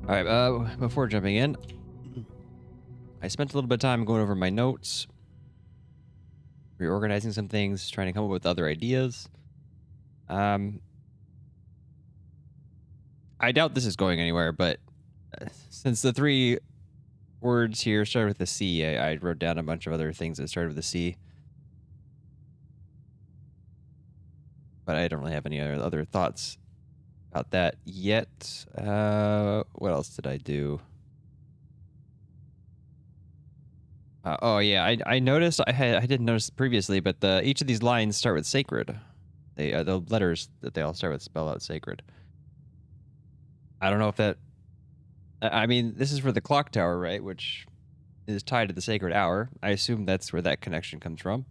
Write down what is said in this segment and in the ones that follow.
All right, before jumping in, I spent a little bit of time going over my notes, reorganizing some things, trying to come up with other ideas. Um, I doubt this is going anywhere, but since the three words here started with the C, I wrote down a bunch of other things that started with the C, but I don't really have any other thoughts about that yet. What else did I do? Oh yeah, I noticed I didn't notice previously, but each of these lines start with sacred. They the letters that they all start with spell out sacred. I don't know if that. I mean, this is for the clock tower, right? Which is tied to the sacred hour. I assume that's where that connection comes from.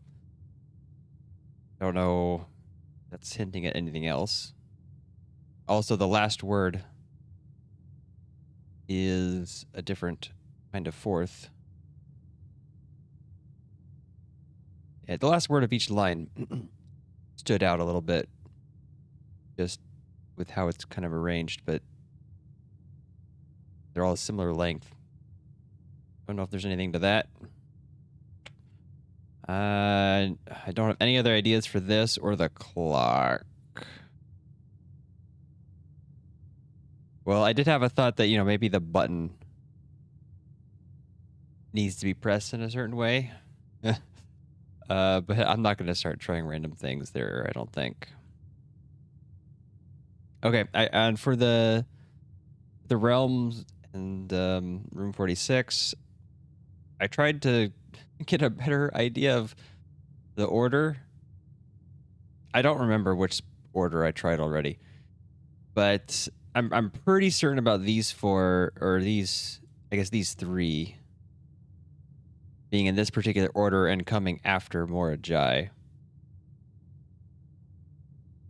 Don't know. That's hinting at anything else. Also, the last word is a different kind of fourth. Yeah, the last word of each line stood out a little bit, just with how it's kind of arranged, but they're all a similar length. Don't know if there's anything to that. I don't have any other ideas for this or the clock. Well, I did have a thought that, maybe the button needs to be pressed in a certain way. But I'm not going to start trying random things there, I don't think. Okay, and for the realms and room 46, I tried to get a better idea of the order. I don't remember which order I tried already, but I'm pretty certain about these four, or I guess these three being in this particular order and coming after Morajai.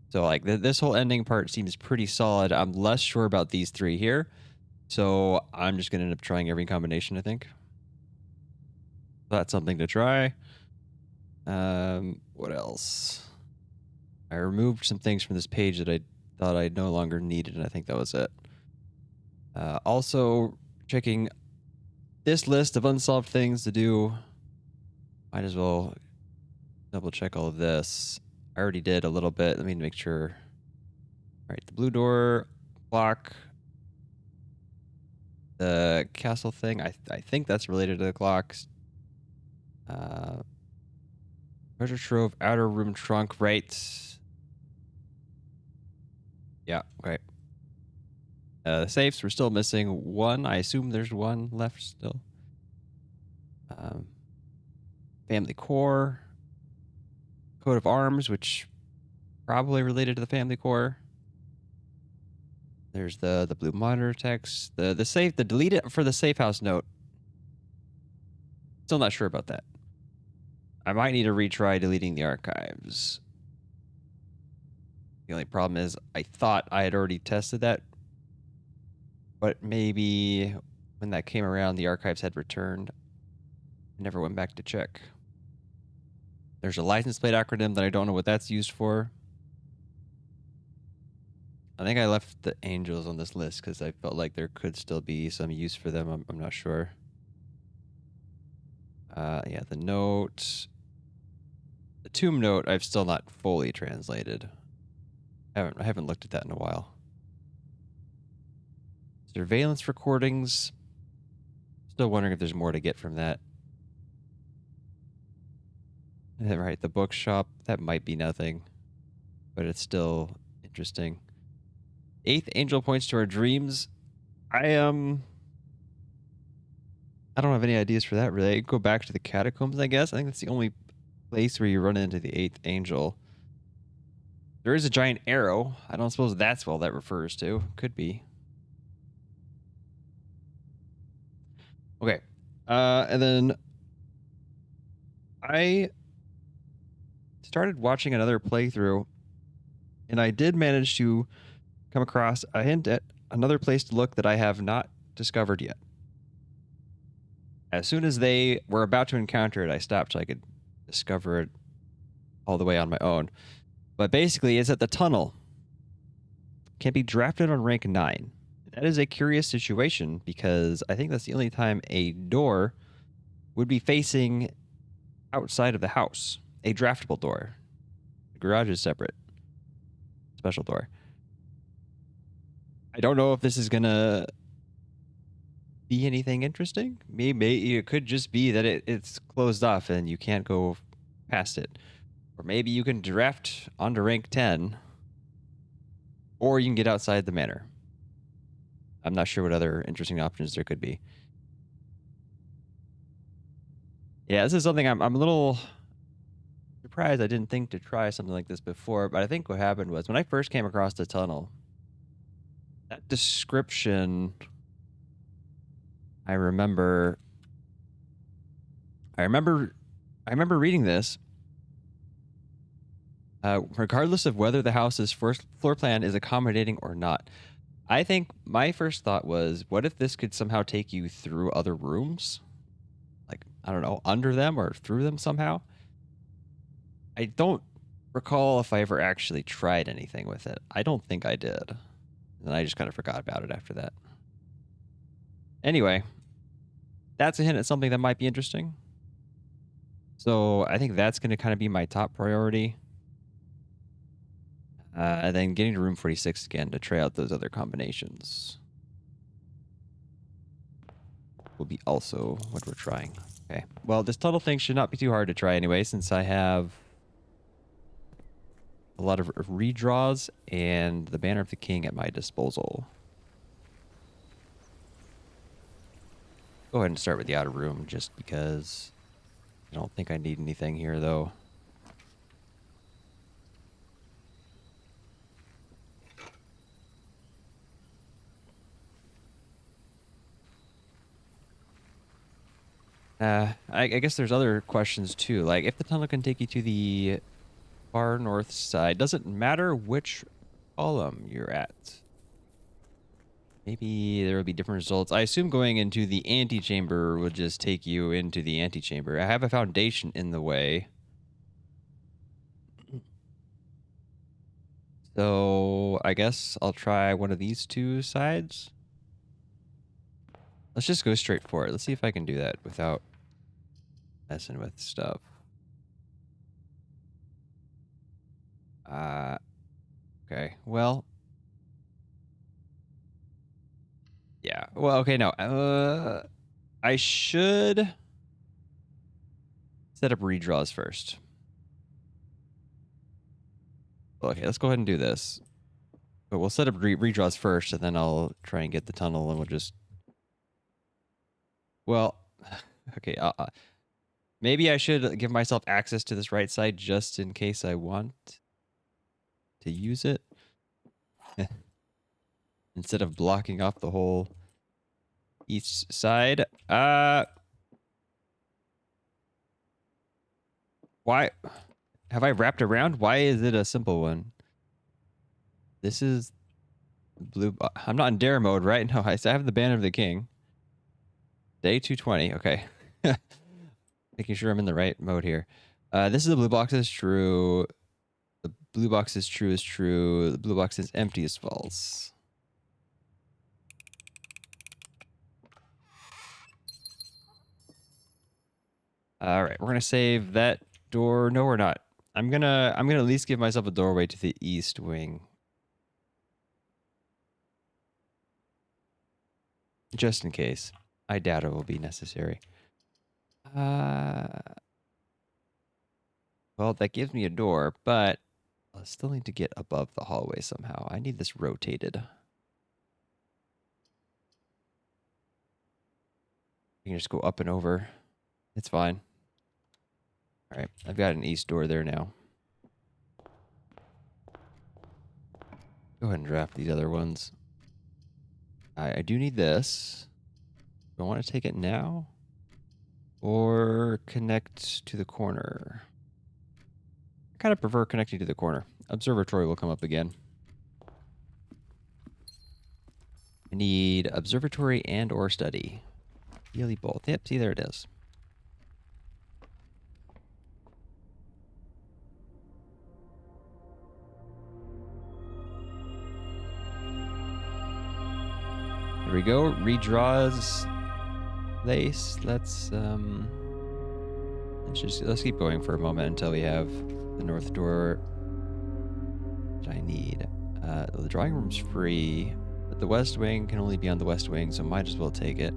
So like this whole ending part seems pretty solid. I'm less sure about these three here, so I'm just gonna end up trying every combination, I think. That's something to try. What else? I removed some things from this page that I thought I no longer needed, and I think that was it. Also, checking this list of unsolved things to do. Might as well double check all of this. I already did a little bit. Let me make sure. All right, the blue door, clock, the castle thing. I think that's related to the clocks. Treasure trove, outer room trunk, right? Yeah, okay. The safes, we're still missing one. I assume there's one left still. Family core, coat of arms, which probably related to the family core. There's the blue monitor text, the safe, the delete it for the safe house note. Still not sure about that. I might need to retry deleting the archives. The only problem is I thought I had already tested that, but maybe when that came around, the archives had returned. I never went back to check. There's a license plate acronym that I don't know what that's used for. I think I left the angels on this list because I felt like there could still be some use for them. I'm not sure. Yeah, the note. The tomb note I've still not fully translated. I haven't looked at that in a while. Surveillance recordings. Still wondering if there's more to get from that. Right, the bookshop. That might be nothing, but it's still interesting. Eighth angel points to our dreams. I don't have any ideas for that really. I go back to the catacombs, I guess. I think that's the only place where you run into the eighth angel. There is a giant arrow. I don't suppose that's what that refers to. Could be. Okay. And then I started watching another playthrough, and I did manage to come across a hint at another place to look that I have not discovered yet. As soon as they were about to encounter it, I stopped so I could discover it all the way on my own. But basically, it's at the tunnel. Can be drafted on rank 9. That is a curious situation because I think that's the only time a door would be facing outside of the house. A draftable door. The garage is separate. Special door. I don't know if this is gonna be anything interesting. Maybe it could just be that it's closed off and you can't go past it. Or maybe you can draft onto rank 10. Or you can get outside the manor. I'm not sure what other interesting options there could be. Yeah, this is something I'm a little surprised I didn't think to try something like this before, but I think what happened was when I first came across the tunnel, that description, I remember reading this. Regardless of whether the house's first floor plan is accommodating or not. I think my first thought was, what if this could somehow take you through other rooms? Like, I don't know, under them or through them somehow? I don't recall if I ever actually tried anything with it. I don't think I did. And I just kind of forgot about it after that. Anyway, that's a hint at something that might be interesting. So I think that's going to kind of be my top priority. And then getting to room 46 again to try out those other combinations will be also what we're trying. Okay. Well, this tunnel thing should not be too hard to try anyway, since I have a lot of redraws and the Banner of the King at my disposal. Go ahead and start with the outer room just because I don't think I need anything here, though. I guess there's other questions too. Like, if the tunnel can take you to the far north side, does it matter which column you're at? Maybe there will be different results. I assume going into the antechamber would just take you into the antechamber. I have a foundation in the way. So I guess I'll try one of these two sides. Let's just go straight for it. Let's see if I can do that without messing with stuff. Okay. Well. Yeah. Well, okay, no. I should set up redraws first. Okay, let's go ahead and do this. But we'll set up redraws first, and then I'll try and get the tunnel, and we'll just... Well, okay. Maybe I should give myself access to this right side just in case I want to use it. Instead of blocking off the whole east side. Why have I wrapped around? Why is it a simple one? This is blue. I'm not in dare mode, right? No, I have the Banner of the King. Day 220. Okay. Making sure I'm in the right mode here. This is the blue box is true. The blue box is true is true. The blue box is empty is false. All right, we're gonna save that door. No, we're not. I'm gonna at least give myself a doorway to the east wing, just in case. I doubt it will be necessary. Well, that gives me a door, but I still need to get above the hallway somehow. I need this rotated. You can just go up and over. It's fine. All right, I've got an east door there now. Go ahead and draft these other ones. I do need this. Do I want to take it now? Or connect to the corner? I kind of prefer connecting to the corner. Observatory will come up again. I need observatory and or study. Really both. Yep, see, there it is. There we go. Redraws place. Let's keep going for a moment until we have the north door, which I need. The drawing room's free, but the west wing can only be on the west wing, so might as well take it.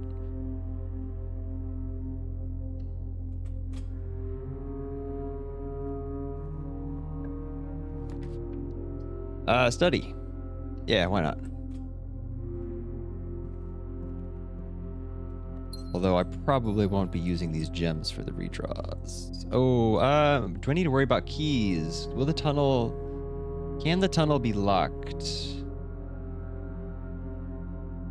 Study. Yeah, why not? Although I probably won't be using these gems for the redraws. Oh, do I need to worry about keys? Can the tunnel be locked?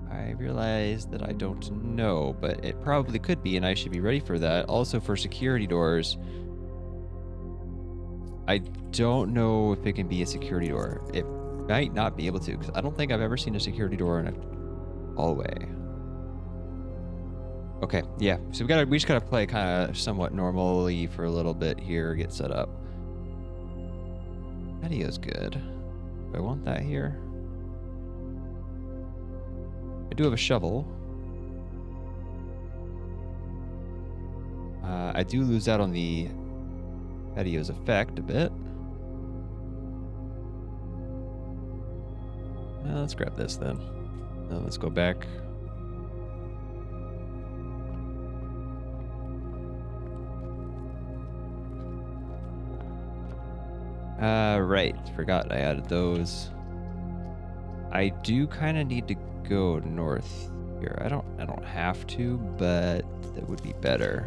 I realize that I don't know, but it probably could be, and I should be ready for that. Also for security doors, I don't know if it can be a security door. It might not be able to, because I don't think I've ever seen a security door in a hallway. Okay, yeah. So we just gotta play kind of somewhat normally for a little bit here, get set up. Patio's good. Do I want that here? I do have a shovel. I do lose out on the patio's effect a bit. Let's grab this then. Let's go back. Right. Forgot I added those. I do kind of need to go north here. I don't have to, but that would be better.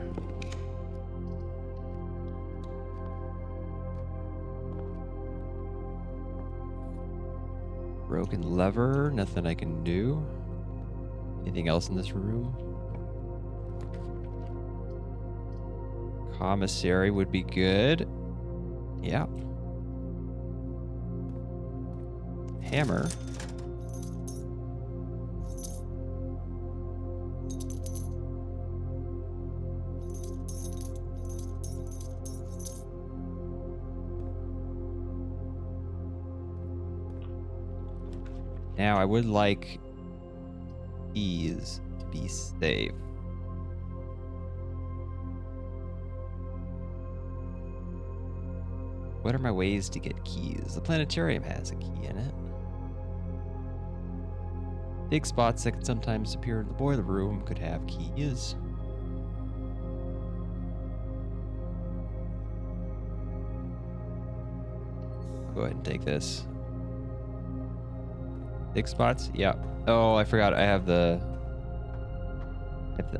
Broken lever, nothing I can do. Anything else in this room? Commissary would be good. Yeah. Hammer. Now I would like keys to be safe. What are my ways to get keys? The planetarium has a key in it. Big spots that can sometimes appear in the boiler room could have keys. Go ahead and take this. Big spots? Yeah. Oh, I forgot. I have the...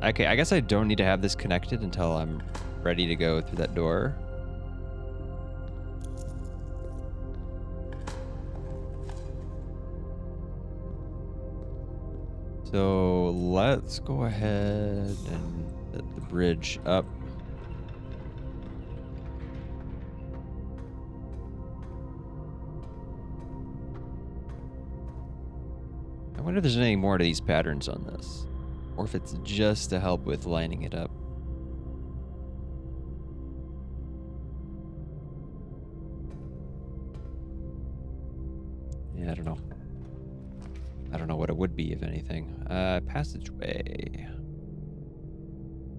Okay, I guess I don't need to have this connected until I'm ready to go through that door. So let's go ahead and set the bridge up. I wonder if there's any more to these patterns on this, or if it's just to help with lining it up. Yeah, I don't know. I don't know what it would be, if anything. Passageway.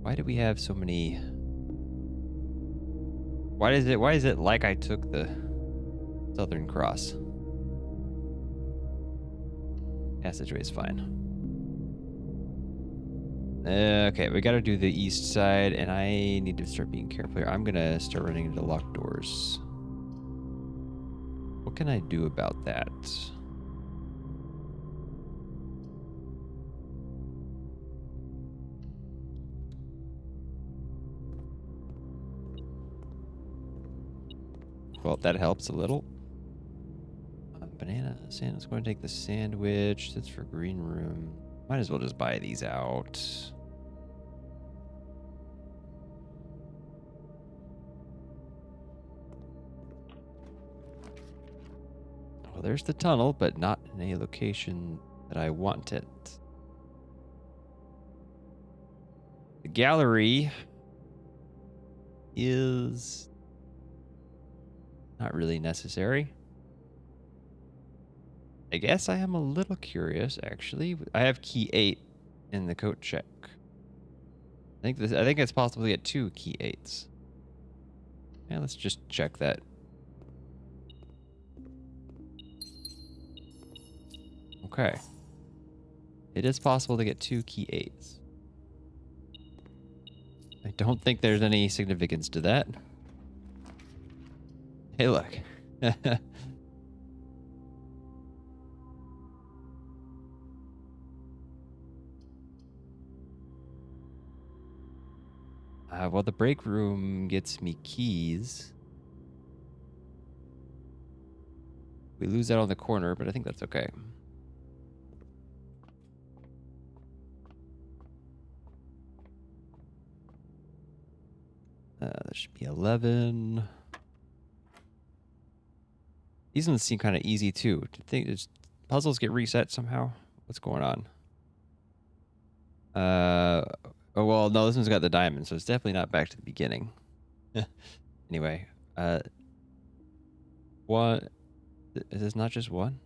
Why do we have so many? Why is it like I took the Southern Cross? Passageway is fine. Okay, we gotta do the east side, and I need to start being careful here. I'm gonna start running into locked doors. What can I do about that? Well, that helps a little. Banana sandwich. Going to take the sandwich. That's for green room. Might as well just buy these out. Well, there's the tunnel, but not in a location that I want it. The gallery is not really necessary. I guess I am a little curious, actually. I have key 8 in the coat check. I think it's possible to get 2 key 8s. Yeah, let's just check that. Okay. It is possible to get 2 key 8s. I don't think there's any significance to that. Hey, look. Well, the break room gets me keys. We lose out on the corner, but I think that's okay. That should be 11. These ones seem kind of easy too. Do you think puzzles get reset somehow? What's going on? Oh well, no, this one's got the diamond, so it's definitely not back to the beginning. Anyway, one. Is this not just one?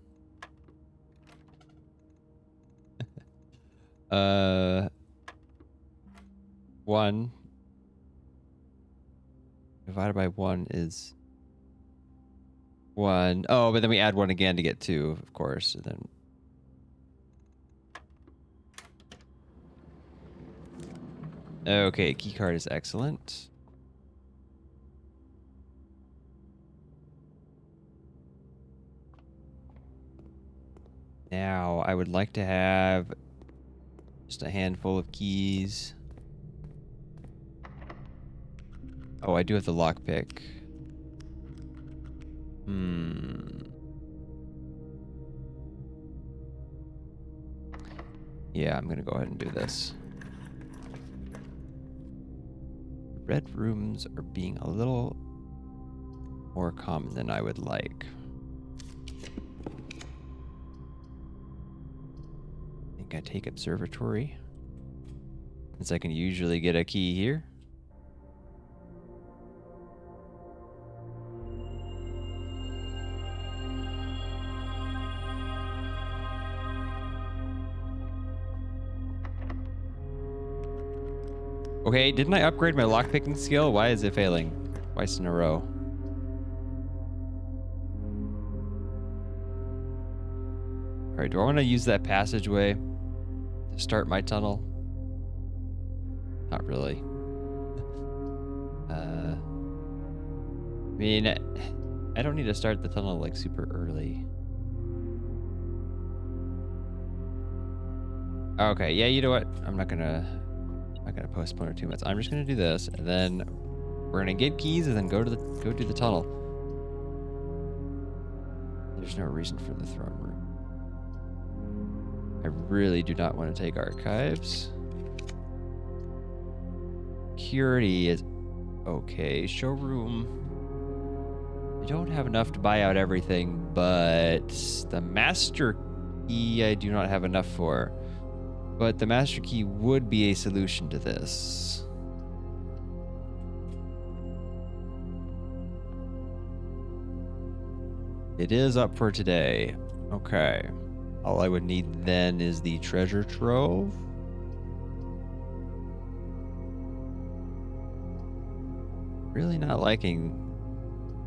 One divided by 1 is 1. Oh, but then we add 1 again to get 2, of course. And then okay, key card is excellent. Now, I would like to have just a handful of keys. Oh, I do have the lockpick. Yeah, I'm gonna go ahead and do this. Red rooms are being a little more common than I would like. I think I take observatory, since I can usually get a key here. Okay, didn't I upgrade my lockpicking skill? Why is it failing twice in a row? Alright, do I want to use that passageway to start my tunnel? Not really. I mean, I don't need to start the tunnel like super early. Okay, yeah, you know what? I'm not gonna postpone it too much. I'm just gonna do this, and then we're gonna get keys, and then go do the tunnel. There's no reason for the throne room. I really do not want to take archives. Security is okay. Showroom. I don't have enough to buy out everything, but the master key I do not have enough for. But the master key would be a solution to this. It is up for today. Okay. All I would need then is the treasure trove. Really not liking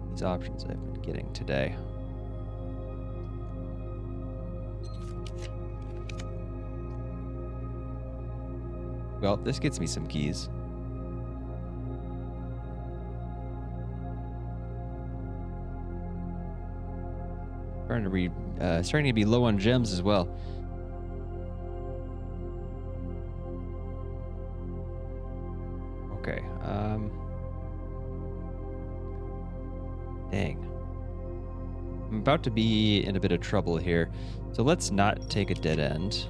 these options I've been getting today. Well, this gets me some keys. Starting to be low on gems as well. Okay. Dang. I'm about to be in a bit of trouble here. So let's not take a dead end.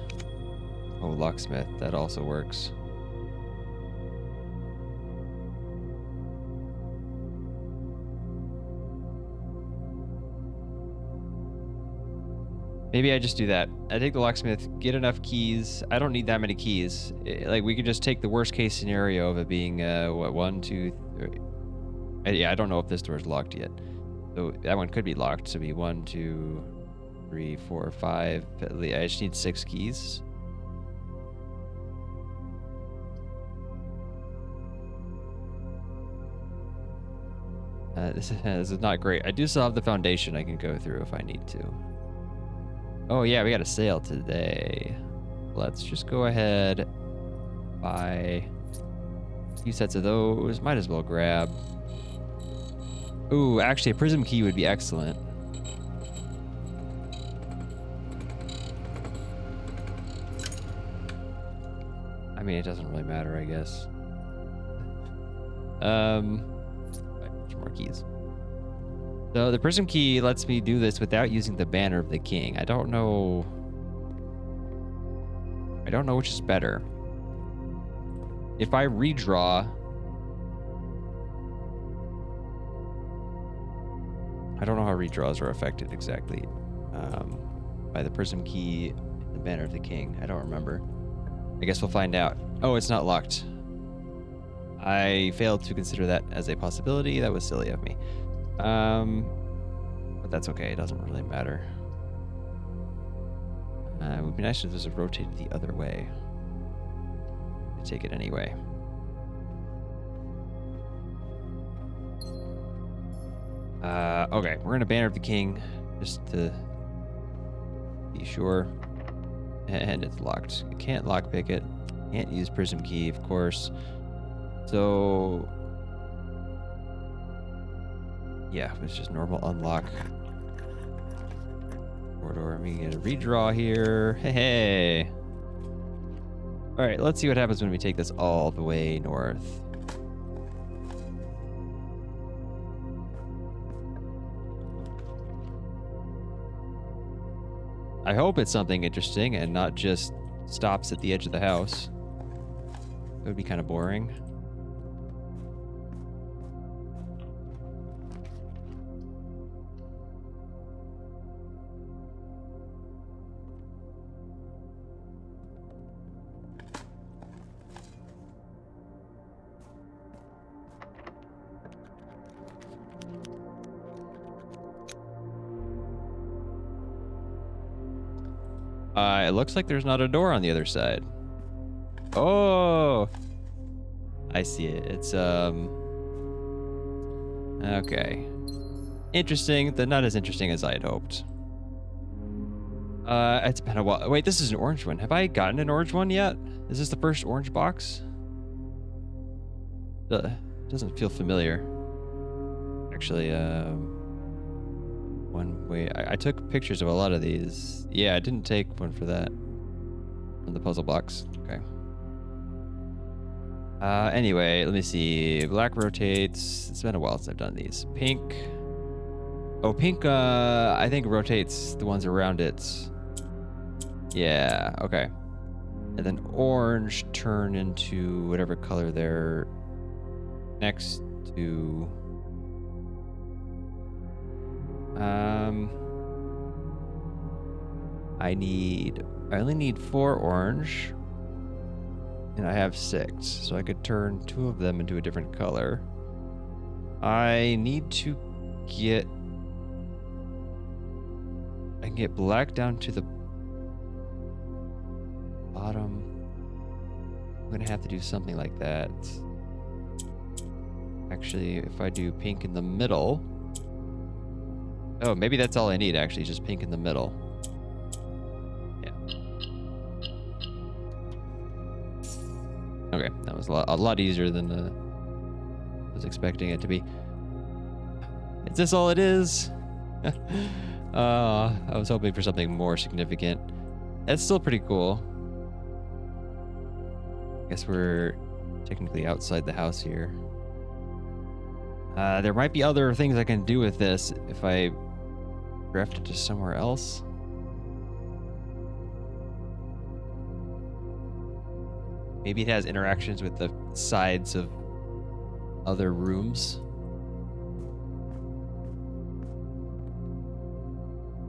Oh, locksmith. That also works. Maybe I just do that. I take the locksmith, get enough keys. I don't need that many keys. Like, we could just take the worst case scenario of it being, what, 1, 2, 3. Yeah, I don't know if this door is locked yet. So that one could be locked. So it'd be 1, 2, 3, 4, 5. I just need 6 keys. This is not great. I do still have the foundation I can go through if I need to. Oh yeah, we got a sale today. Let's just go ahead, buy a few sets of those. Might as well grab. Ooh, actually a prism key would be excellent. I mean, it doesn't really matter, I guess. More keys. So the prism key lets me do this without using the banner of the king. I don't know which is better. If I redraw, I don't know how redraws are affected exactly by the prism key and the banner of the king. I don't remember. I guess we'll find out. Oh, it's not locked. I failed to consider that as a possibility. That was silly of me. But that's okay. It doesn't really matter. It would be nice if this was rotated the other way. I take it anyway. Okay, we're gonna banner of the king just to be sure. And it's locked. You can't lockpick it. Can't use prism key, of course. So yeah, it's just normal unlock. Corridor. I'm gonna get a redraw here. Hey. All right, let's see what happens when we take this all the way north. I hope it's something interesting and not just stops at the edge of the house. It would be kind of boring. It looks like there's not a door on the other side. Oh, I see it. It's okay. Interesting. Not as interesting as I had hoped. It's been a while. Wait, this is an orange one. Have I gotten an orange one yet? Is this the first orange box? Doesn't feel familiar. Actually, one way I took pictures of a lot of these. Yeah, I didn't take one for that. From the puzzle box. Okay. Anyway, let me see. Black rotates. It's been a while since I've done these. Pink. Oh, pink, I think rotates the ones around it. Yeah, okay. And then orange turn into whatever color they're next to. I only need 4 orange. And I have 6, so I could turn 2 of them into a different color. I need to get... I can get black down to the bottom. I'm gonna have to do something like that. Actually, if I do pink in the middle... Oh, maybe that's all I need, actually, just pink in the middle. Yeah. Okay, that was a lot easier than I was expecting it to be. Is this all it is? I was hoping for something more significant. That's still pretty cool. I guess we're technically outside the house here. There might be other things I can do with this if I draft it to somewhere else. Maybe it has interactions with the sides of other rooms.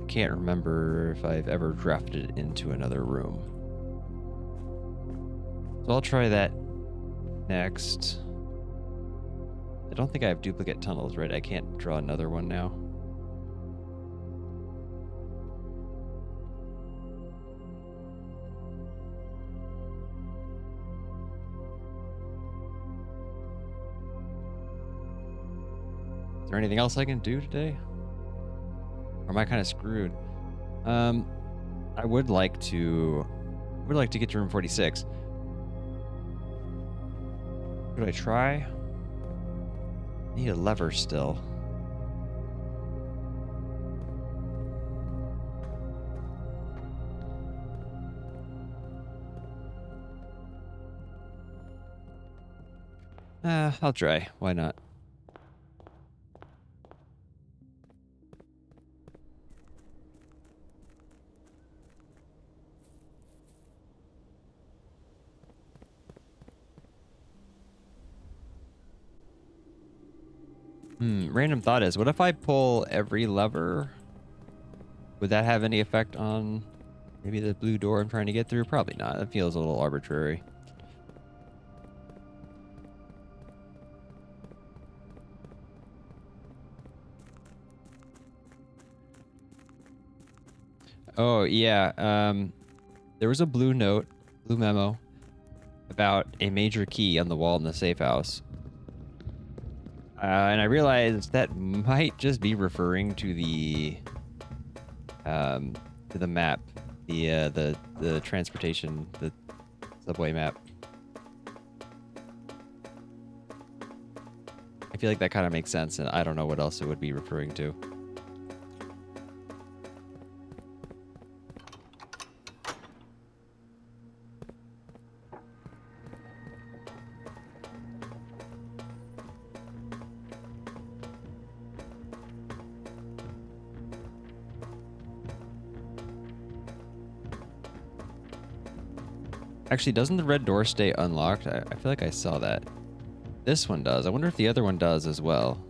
I can't remember if I've ever drafted it into another room. So I'll try that next. I don't think I have duplicate tunnels, right? I can't draw another one now. Is there anything else I can do today? Or am I kind of screwed? I would like to get to room 46. Could I try? Need a lever still. I'll try. Why not? Random thought is, what if I pull every lever? Would that have any effect on maybe the blue door I'm trying to get through? Probably not. That feels a little arbitrary. Oh, yeah. There was a blue memo about a major key on the wall in the safe house. And I realized that might just be referring to the map, the transportation, the subway map. I feel like that kind of makes sense, and I don't know what else it would be referring to. Actually, doesn't the red door stay unlocked? I feel like I saw that. This one does. I wonder if the other one does as well.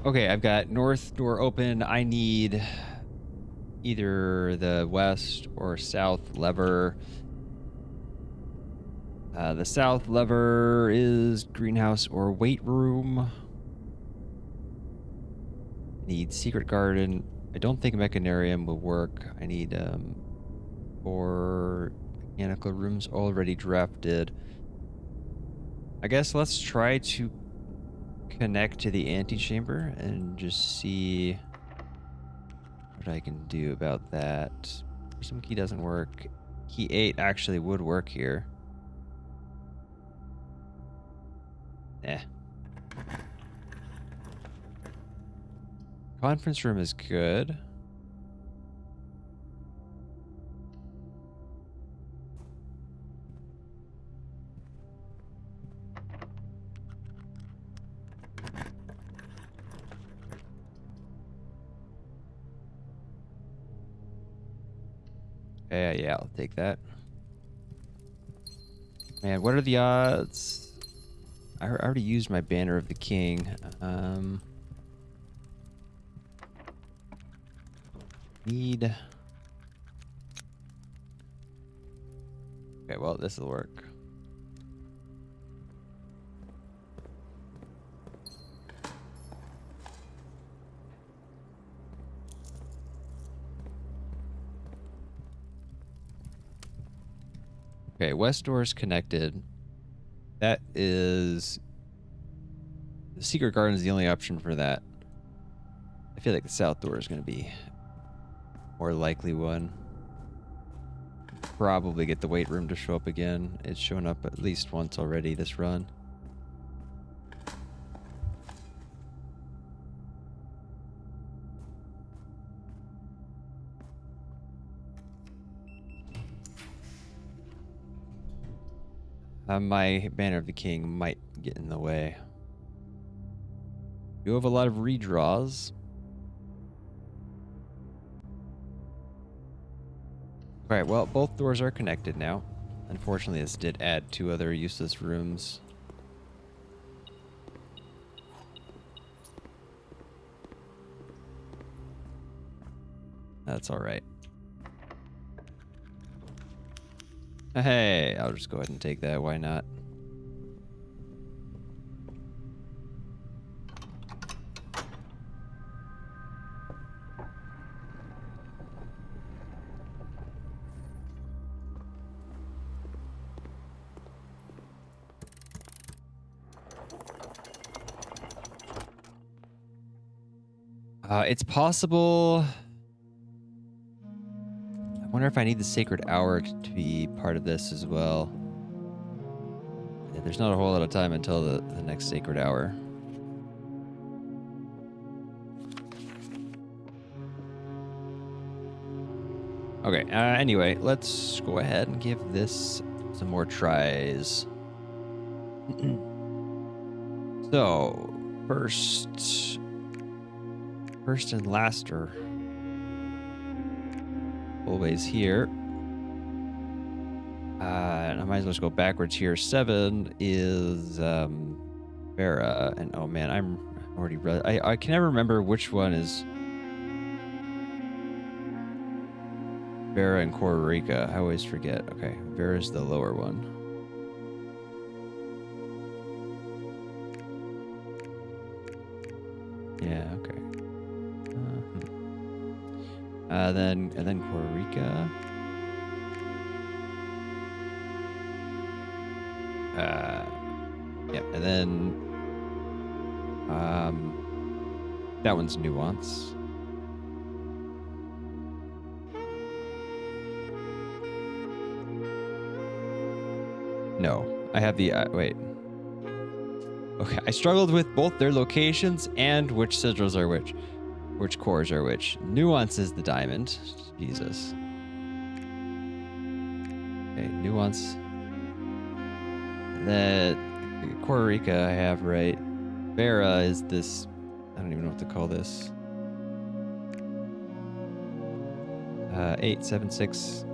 Okay, I've got north door open. I need either the west or south lever. The south lever is greenhouse or weight room. Need secret garden. I don't think mechanarium will work. I need 4 mechanical rooms already drafted. I guess let's try to connect to the antechamber and just see what I can do about that. Some key doesn't work. Key 8 actually would work here. Eh. Conference room is good. Yeah, I'll take that. Man, what are the odds? I already used my Banner of the King. Need... Okay, well, this will work. Okay, west door is connected. That is... The secret garden is the only option for that. I feel like the south door is going to be more likely one. Probably get the weight room to show up again. It's shown up at least once already this run. My Banner of the King might get in the way. You have a lot of redraws. Alright, well, both doors are connected now. Unfortunately, this did add 2 other useless rooms. That's alright. Hey, I'll just go ahead and take that. Why not? It's possible. I wonder if I need the Sacred Hour to be part of this as well. Yeah, there's not a whole lot of time until the next Sacred Hour. Okay, anyway, let's go ahead and give this some more tries. So, first and last are always here. And I might as well just go backwards here. 7 is Vera, and oh man, I'm already I can never remember which one is Vera and Kororika. I always forget. Okay, Vera's the lower one. Yeah, okay. Then Kororika. Yep, and then that one's Nuance. No, I have the wait. Okay, I struggled with both their locations and which sigils are which cores are which. Nuance is the diamond. Jesus. Okay, Nuance. That Kororika I have right. Vera is this. I don't even know what to call this. 876.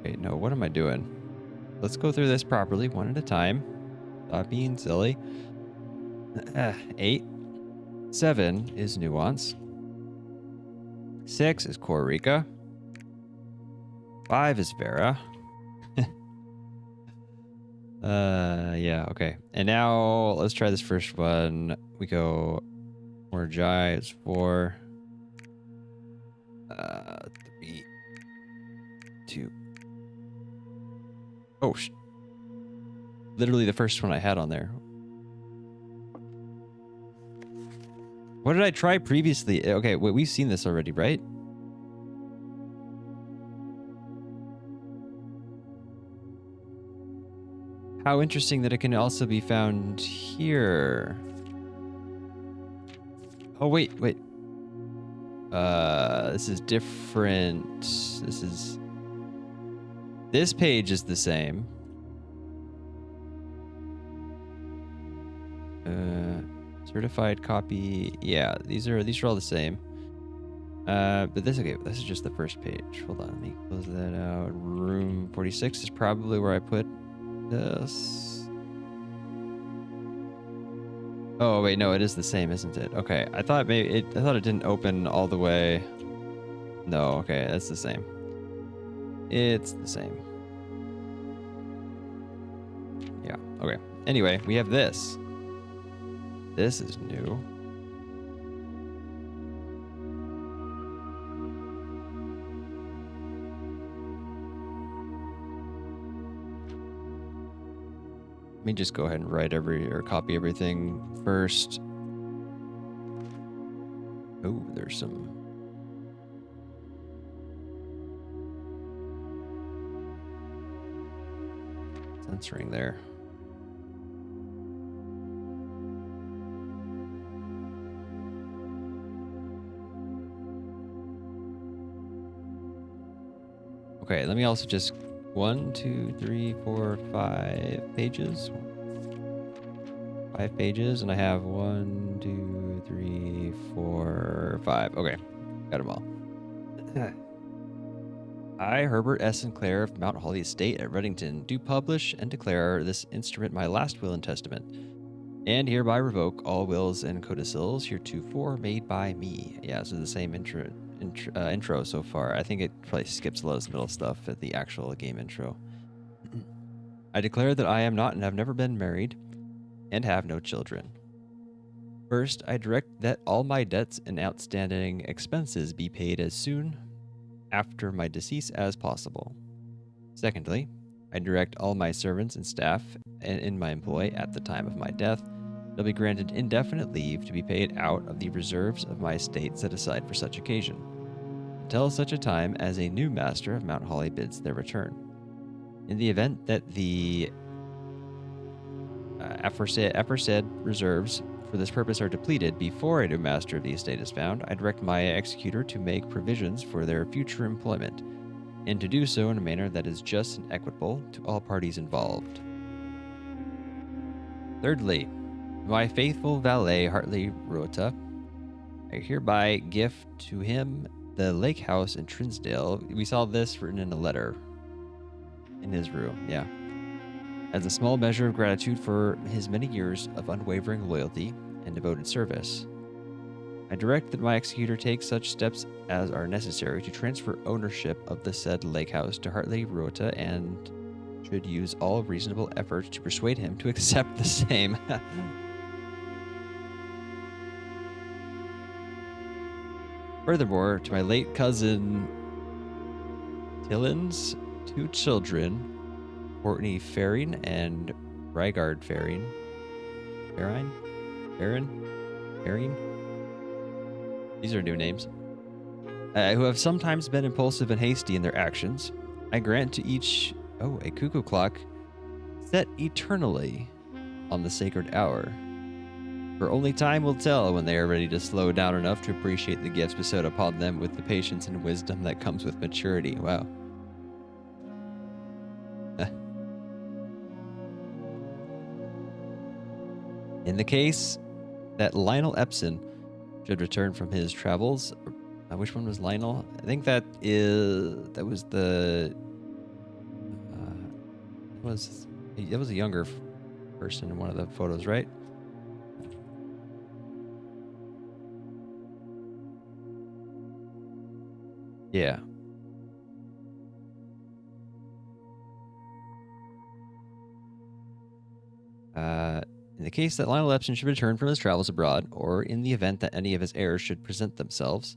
Wait, no, what am I doing? Let's go through this properly, one at a time. Stop being silly. 8. 7 is Nuance. 6 is Kororika. 5 is Vera. Yeah, okay. And now let's try this first one. We go Morjai is 4. 3, 2. Oh, literally the first one I had on there. What did I try previously? Okay, wait, we've seen this already, right? How interesting that it can also be found here. Oh, wait. This is different. This page is the same. Certified copy. Yeah, these are all the same. But this is just the first page. Hold on, let me close that out. Room 46 is probably where I put this. Oh wait, no, it is the same, isn't it? Okay, I thought it didn't open all the way. No, okay, that's the same. It's the same. Yeah, okay. Anyway, we have this. This is new. Let me just go ahead and write copy everything first. Oh, there's some. Censoring there. Okay, let me also just 1, 2, 3, 4, 5 pages. 5 pages, and I have 1, 2, 3, 4, 5. Okay, got them all. I, Herbert S. Sinclair of Mount Holly Estate at Reddington, do publish and declare this instrument my last will and testament, and hereby revoke all wills and codicils heretofore made by me. Yeah, so the same intro so far. I think it probably skips a lot of middle stuff at the actual game intro. I declare that I am not and have never been married and have no children. First, I direct that all my debts and outstanding expenses be paid as soon after my decease as possible. Secondly, I direct all my servants and staff in my employ at the time of my death shall be granted indefinite leave to be paid out of the reserves of my estate set aside for such occasion, until such a time as a new master of Mount Holly bids their return. In the event that the aforesaid reserves for this purpose are depleted before a new master of the estate is found, I direct my executor to make provisions for their future employment, and to do so in a manner that is just and equitable to all parties involved. Thirdly, my faithful valet Hartley Rota, I hereby gift to him the lake house in Trinsdale. We saw this written in a letter in his room, yeah. As a small measure of gratitude for his many years of unwavering loyalty and devoted service. I direct that my executor take such steps as are necessary to transfer ownership of the said lake house to Hartley Rota, and should use all reasonable efforts to persuade him to accept the same. Furthermore, to my late cousin Tillin's 2 children, Courtney Faring and Rygard Faring. Faring? These are new names. Who have sometimes been impulsive and hasty in their actions. I grant to each, a cuckoo clock set eternally on the sacred hour. For only time will tell when they are ready to slow down enough to appreciate the gifts bestowed upon them with the patience and wisdom that comes with maturity. Wow. In the case that Lionel Epson should return from his travels, which one was Lionel? I think that was the it was a younger person in one of the photos, right? Yeah. In the case that Lionel Epson should return from his travels abroad, or in the event that any of his heirs should present themselves.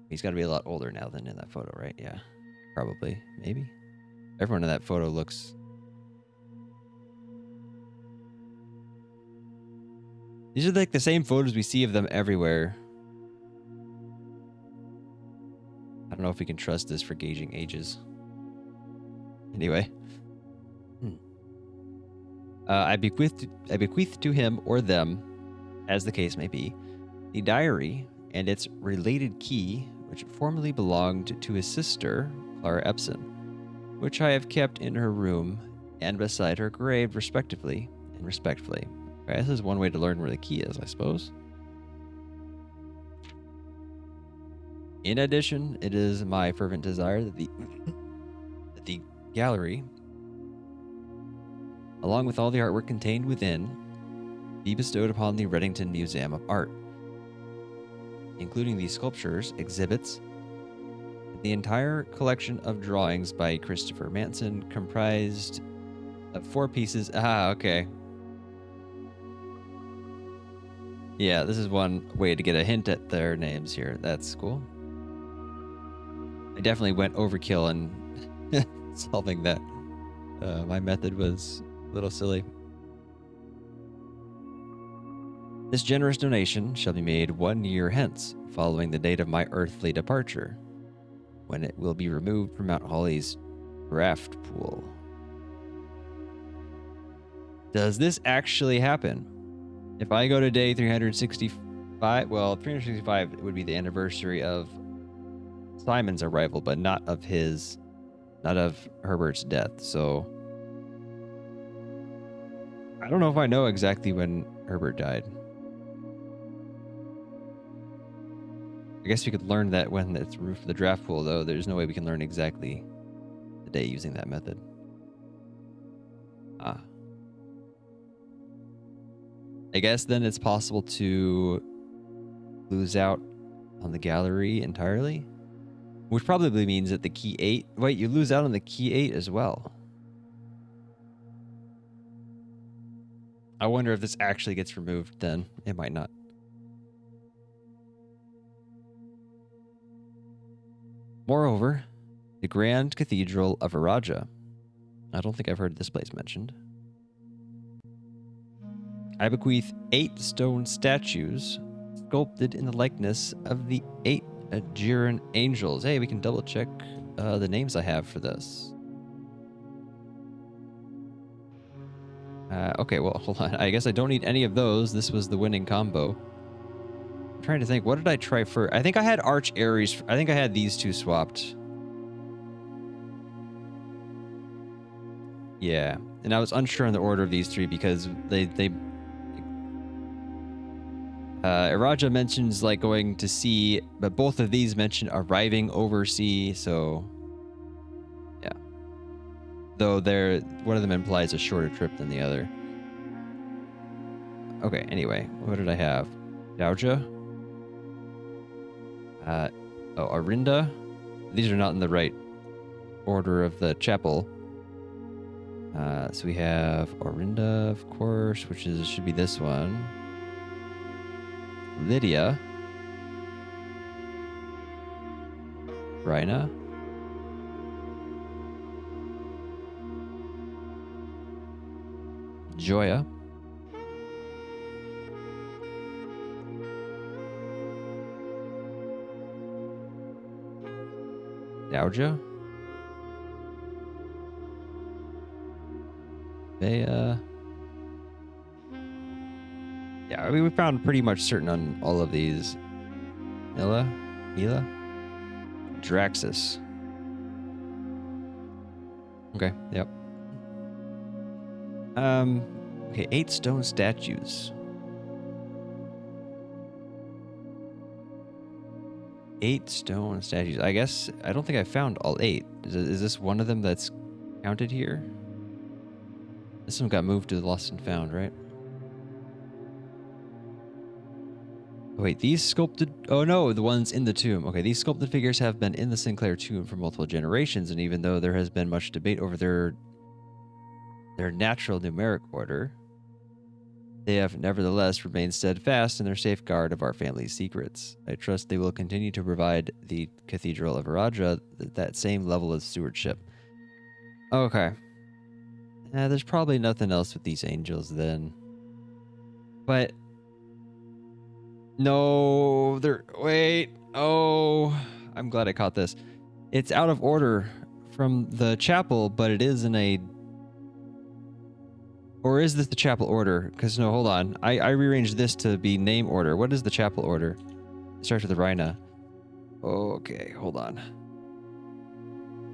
He's got to be a lot older now than in that photo, right? Yeah, probably, maybe. Everyone in that photo looks... These are like the same photos we see of them everywhere. I don't know if we can trust this for gauging ages. Anyway. I bequeath to him or them, as the case may be, the diary and its related key, which formerly belonged to his sister, Clara Epson, which I have kept in her room and beside her grave, respectively and respectfully. Okay, this is one way to learn where the key is, I suppose. In addition, it is my fervent desire that the gallery, along with all the artwork contained within, be bestowed upon the Reddington Museum of Art, including the sculptures, exhibits, the entire collection of drawings by Christopher Manson, comprised of 4 pieces. Ah, okay. Yeah, this is one way to get a hint at their names here. That's cool. I definitely went overkill in solving that. My method was a little silly. This generous donation shall be made 1 year hence, following the date of my earthly departure, when it will be removed from Mount Holly's draft pool. Does this actually happen? If I go to day 365, well, 365 would be the anniversary of Simon's arrival, but not of Herbert's death. So I don't know if I know exactly when Herbert died. I guess we could learn that when it's removed from the draft pool, though. There's no way we can learn exactly the day using that method. I guess then it's possible to lose out on the gallery entirely, which probably means that the key 8... Wait, you lose out on the key 8 as well. I wonder if this actually gets removed then. It might not. Moreover, the Grand Cathedral of Araja. I don't think I've heard this place mentioned. I bequeath 8 stone statues sculpted in the likeness of the 8 Jiran angels. Hey, we can double check the names I have for this. Okay, well, hold on. I guess I don't need any of those. This was the winning combo. I'm trying to think. What did I try first? I think I had Arch Ares. I think I had these two swapped. Yeah. And I was unsure on the order of these 3 because Araja mentions like going to sea, but both of these mention arriving overseas, so yeah. Though one of them implies a shorter trip than the other. Okay, anyway, what did I have? Dauja? Arinda? These are not in the right order of the chapel. So we have Arinda, of course, which should be this one. Lydia. Rhina. Joya. Dauja. Bea. Yeah, I mean, we found pretty much certain on all of these. Mila? Draxus. Okay, yep. Okay, 8 stone statues. 8 stone statues. I guess, I don't think I found all 8. Is this one of them that's counted here? This one got moved to the Lost and Found, right? Wait, these sculpted... Oh no, the ones in the tomb. Okay, these sculpted figures have been in the Sinclair tomb for multiple generations, and even though there has been much debate over their natural numeric order, they have nevertheless remained steadfast in their safeguard of our family's secrets. I trust they will continue to provide the Cathedral of Araja that same level of stewardship. Okay. There's probably nothing else with these angels then. But... No, wait. Oh, I'm glad I caught this. It's out of order from the chapel, but it is in a... Or is this the chapel order? Because no, hold on. I rearranged this to be name order. What is the chapel order? It starts with the Rhina. Okay, hold on.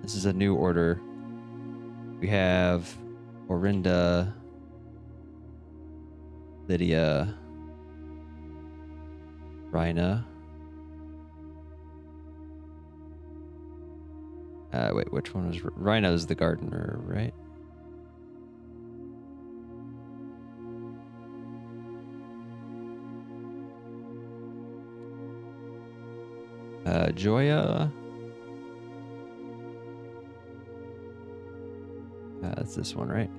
This is a new order. We have Orinda, Lydia, Rhina. Wait, which one was... Rhina is the gardener, right? Joya. That's this one, right?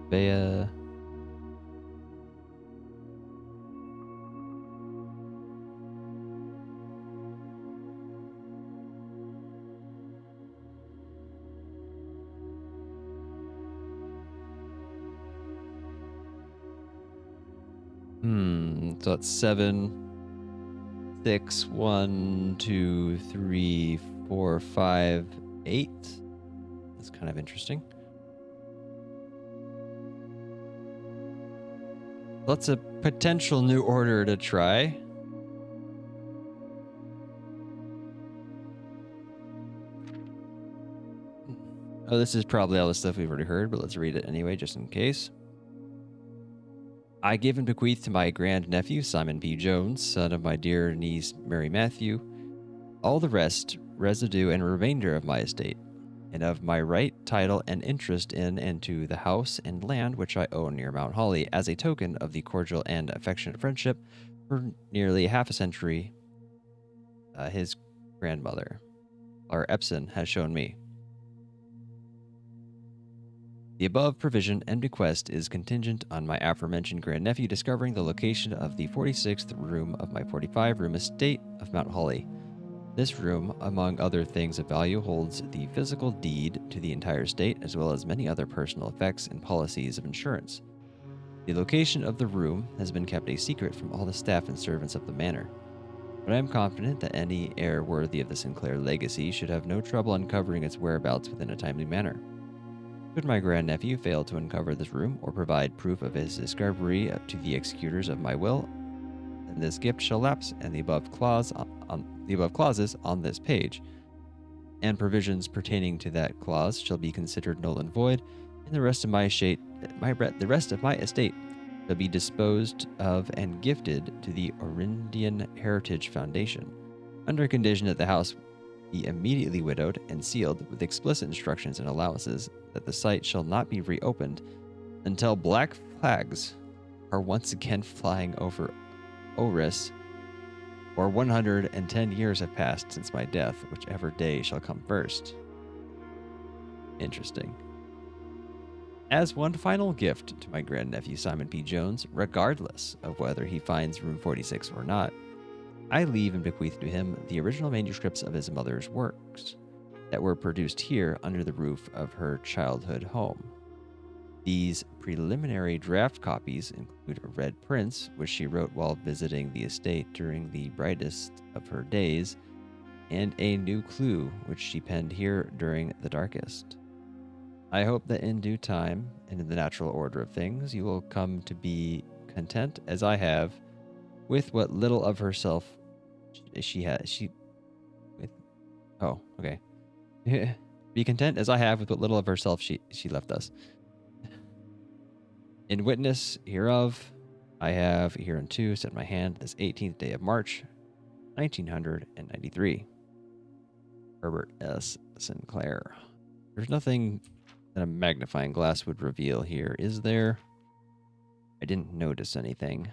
Bea. So that's 7. 6, 1, 2, 3, 4, 5, 8. That's kind of interesting. That's a potential new order to try. Oh, this is probably all the stuff we've already heard, but let's read it anyway, just in case. I give and bequeath to my grandnephew, Simon P. Jones, son of my dear niece, Mary Matthew, all the rest, residue, and remainder of my estate, and of my right, title, and interest in and to the house and land which I own near Mount Holly, as a token of the cordial and affectionate friendship for nearly half a century his grandmother, or Epson, has shown me. The above provision and bequest is contingent on my aforementioned grandnephew discovering the location of the 46th room of my 45-room estate of Mount Holly. This room, among other things of value, holds the physical deed to the entire estate, as well as many other personal effects and policies of insurance. The location of the room has been kept a secret from all the staff and servants of the manor, but I am confident that any heir worthy of the Sinclair legacy should have no trouble uncovering its whereabouts within a timely manner. Should my grandnephew fail to uncover this room or provide proof of his discovery to the executors of my will, then this gift shall lapse, and the above clauses on this page and provisions pertaining to that clause shall be considered null and void, and the rest of my estate shall be disposed of and gifted to the Orindian Heritage Foundation, under condition that the house be immediately widowed and sealed with explicit instructions and allowances that the site shall not be reopened until black flags are once again flying over Oris, or 110 years have passed since my death, whichever day shall come first. Interesting. As one final gift to my grandnephew Simon P. Jones, regardless of whether he finds room 46 or not, I leave and bequeath to him the original manuscripts of his mother's works that were produced here under the roof of her childhood home. These preliminary draft copies include a red prince, which she wrote while visiting the estate during the brightest of her days, and a new clue, which she penned here during the darkest. I hope that in due time, and in the natural order of things, you will come to be content as I have with what little of herself be content as I have with what little of herself she left us. In witness hereof, I have hereunto set my hand this 18th day of March, 1993. Herbert S. Sinclair. There's nothing that a magnifying glass would reveal here, is there? I didn't notice anything.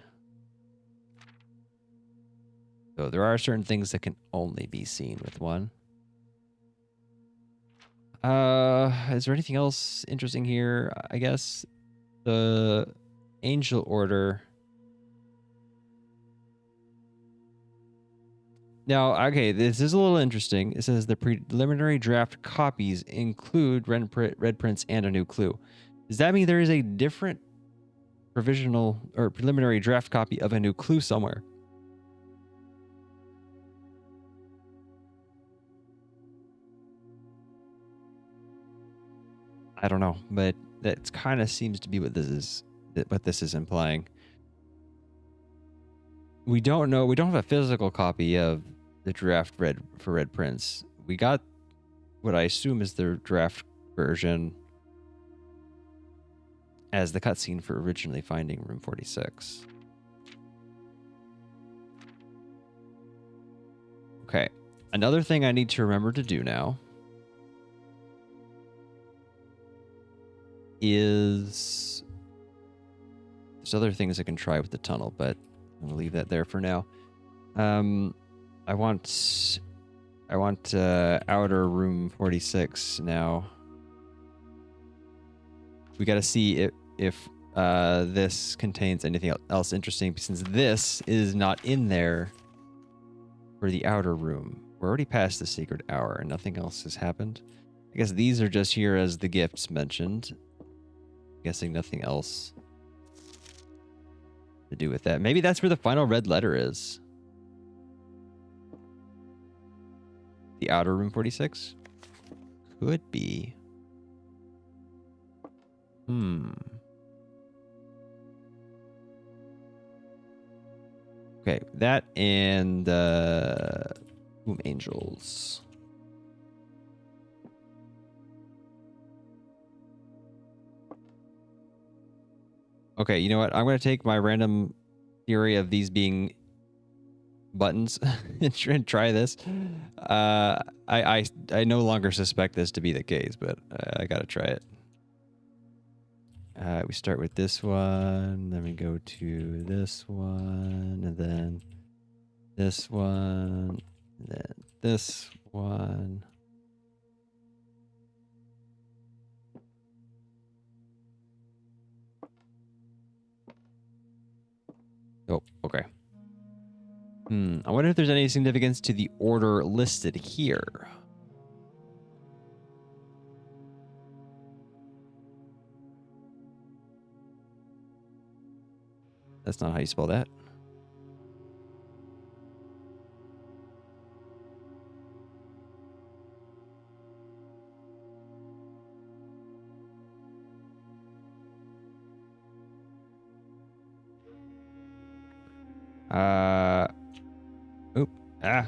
So there are certain things that can only be seen with one. Is there anything else interesting here? I guess the Angel Order. Now, okay, this is a little interesting. It says the preliminary draft copies include red prints and a new clue. Does that mean there is a different provisional or preliminary draft copy of a new clue somewhere? I don't know, but that kind of seems to be what this is implying. We don't know. We don't have a physical copy of the draft red prints. We got what I assume is the draft version as the cutscene for originally finding room 46. Okay. Another thing I need to remember to do now is there's other things I can try with the tunnel, but I'm gonna leave that there for now. I want outer room 46 now. We got to see if this contains anything else interesting, since this is not in there for the outer room. We're already past the secret hour and nothing else has happened. I guess these are just here as the gifts mentioned. Guessing nothing else to do with that. Maybe that's where the final red letter is. The outer room 46? Could be. Okay, that and Womb Angels. Okay, you know what? I'm going to take my random theory of these being buttons and try this. I no longer suspect this to be the case, but I got to try it. We start with this one, then we go to this one, and then this one, and then this one. Oh, okay. I wonder if there's any significance to the order listed here. That's not how you spell that. Oop. Ah.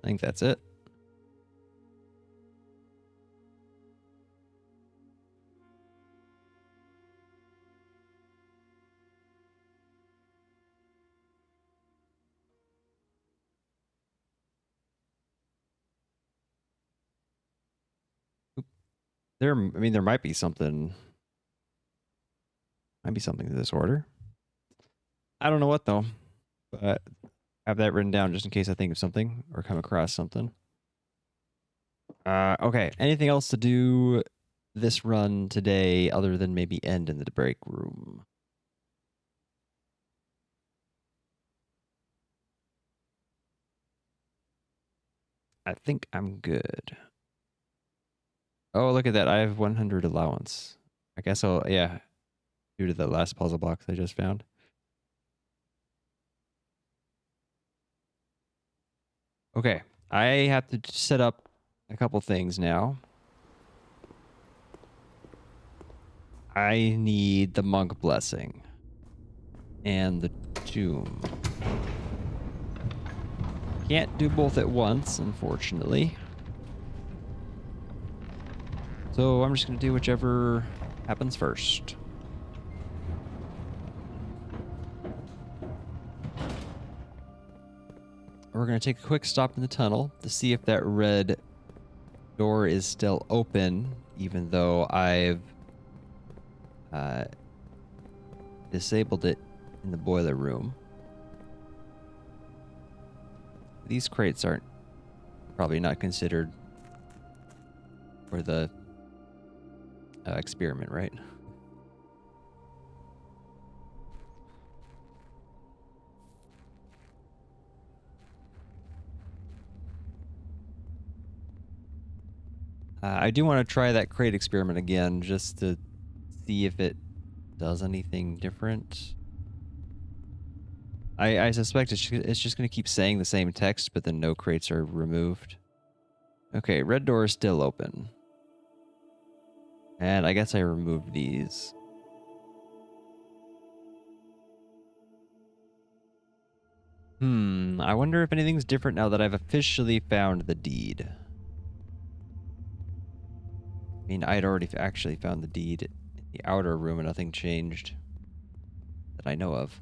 I think that's it. I mean, there might be something. Might be something to this order. I don't know what though, but I have that written down just in case I think of something or come across something. Okay. Anything else to do this run today other than maybe end in the break room? I think I'm good. Oh, look at that. I have 100 allowance. I guess yeah, due to the last puzzle box I just found. Okay. I have to set up a couple things now. I need the monk blessing and the tomb. Can't do both at once, unfortunately. So I'm just going to do whichever happens first. We're going to take a quick stop in the tunnel to see if that red door is still open, even though I've disabled it in the boiler room. These crates aren't probably not considered for the experiment, right? I do want to try that crate experiment again just to see if it does anything different. I suspect it's just going to keep saying the same text, but then no crates are removed. Okay, red door is still open. And I guess I removed these. I wonder if anything's different now that I've officially found the deed. I mean, I'd already actually found the deed in the outer room and nothing changed that I know of.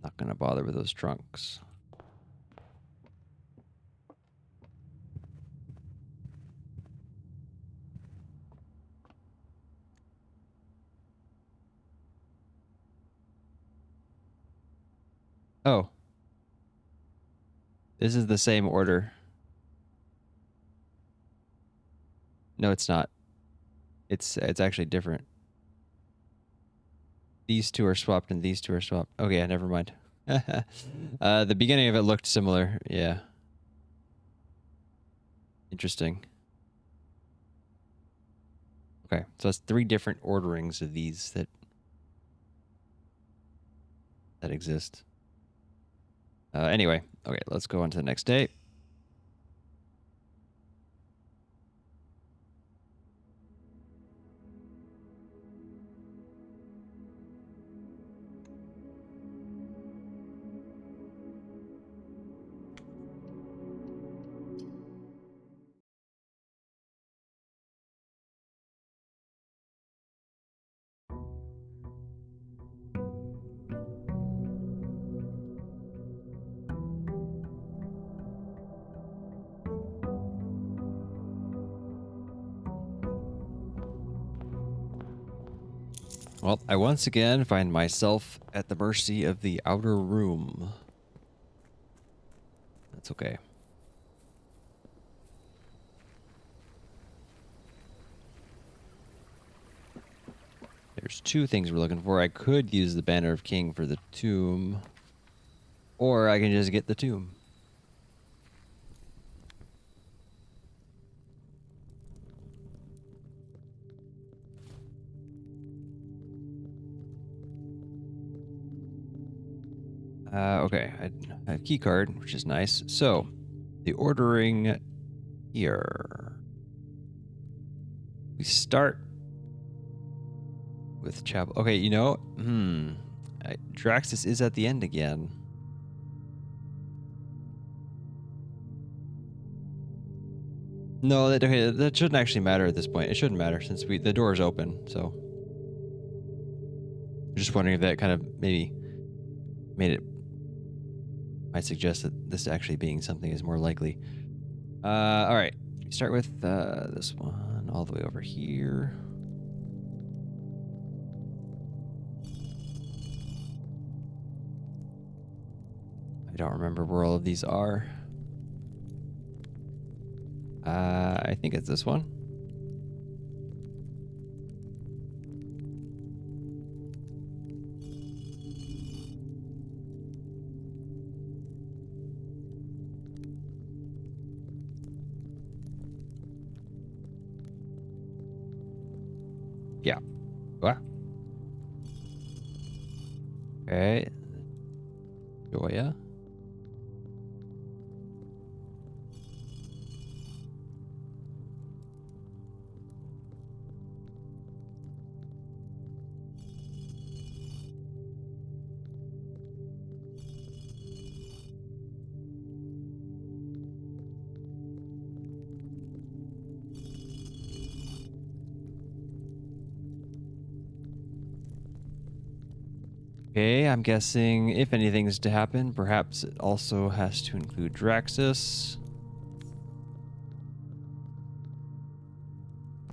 Not gonna bother with those trunks. Oh, this is the same order. No, it's not. It's actually different. These two are swapped and these two are swapped. Okay, yeah, never mind. The beginning of it looked similar. Yeah. Interesting. Okay, so it's 3 different orderings of these that exist. Anyway, okay, let's go on to the next day. Well, I once again find myself at the mercy of the outer room. That's okay. There's 2 things we're looking for. I could use the Banner of King for the tomb, or I can just get the tomb. Okay, I have key card, which is nice. So, the ordering here. We start with Chapel. Okay, you know, Draxus is at the end again. No, that shouldn't actually matter at this point. It shouldn't matter since the door is open. So, I'm just wondering if that kind of maybe made it. Might suggest that this actually being something is more likely. All right, we start with this one all the way over here. I don't remember where all of these are. I think it's this one. Yeah. What? Okay. Joya. Okay, I'm guessing if anything is to happen, perhaps it also has to include Draxus.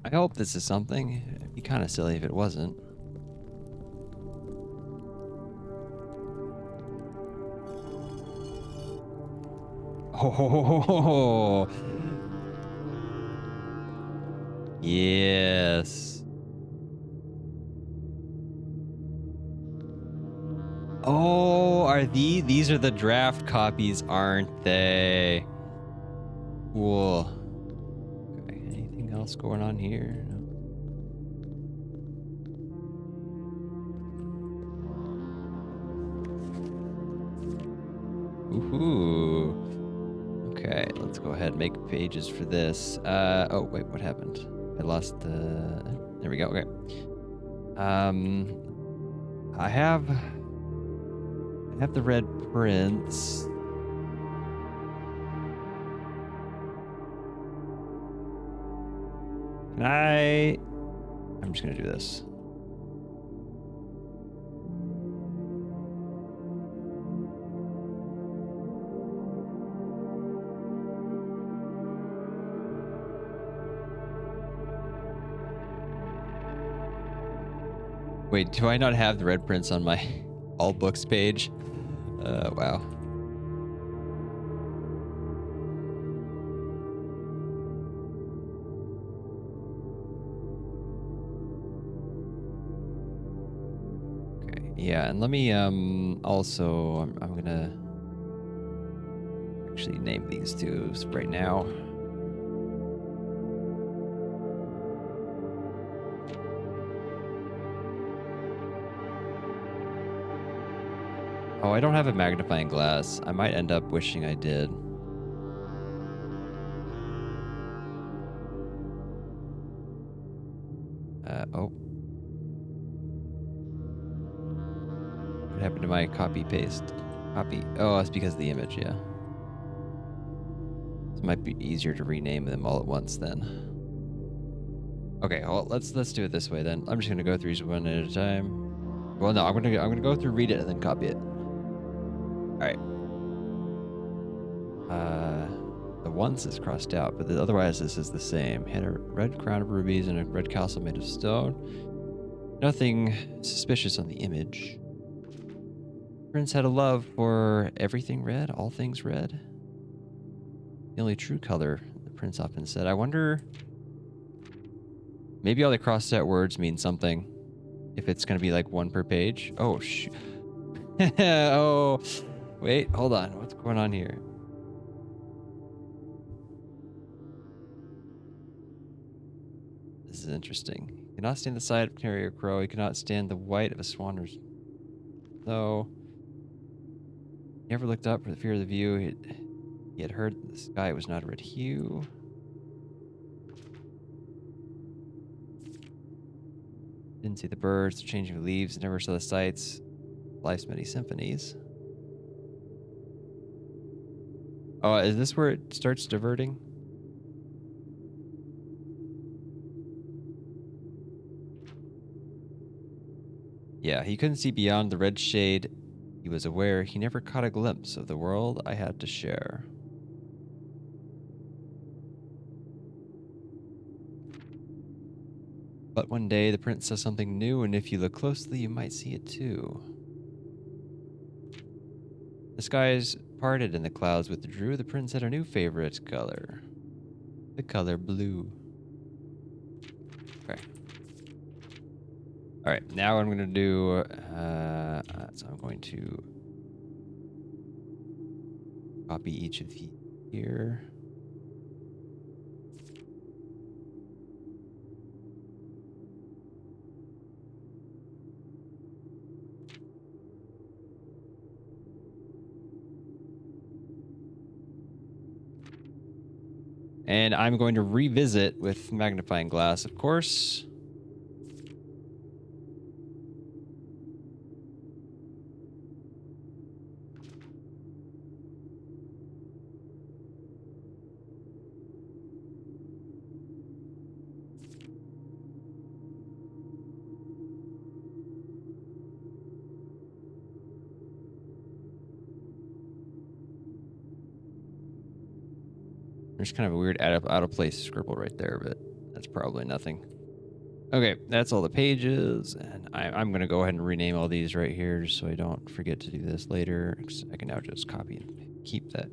I hope this is something. It'd be kind of silly if it wasn't. Oh, yes. Oh, are these are the draft copies, aren't they? Cool. Okay, anything else going on here? No. Ooh. Okay, let's go ahead and make pages for this. Oh wait, what happened? I lost the. There we go. Okay. I have the Red Prince. Can I? I'm just gonna do this. Wait, do I not have the Red Prince on my all books page? Wow. Okay. Yeah, and let me also I'm gonna actually name these two right now. Oh, I don't have a magnifying glass. I might end up wishing I did. Oh, what happened to my copy paste? Copy. Oh, it's because of the image, yeah. It might be easier to rename them all at once then. Okay, well let's do it this way then. I'm just gonna go through each one at a time. Well, no, I'm gonna go through, read it, and then copy it. All right. Uh, the once is crossed out, but otherwise this is the same. Had a red crown of rubies and a red castle made of stone. Nothing suspicious on the image. Prince had a love for everything red, all things red. The only true color, the prince often said. I wonder, maybe all the crossed out words mean something. If it's going to be like one per page. Oh, shoot. Oh, wait, hold on. What's going on here? This is interesting. He cannot stand the sight of canary or crow. He cannot stand the white of a swan or snow. He never looked up for the fear of the view. He had heard that the sky was not a red hue. Didn't see the birds, the changing of leaves, never saw the sights, life's many symphonies. Oh, is this where it starts diverting? Yeah, he couldn't see beyond the red shade. He was aware he never caught a glimpse of the world I had to share. But one day the prince saw something new, and if you look closely, you might see it too. The skies parted and the clouds withdrew. The prince had a new favorite color, the color blue. Okay. All right, now I'm going to do, so I'm going to copy each of these here. And I'm going to revisit with magnifying glass, of course. There's kind of a weird out of place scribble right there, but that's probably nothing. Okay, that's all the pages, and I'm going to go ahead and rename all these right here just so I don't forget to do this later. I can now just copy and keep that.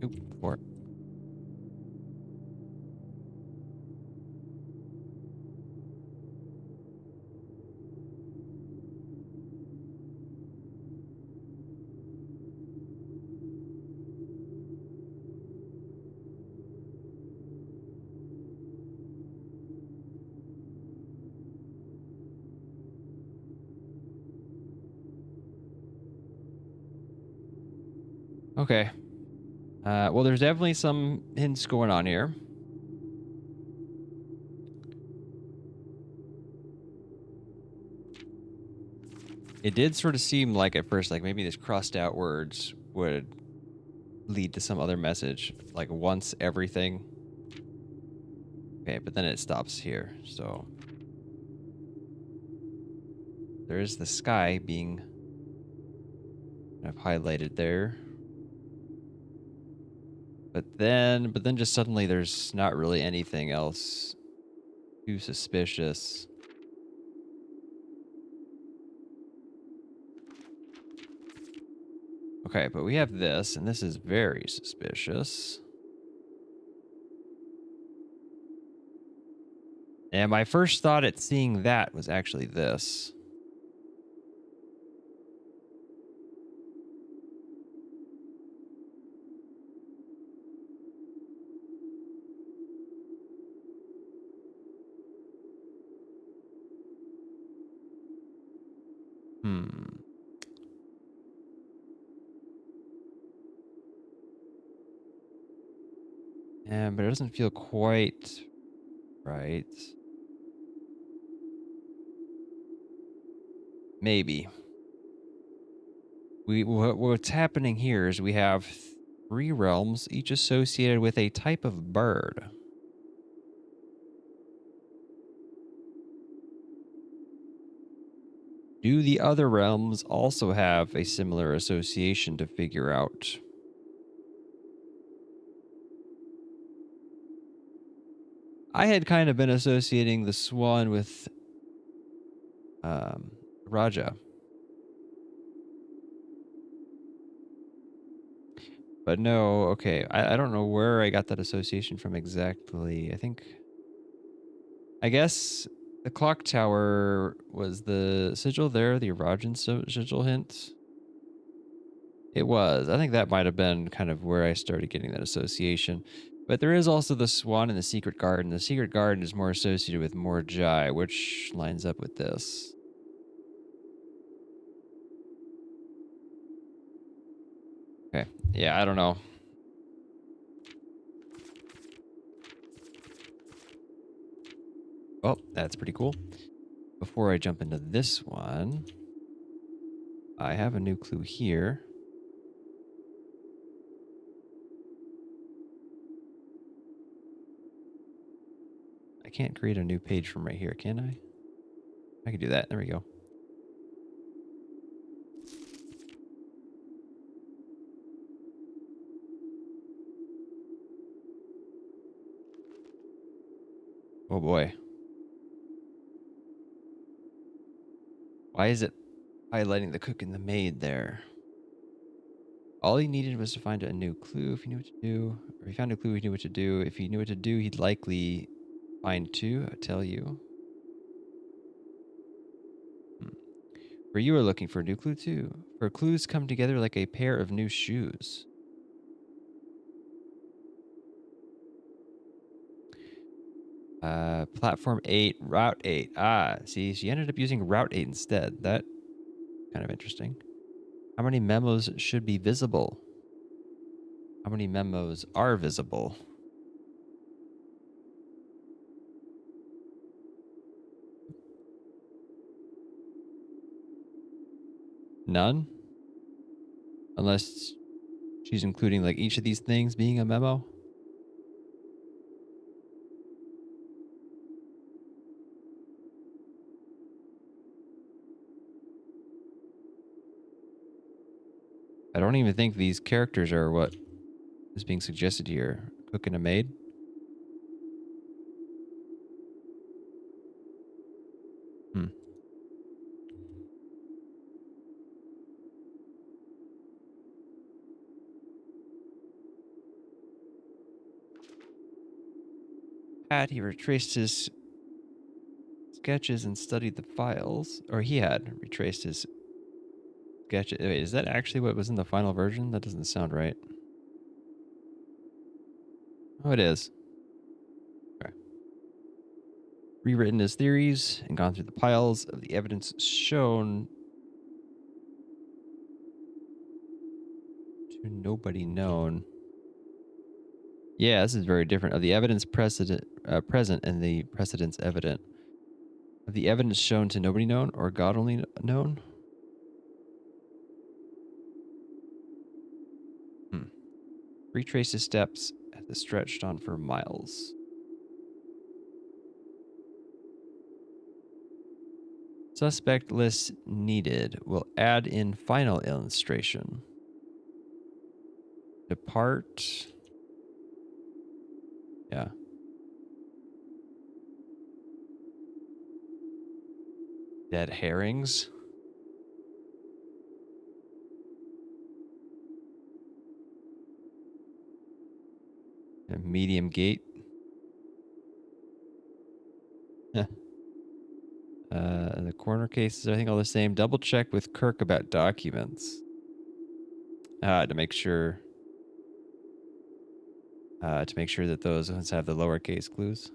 Oop, 4. Okay. Well, there's definitely some hints going on here. It did sort of seem like at first, like maybe these crossed out words would lead to some other message, like once everything. Okay, but then it stops here. So there is the sky being kind of highlighted there. But then just suddenly there's not really anything else too suspicious. Okay, but we have this, and this is very suspicious. And my first thought at seeing that was actually this. Hmm. Yeah, but it doesn't feel quite right. Maybe. What's happening here is we have 3 realms, each associated with a type of bird. Do the other realms also have a similar association to figure out? I had kind of been associating the swan with um, Raja, but no. Okay, I don't know where I got that association from exactly. I guess the clock tower was the sigil there, the Rajan sigil hint. It was. I think that might have been kind of where I started getting that association. But there is also the swan in the secret garden. The secret garden is more associated with Morjai, which lines up with this. Okay. Yeah, I don't know. Oh, that's pretty cool. Before I jump into this one, I have a new clue here. I can't create a new page from right here, can I? I can do that. There we go. Oh boy. Why is it highlighting the cook and the maid there? All he needed was to find a new clue if he knew what to do. Or he found a clue, he knew what to do. If he knew what to do, he'd likely find two, I tell you. Hmm. For you are looking for a new clue too. For clues come together like a pair of new shoes. Platform 8, Route 8. Ah, see, she ended up using Route 8 instead. That kind of interesting. How many memos should be visible? How many memos are visible? None? Unless she's including like each of these things being a memo? I don't even think these characters are what is being suggested here. Cook and a maid? Hmm. Had he retraced his sketches and studied the files, or he had retraced his sketches. Wait, is that actually what was in the final version? That doesn't sound right. Oh, it is. Okay. Rewritten his theories and gone through the piles of the evidence shown to nobody known. Yeah, this is very different. Of the evidence present and the precedents evident. Of the evidence shown to nobody known or God only known? Hmm. Retrace his steps as it stretched on for miles. Suspect list needed. Will add in final illustration. Depart. Yeah. Dead herrings. medium gate. The corner cases, I think, all the same. Double check with Kirk about documents. To make sure that those ones have the lowercase clues.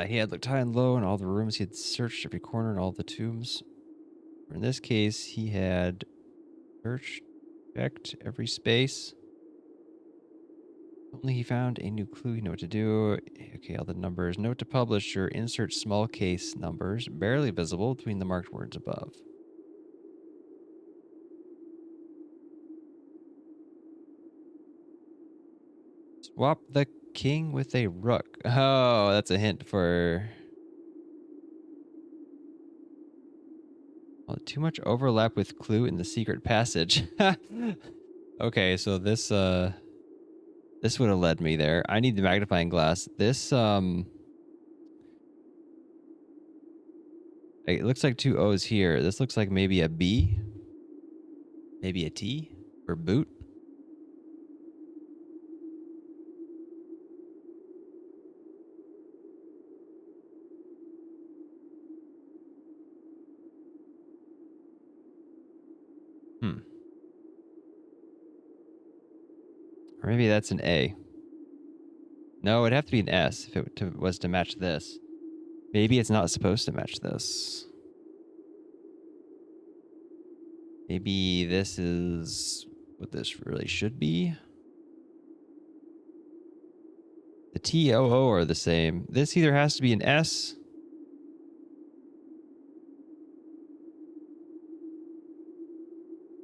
He had looked high and low in all the rooms. He had searched every corner in all the tombs. In this case, he had searched, checked every space. Only he found a new clue. You know what to do. Okay, all the numbers. Note to publisher. Insert small case numbers, barely visible between the marked words above. Swap the king with a rook. Oh, that's a hint for... Well, too much overlap with clue in the secret passage. Okay, so this would have led me there. I need the magnifying glass. This it looks like two O's here. This looks like maybe a B, maybe a T for boot. Or maybe that's an A. No, it'd have to be an S if it was to match this. Maybe it's not supposed to match this. Maybe this is what this really should be. The T, O, O are the same. This either has to be an S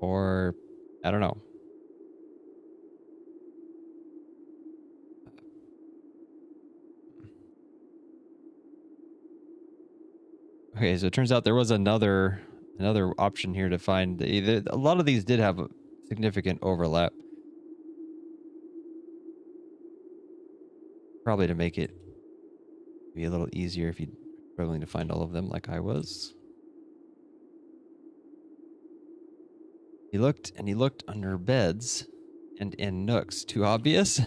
or I don't know. Okay, so it turns out there was another option here to find. A lot of these did have a significant overlap. Probably to make it be a little easier if you're struggling to find all of them like I was. He looked and he looked under beds and in nooks. Too obvious?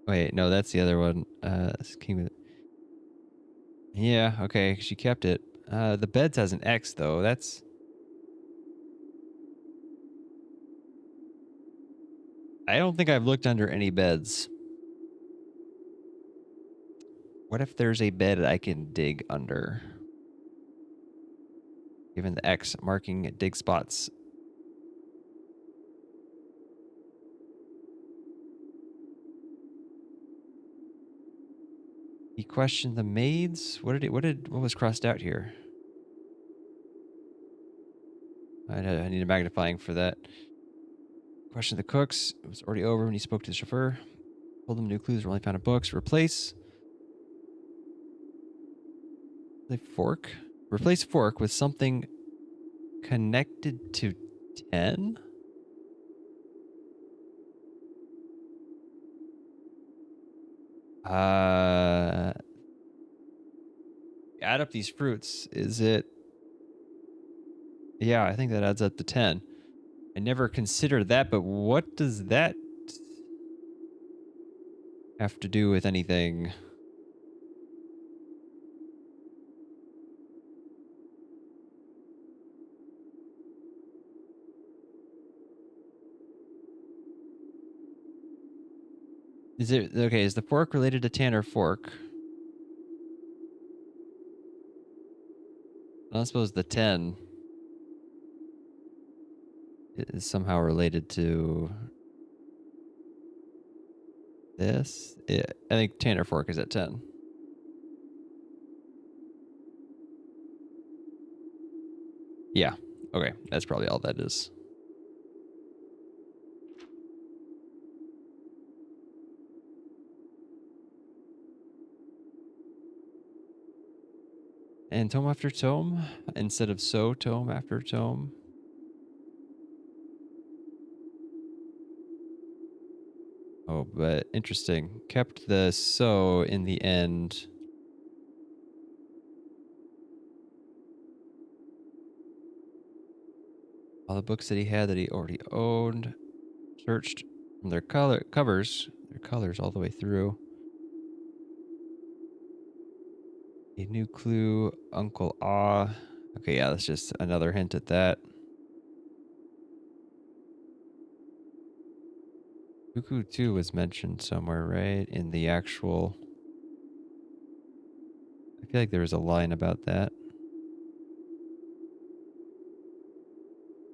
Wait, no, that's the other one. Yeah, okay, she kept it. The beds has an X though. That's... I don't think I've looked under any beds. What if there's a bed I can dig under? Given the X marking dig spots. He questioned the maids. What was crossed out here? I need a magnifying for that. Questioned the cooks. It was already over when he spoke to the chauffeur. Told them new clues were only found in books. Replace the fork. Replace fork with something connected to 10. Add up these fruits. Is it... Yeah, I think that adds up to 10. I never considered that, but what does that have to do with anything? Is it... Okay, is the fork related to Tanner Fork? I suppose the 10 is somehow related to this. I think Tanner Fork is at 10. Yeah. Okay. That's probably all that is. and tome after tome instead of so tome after tome. Oh, but interesting. Kept the so in the end. All the books that he had that he already owned. Searched from their covers, their colors all the way through. A new clue, Uncle Ah. Okay, yeah, that's just another hint at that. Cuckoo 2 was mentioned somewhere, right? In the actual... I feel like there was a line about that.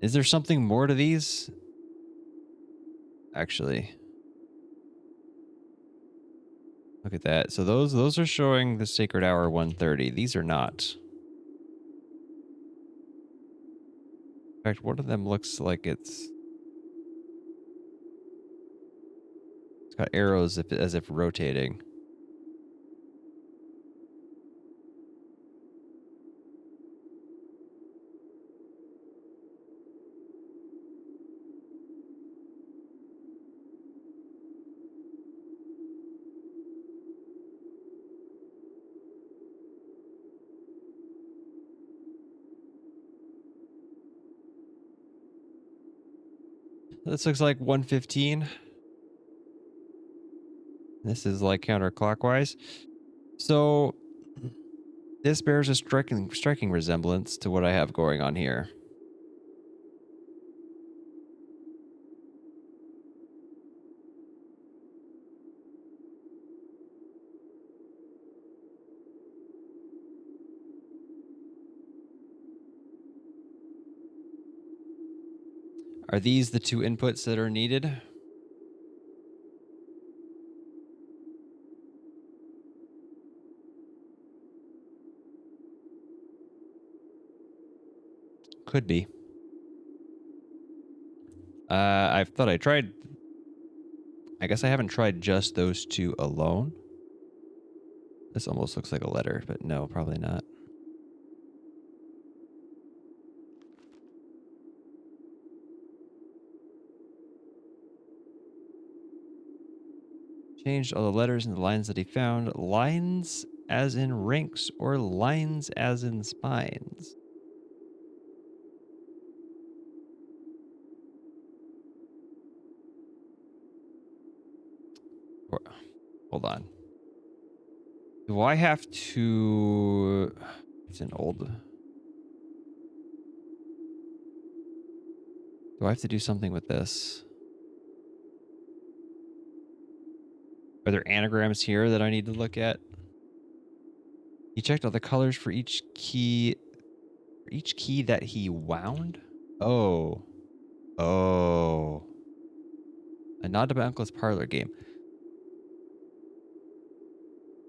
Is there something more to these? Actually. Look at that. So those are showing the Sacred Hour 130. These are not. In fact, one of them looks like it's got arrows as if rotating. This looks like 115. This is like counterclockwise. So this bears a striking resemblance to what I have going on here. Are these the two inputs that are needed? Could be. I thought I tried. I guess I haven't tried just those two alone. This almost looks like a letter, but no, probably not. Changed all the letters and the lines that he found. Lines as in ranks or lines as in spines. Hold on. Do I have to... It's an old... Do I have to do something with this? Are there anagrams here that I need to look at? He checked all the colors for each key. For each key that he wound? Oh. Oh. A nod to my uncle's parlor game.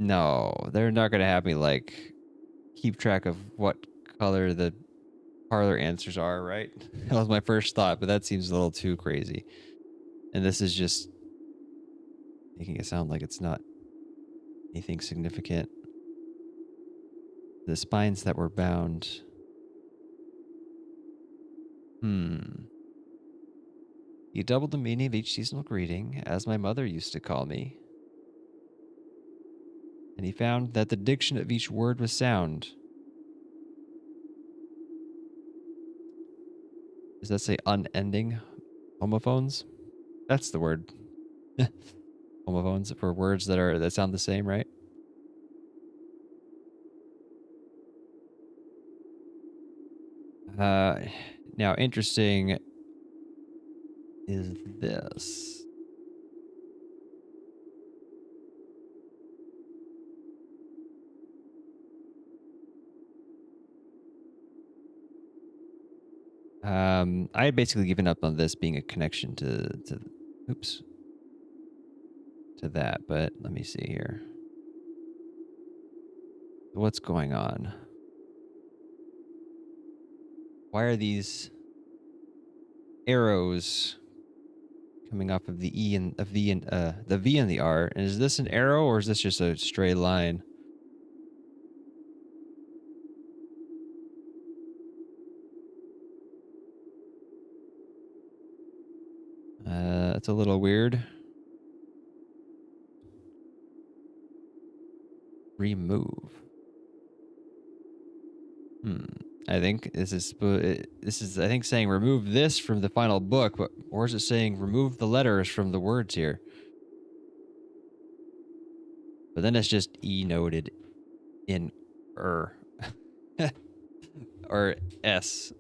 No, they're not going to have me, like, keep track of what color the parlor answers are, right? That was my first thought, but that seems a little too crazy. And this is just making it sound like it's not anything significant. The spines that were bound. He doubled the meaning of each seasonal greeting, as my mother used to call me. And he found that the diction of each word was sound. Does that say unending homophones? That's the word. Homophones for words that sound the same, right? Now interesting is this. I had basically given up on this being a connection to that, but let me see here. What's going on? Why are these arrows coming off of the E and the V and the R? And is this an arrow or is this just a straight line? That's a little weird. Remove. I think this is I think saying remove this from the final book, but or is it saying remove the letters from the words here? But then it's just E noted in or S.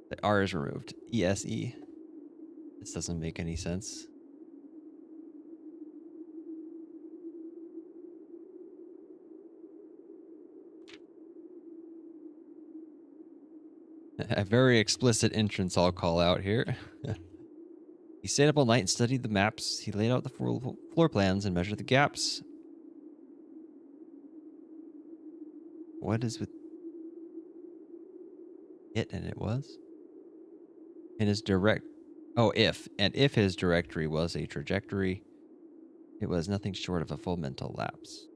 The R is removed. ESE. This doesn't make any sense. A very explicit entrance I'll call out here. He stayed up all night and studied the maps. He laid out the floor plans and measured the gaps. What is with it and it was? In his direct... Oh, if. And if his directory was a trajectory, it was nothing short of a full mental lapse.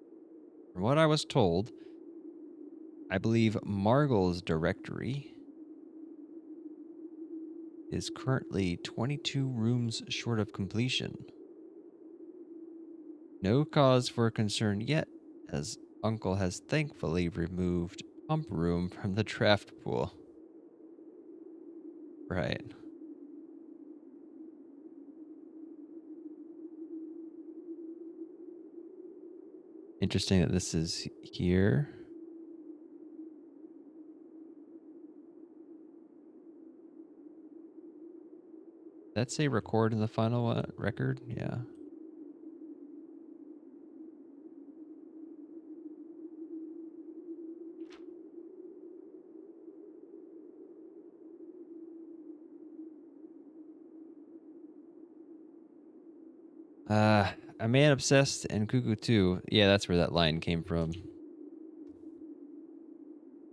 From what I was told, I believe Margle's directory is currently 22 rooms short of completion. No cause for concern yet, as Uncle has thankfully removed Pump Room from the draft pool. Right. Interesting that this is here. That's a record in the final record? Yeah. A man obsessed and cuckoo too. Yeah, that's where that line came from.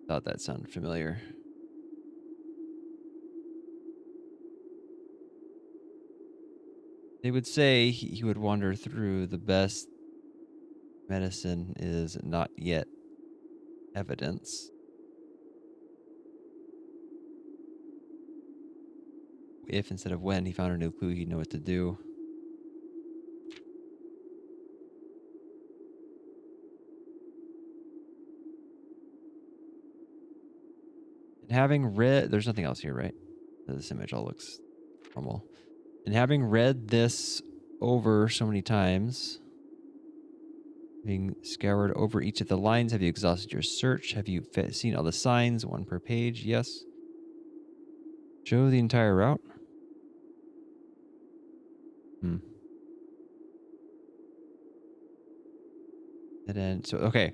Thought that sounded familiar. They would say he would wander through the best medicine is not yet evidence. If instead of when he found a new clue, he'd know what to do. And having read, there's nothing else here, right? This image all looks normal. And having read this over so many times, having scoured over each of the lines, have you exhausted your search? Have you seen all the signs, one per page? Yes. Show the entire route. Dead end. So, okay.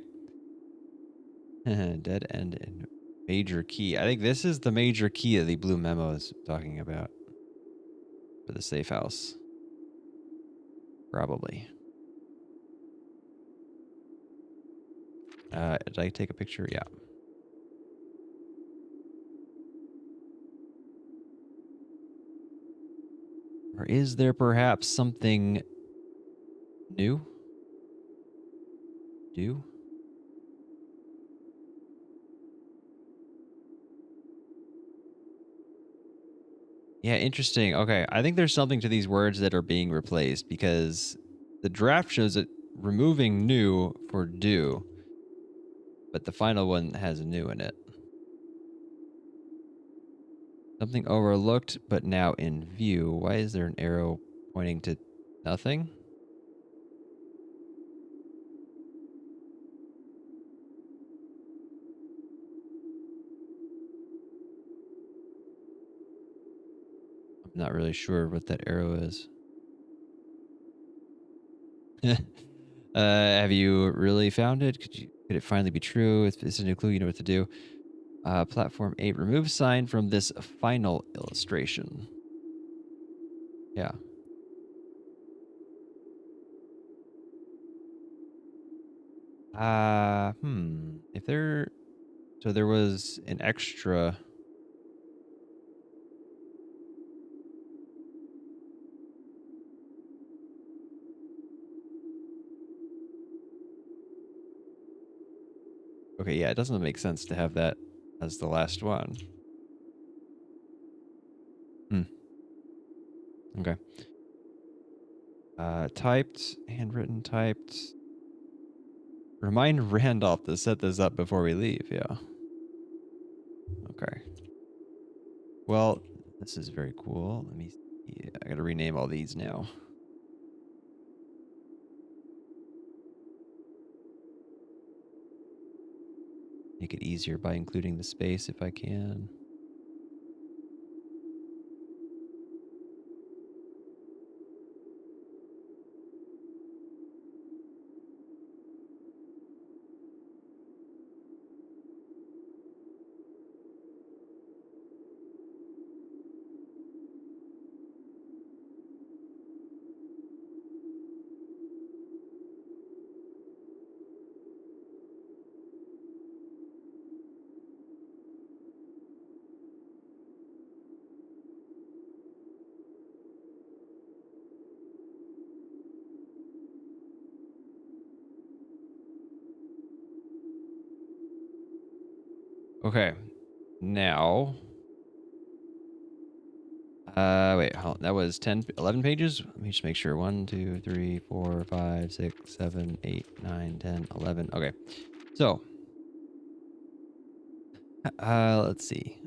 Dead end and major key. I think this is the major key that the blue memo is talking about for the safe house. Probably. Did I take a picture? Yeah. Or is there perhaps something new? Do? Yeah, interesting. Okay, I think there's something to these words that are being replaced because the draft shows it removing new for do, but the final one has new in it. Something overlooked, but now in view. Why is there an arrow pointing to nothing? I'm not really sure what that arrow is. Have you really found it? Could it finally be true? It's a new clue. You know what to do. Platform 8. Remove sign from this final illustration. Yeah. If there... So there was an extra... Okay, yeah, it doesn't make sense to have that as the last one. Okay. Typed, handwritten, typed. Remind Randolph to set this up before we leave. Yeah. Okay. Well, this is very cool. Let me see. I gotta rename all these now. Make it easier by including the space if I can. Okay. Now, wait, that was 10, 11 pages. Let me just make sure. 1, 2, 3, 4, 5, 6, 7, 8, 9, 10, 11. Okay. So, let's see.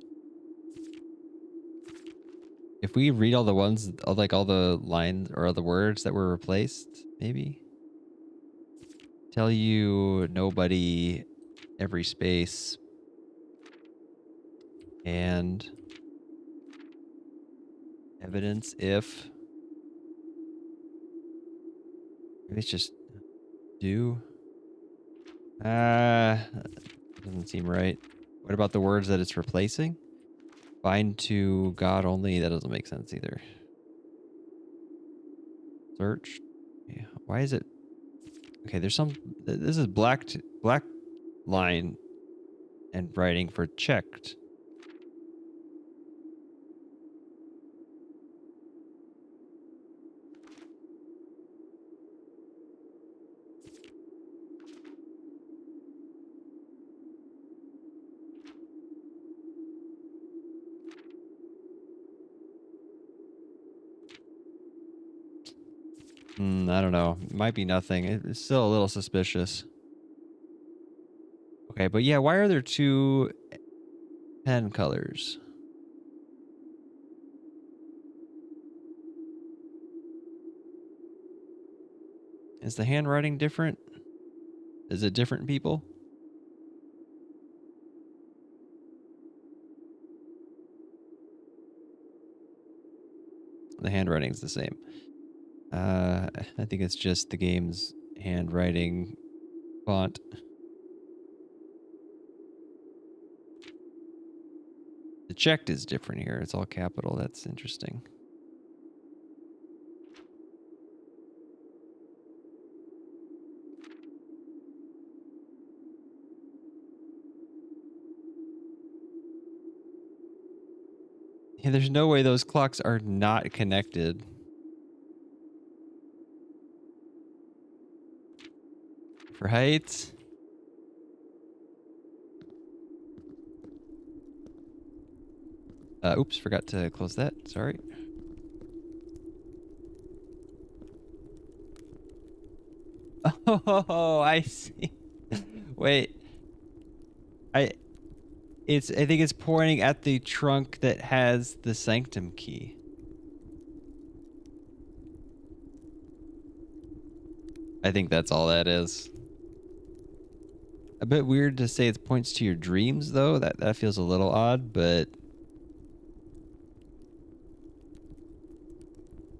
If we read all the ones, like all the lines or all the words that were replaced, maybe tell you nobody, every space, and evidence if. Maybe it's just do. Doesn't seem right. What about the words that it's replacing? Bind to God only. That doesn't make sense either. Search. Yeah. Why is it? Okay, there's some. This is black line and writing for checked. I don't know. Might be nothing. It's still a little suspicious. Okay, but yeah, why are there two pen colors? Is the handwriting different? Is it different people? The handwriting's the same. I think it's just the game's handwriting font. The checked is different here. It's all capital. That's interesting. Yeah, there's no way those clocks are not connected. Right? Oops, forgot to close that. Sorry. Oh, I see. Wait. I think it's pointing at the trunk that has the sanctum key. I think that's all that is. A bit weird to say it points to your dreams though. That feels a little odd, but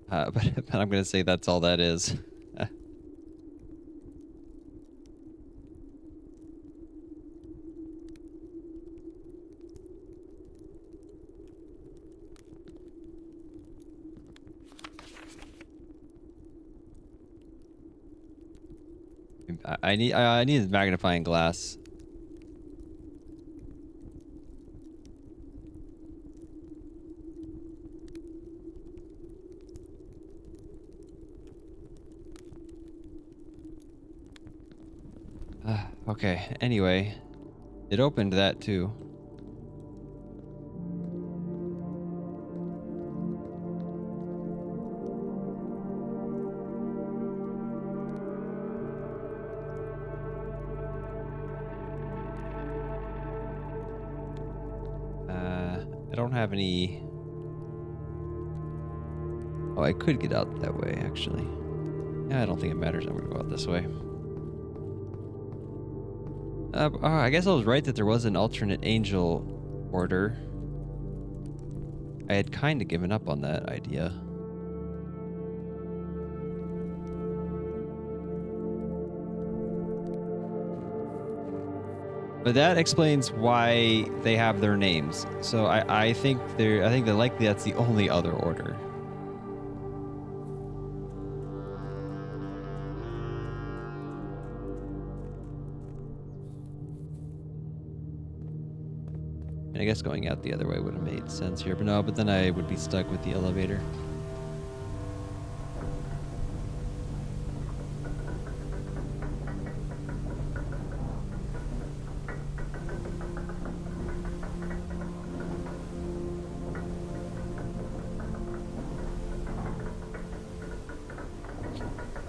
but I'm gonna say that's all that is. I need a magnifying glass. Okay. Anyway, it opened that too. don't have any... Oh, I could get out that way, actually. Yeah, I don't think it matters. I'm going to go out this way. Oh, I guess I was right that there was an alternate angel order. I had kind of given up on that idea. But that explains why they have their names. So I think that likely that's the only other order. And I guess going out the other way would have made sense here, but no, but then I would be stuck with the elevator.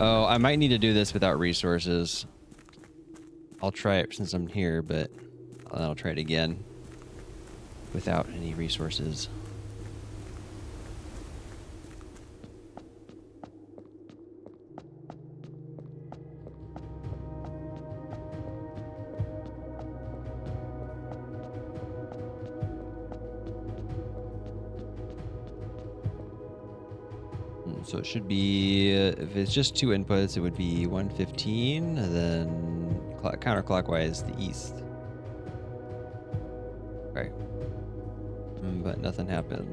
Oh, I might need to do this without resources. I'll try it since I'm here, but I'll try it again without any resources. So it should be, if it's just 2 inputs, it would be 115, and then counterclockwise the east. Right. But nothing happened.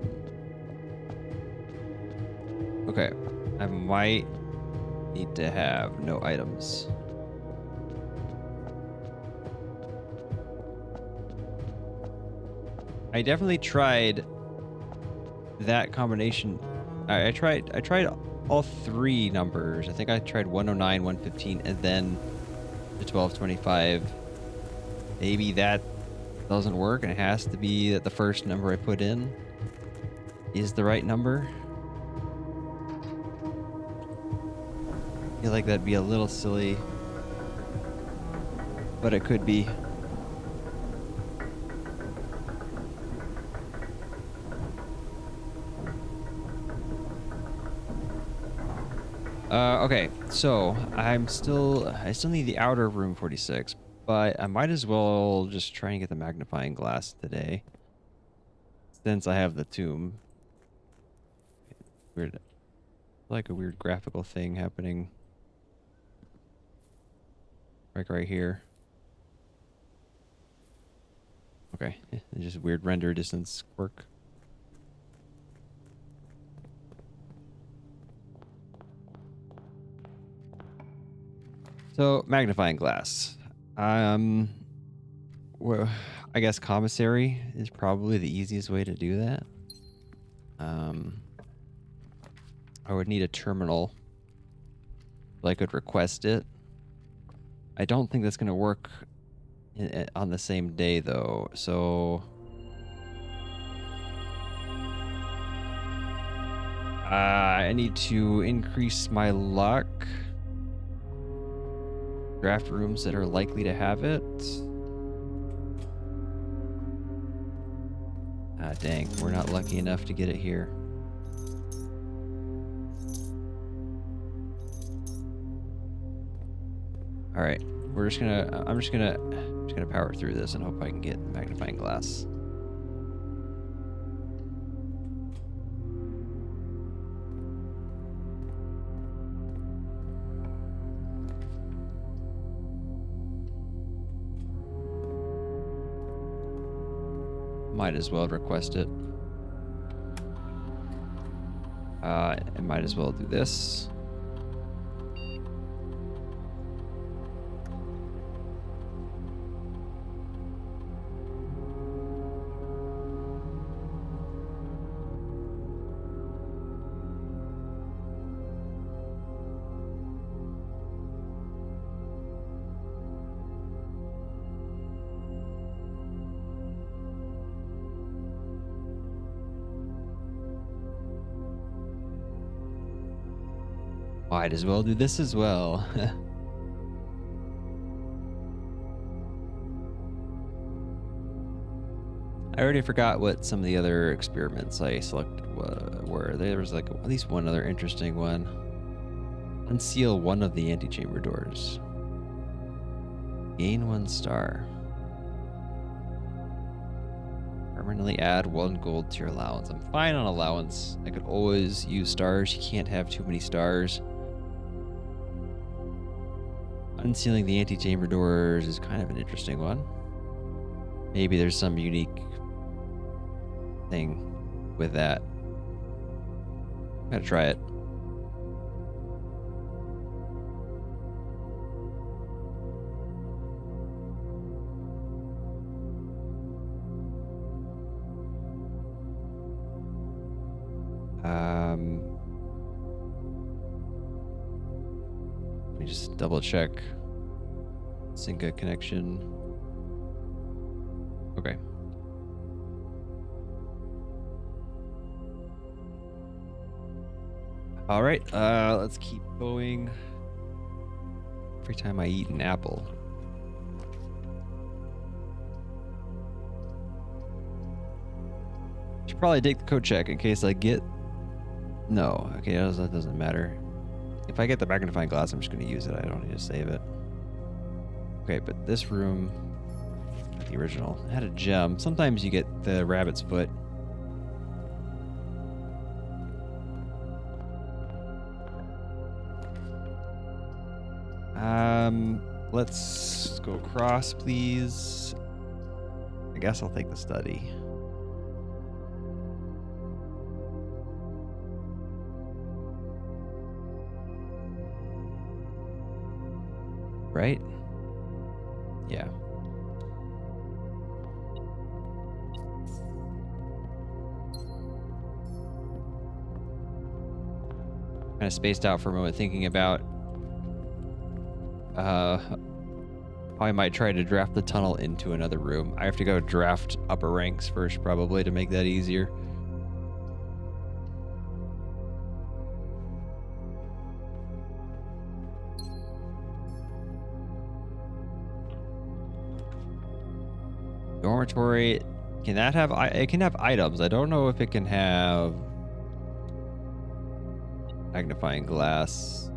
Okay. I might need to have no items. I definitely tried that combination. I tried all 3 numbers. I think I tried 109, 115, and then the 1225. Maybe that doesn't work, and it has to be that the first number I put in is the right number. I feel like that'd be a little silly, but it could be. Okay, so I still need the outer room 46, but I might as well just try and get the magnifying glass today, since I have the tomb. Weird, like a weird graphical thing happening, like right here. Okay, just weird render distance quirk. So, magnifying glass. Well, I guess commissary is probably the easiest way to do that. I would need a terminal so I could request it. I don't think that's going to work on the same day, though. So, I need to increase my luck. Draft rooms that are likely to have it. Ah, dang, we're not lucky enough to get it here. All right, I'm just gonna power through this and hope I can get magnifying glass. Might as well request it. I might as well do this. Might as well do this as well. I already forgot what some of the other experiments I selected were. There was like at least one other interesting one. Unseal one of the antechamber doors. Gain 1 star. Permanently add 1 gold to your allowance. I'm fine on allowance. I could always use stars. You can't have too many stars. Unsealing the antechamber doors is kind of an interesting one. Maybe there's some unique thing with that. Gotta try it. Let me just double check. Sync connection. Okay. All right, let's keep going. Every time I eat an apple. Should probably take the code check in case I get... No, okay, that doesn't matter. If I get the magnifying glass, I'm just going to use it. I don't need to save it. Okay, but this room, the original, had a gem. Sometimes you get the rabbit's foot. Let's go across, please. I guess I'll take the study. Right? Yeah. Kind of spaced out for a moment thinking about how I might try to draft the tunnel into another room. I have to go draft upper ranks first probably to make that easier. Dormitory, can that have, it can have items. I don't know if it can have magnifying glass.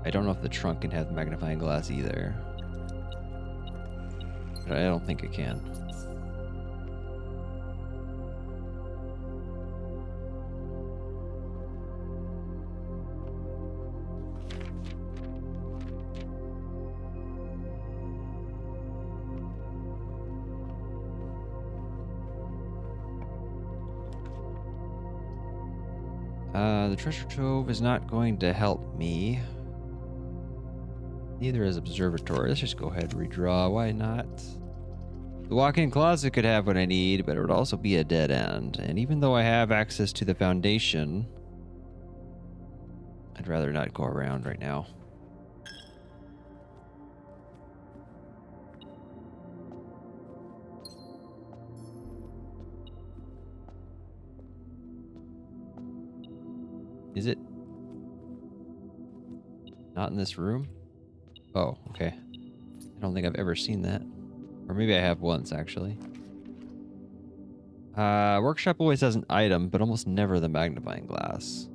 I don't know if the trunk can have magnifying glass either. But I don't think it can. The treasure trove is not going to help me. Neither is observatory. Let's just go ahead and redraw. Why not? The walk-in closet could have what I need, but it would also be a dead end. And even though I have access to the foundation, I'd rather not go around right now. Is it not in this room? Oh, okay. I don't think I've ever seen that. Or maybe I have once, actually. Workshop always has an item, but almost never the magnifying glass.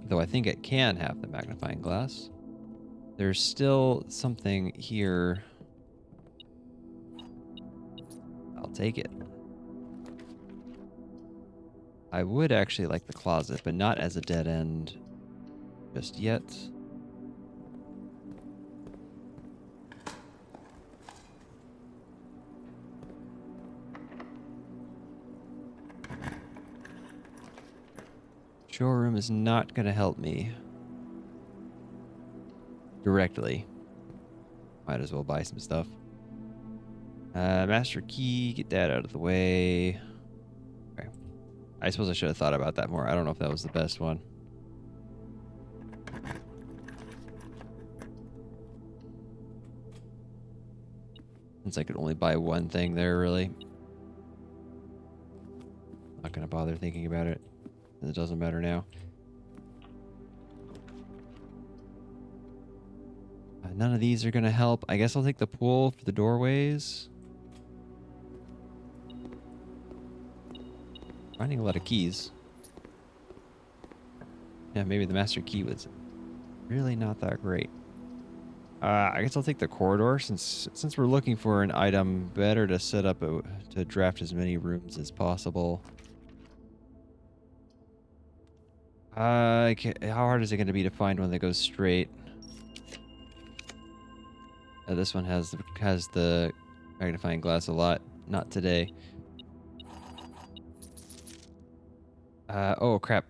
Though I think it can have the magnifying glass. There's still something here. I'll take it. I would actually like the closet, but not as a dead end just yet. Showroom is not going to help me directly. Might as well buy some stuff. Master key, get that out of the way. Okay. I suppose I should have thought about that more. I don't know if that was the best one. Since I could only buy one thing there, really. Not gonna bother thinking about it. It doesn't matter now. None of these are gonna help. I guess I'll take the pool for the doorways. Finding a lot of keys. Yeah, maybe the master key was really not that great. I guess I'll take the corridor since we're looking for an item. Better to set up to draft as many rooms as possible. How hard is it going to be to find one that goes straight? This one has the magnifying glass a lot. Not today. Oh crap!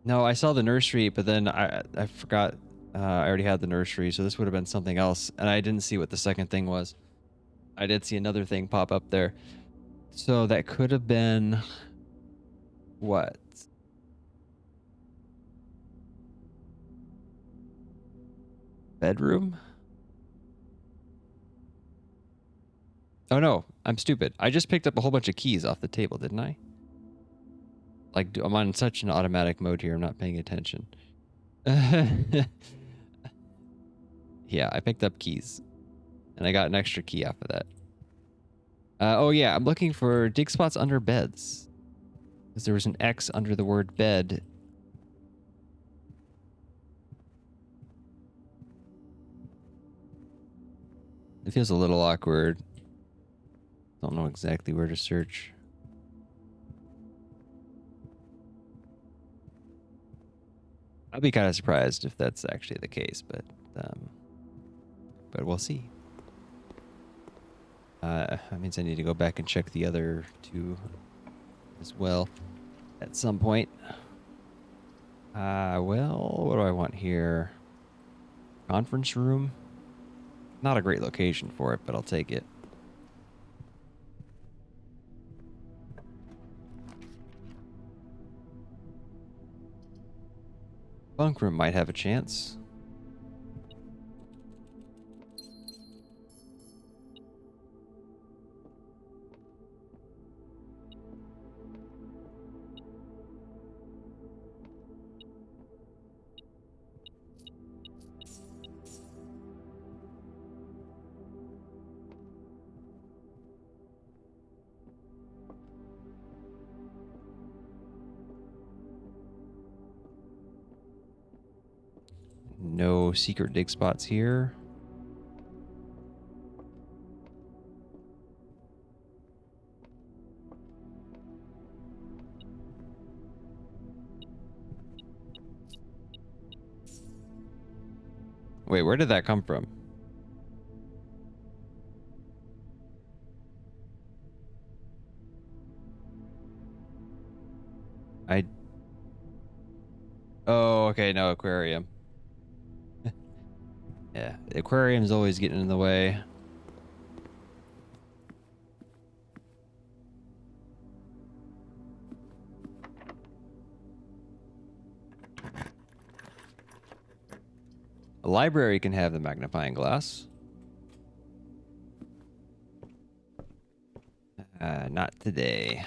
No, I saw the nursery, but then I forgot. I already had the nursery, so this would have been something else, and I didn't see what the second thing was. I did see another thing pop up there, so that could have been what? Bedroom? Oh no, I'm stupid. I just picked up a whole bunch of keys off the table, didn't I? Like, I'm on such an automatic mode here, I'm not paying attention. Yeah, I picked up keys. And I got an extra key off of that. Oh yeah, I'm looking for dig spots under beds. Because there was an X under the word bed. It feels a little awkward. Don't know exactly where to search. I'll be kind of surprised if that's actually the case, but we'll see. That means I need to go back and check the other two as well at some point. Well, what do I want here? Conference room? Not a great location for it, but I'll take it. Bunk room might have a chance. No secret dig spots here. Wait, where did that come from? Oh, okay, no, aquarium. Yeah, the aquarium's always getting in the way. A library can have the magnifying glass. Not today.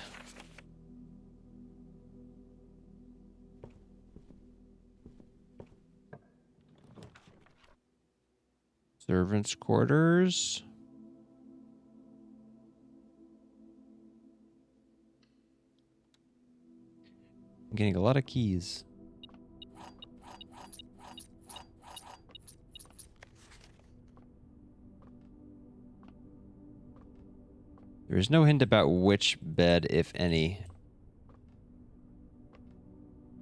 Servants' quarters. I'm getting a lot of keys. There is no hint about which bed, if any.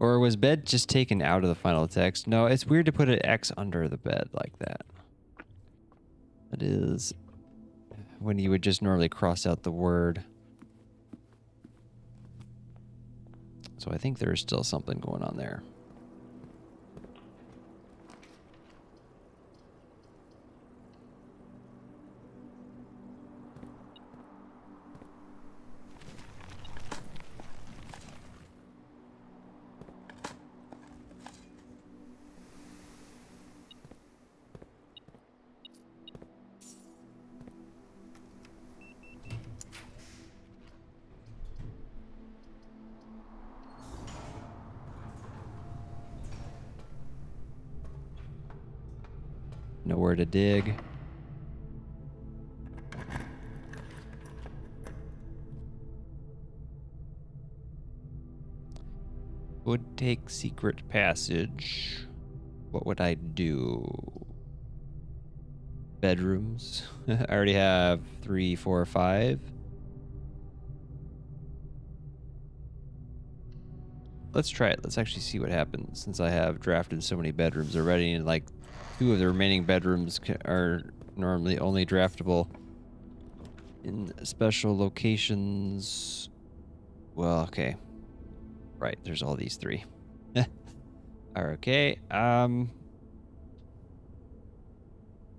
Or was bed just taken out of the final text? No, it's weird to put an X under the bed like that. That is when you would just normally cross out the word. So I think there's still something going on there. Nowhere to dig. Would take secret passage. What would I do? Bedrooms. I already have 3, 4, 5. Let's try it. Let's actually see what happens since I have drafted so many bedrooms already, and like 2 of the remaining bedrooms are normally only draftable in special locations. Well, okay. Right, there's all these 3. Okay.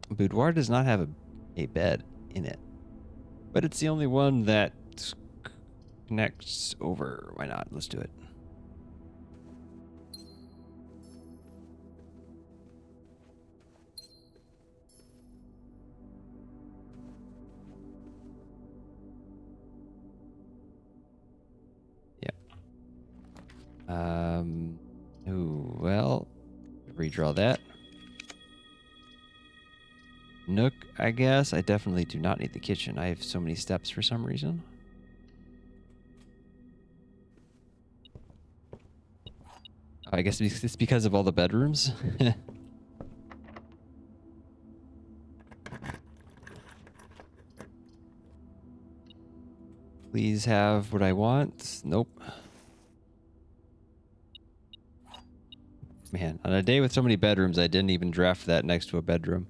Boudoir does not have a bed in it, but it's the only one that connects over. Why not? Let's do it. Ooh, well, redraw that. Nook, I guess. I definitely do not need the kitchen. I have so many steps for some reason. I guess it's because of all the bedrooms. Please have what I want. Nope. Man, on a day with so many bedrooms, I didn't even draft that next to a bedroom.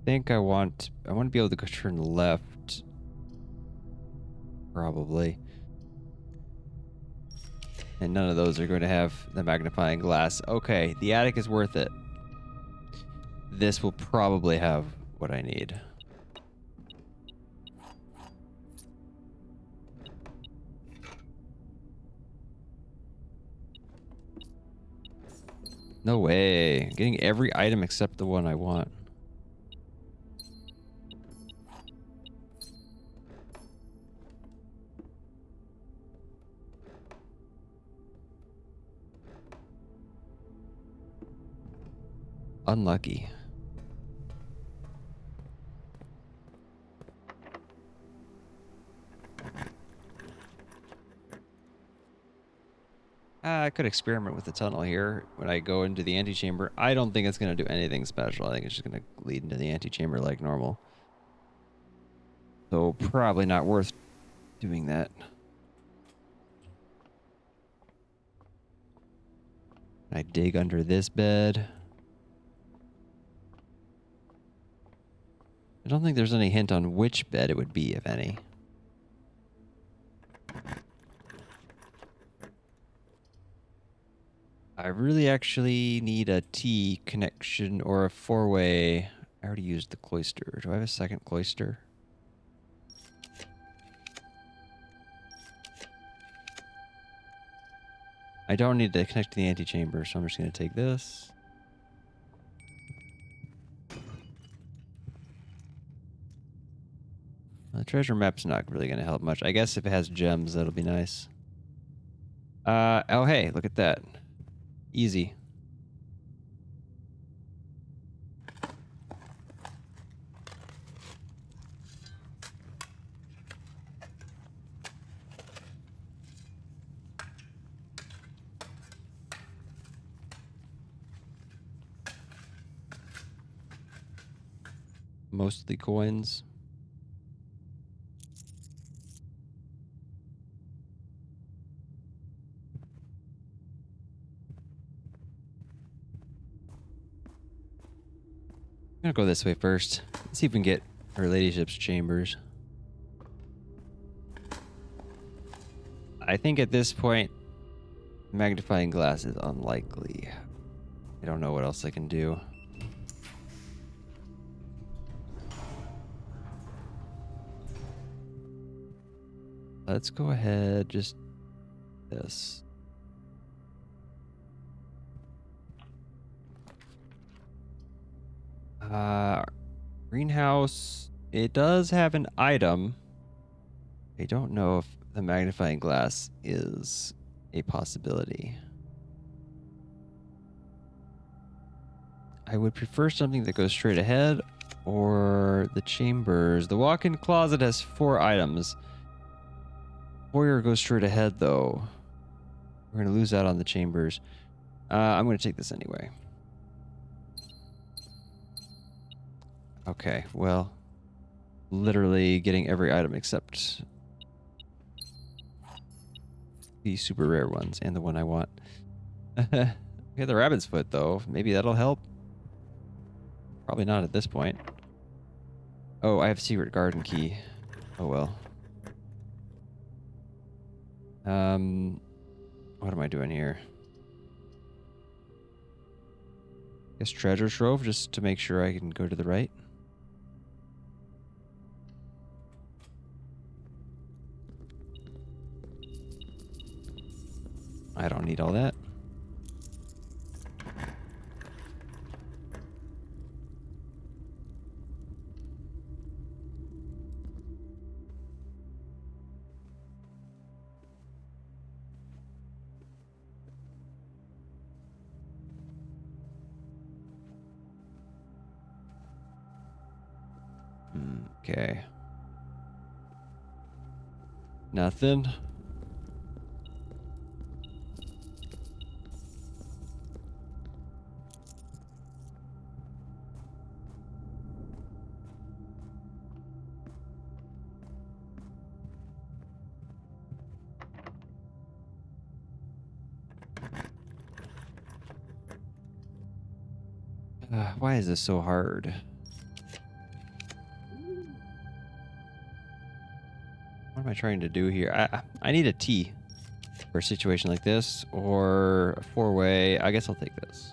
I think I want to be able to go turn left. Probably. And none of those are going to have the magnifying glass. Okay, the attic is worth it. This will probably have what I need. No way. I'm getting every item except the one I want. Unlucky. I could experiment with the tunnel here when I go into the antechamber. I don't think it's going to do anything special. I think it's just going to lead into the antechamber like normal. So probably not worth doing that. I dig under this bed. I don't think there's any hint on which bed it would be, if any. I really actually need a T connection or a 4-way. I already used the cloister. Do I have a second cloister? I don't need to connect to the antechamber, so I'm just going to take this. The treasure map's not really going to help much. I guess if it has gems, that'll be nice. Oh, hey, look at that. Easy. Mostly coins. I'm gonna go this way first. Let's see if we can get Her Ladyship's chambers. I think at this point, magnifying glass is unlikely. I don't know what else I can do. Let's go ahead, just this. Greenhouse. It does have an item. I don't know if the magnifying glass is a possibility. I would prefer something that goes straight ahead, or the chambers. The walk-in closet has 4 items. Foyer goes straight ahead, though. We're going to lose out on the chambers. I'm going to take this anyway. Okay, well, literally getting every item except the super rare ones and the one I want. We have the rabbit's foot, though. Maybe that'll help. Probably not at this point. Oh, I have secret garden key. Oh, well. What am I doing here? Guess treasure trove, just to make sure I can go to the right. I don't need all that. Okay. Nothing. Why is this so hard? What am I trying to do here? I need a T for a situation like this, or a 4-way. I guess I'll take this.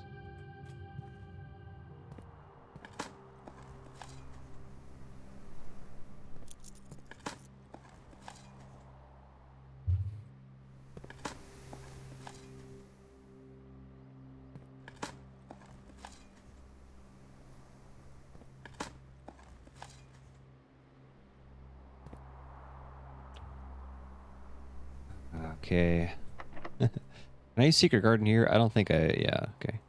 Okay. Can I use secret garden here? I don't think I... Yeah, okay.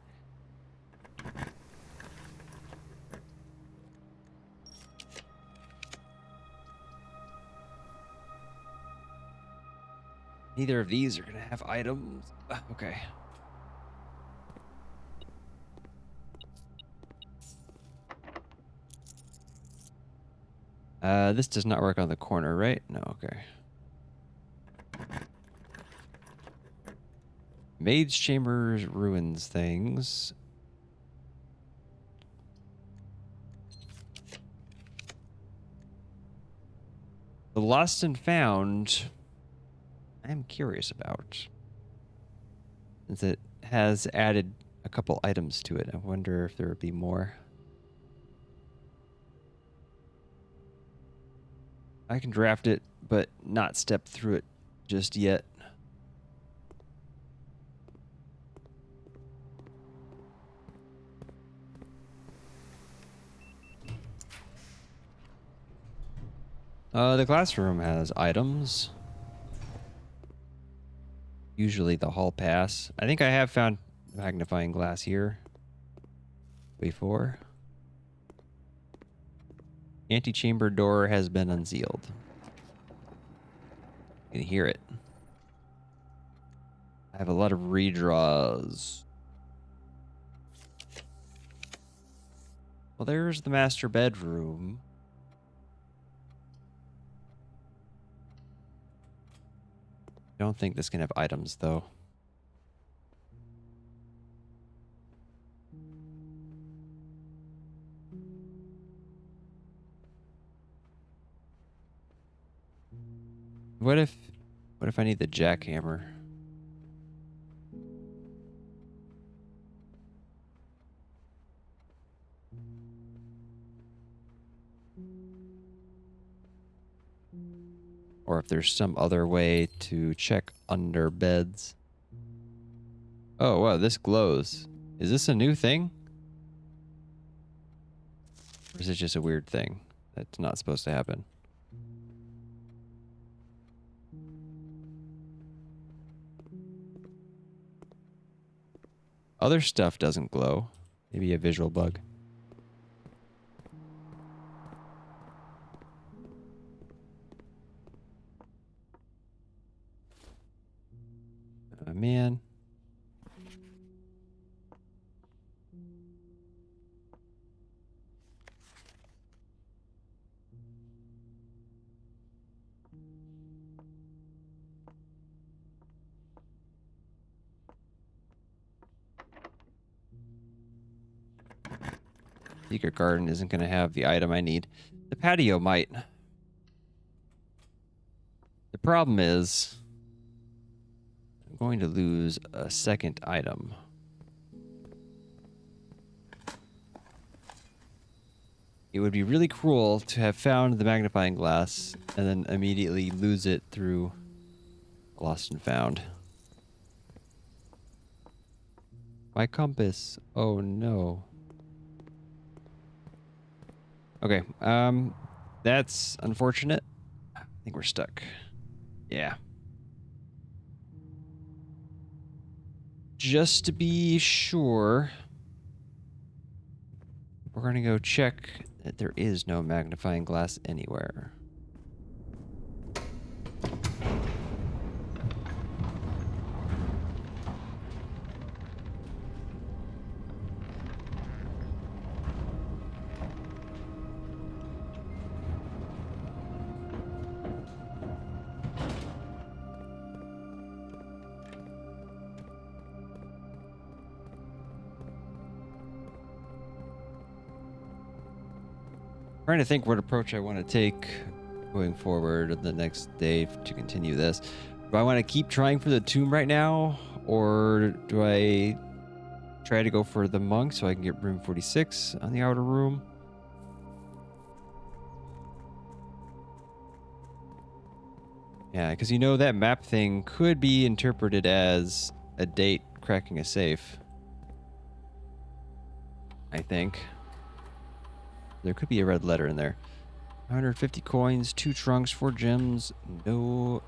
Neither of these are going to have items. Okay. This does not work on the corner, right? No, okay. Maid's Chambers ruins things. The lost and found, I am curious about. Since it has added a couple items to it, I wonder if there would be more. I can draft it, but not step through it just yet. The classroom has items. Usually the hall pass. I think I have found magnifying glass here before. Antechamber door has been unsealed. You can hear it. I have a lot of redraws. Well, there's the master bedroom. I don't think this can have items, though. What if I need the jackhammer? Or if there's some other way to check under beds. Oh, wow, this glows. Is this a new thing? Or is it just a weird thing that's not supposed to happen? Other stuff doesn't glow. Maybe a visual bug. Oh, man. Secret garden isn't going to have the item I need. The patio might. The problem is I'm going to lose a second item. It would be really cruel to have found the magnifying glass and then immediately lose it through lost and found. My compass. Oh no. Okay, that's unfortunate. I think we're stuck. Yeah. Just to be sure, we're gonna go check that there is no magnifying glass anywhere. Trying to think what approach I want to take going forward the next day to continue this. Do I want to keep trying for the tomb right now, or do I try to go for the monk so I can get room 46 on the outer room? Yeah, because you know that map thing could be interpreted as a date cracking a safe. I think. There could be a red letter in there. 150 coins, 2 trunks, 4 gems, no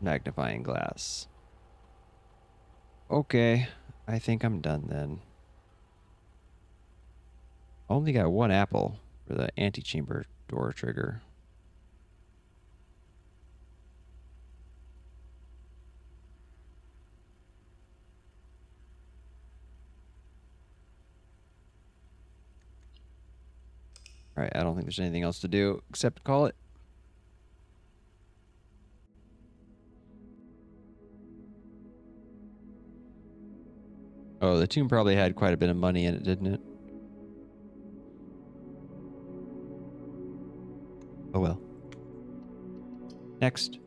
magnifying glass. Okay, I think I'm done then. Only got 1 apple for the antechamber door trigger. All right, I don't think there's anything else to do except call it. Oh, the tomb probably had quite a bit of money in it, didn't it? Oh well. Next.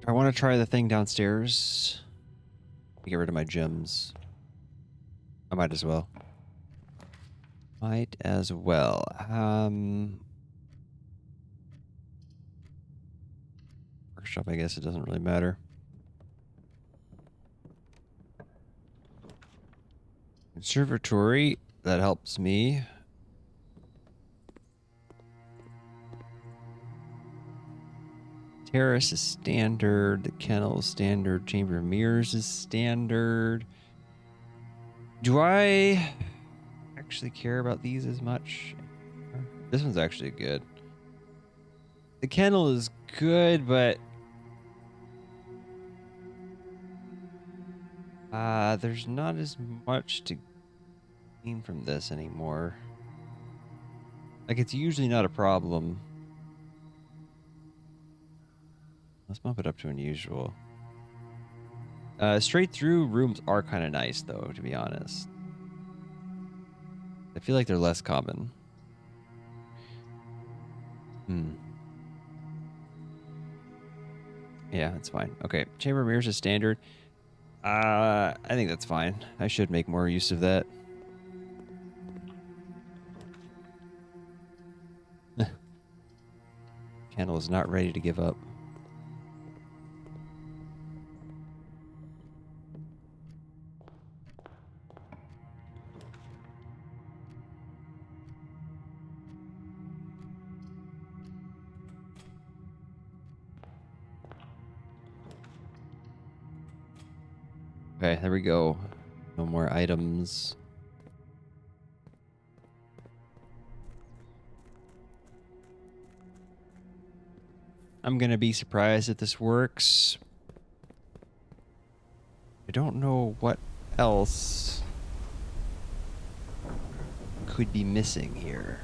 I want to try the thing downstairs. Get rid of my gems. I might as well. Might as well. Workshop, I guess it doesn't really matter. Conservatory, that helps me. Terrace is standard. The kennel is standard. Chamber of Mirrors is standard. Do I actually care about these as much? This one's actually good. The kennel is good, but there's not as much to gain from this anymore. Like, it's usually not a problem. Let's bump it up to unusual. Straight through rooms are kind of nice, though, to be honest. I feel like they're less common. Yeah, that's fine. Okay, Chamber of Mirrors is standard. I think that's fine. I should make more use of that. Candle is not ready to give up. Okay, there we go. No more items. I'm gonna be surprised if this works. I don't know what else could be missing here.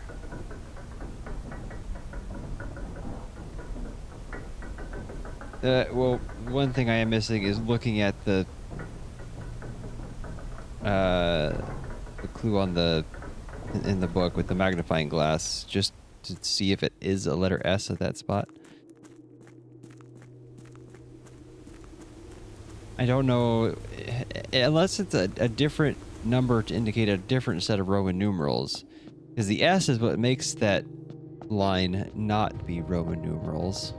Well, one thing I am missing is looking at the clue on in the book with the magnifying glass, just to see if it is a letter S at that spot. I don't know, unless it's a different number to indicate a different set of Roman numerals, because the S is what makes that line not be Roman numerals.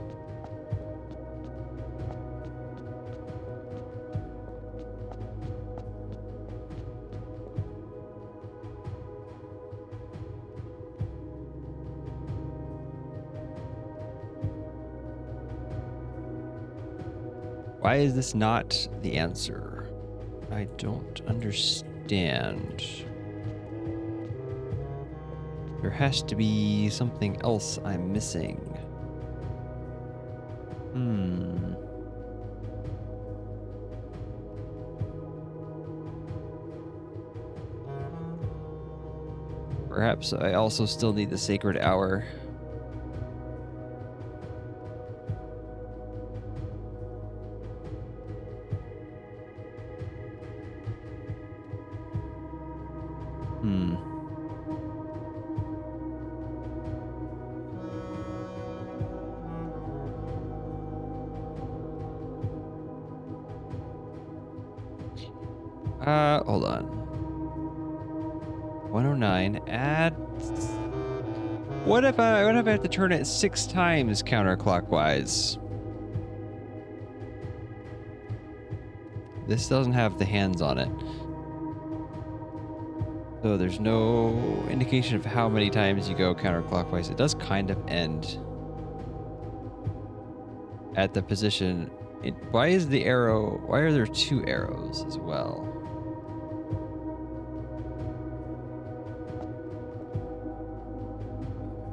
Why is this not the answer? I don't understand. There has to be something else I'm missing. Perhaps I also still need the sacred hour. Hold on. 109 add. What if I have to turn it 6 times counterclockwise? This doesn't have the hands on it. So there's no indication of how many times you go counterclockwise. It does kind of end at the position. Why is the arrow? Why are there 2 arrows as well?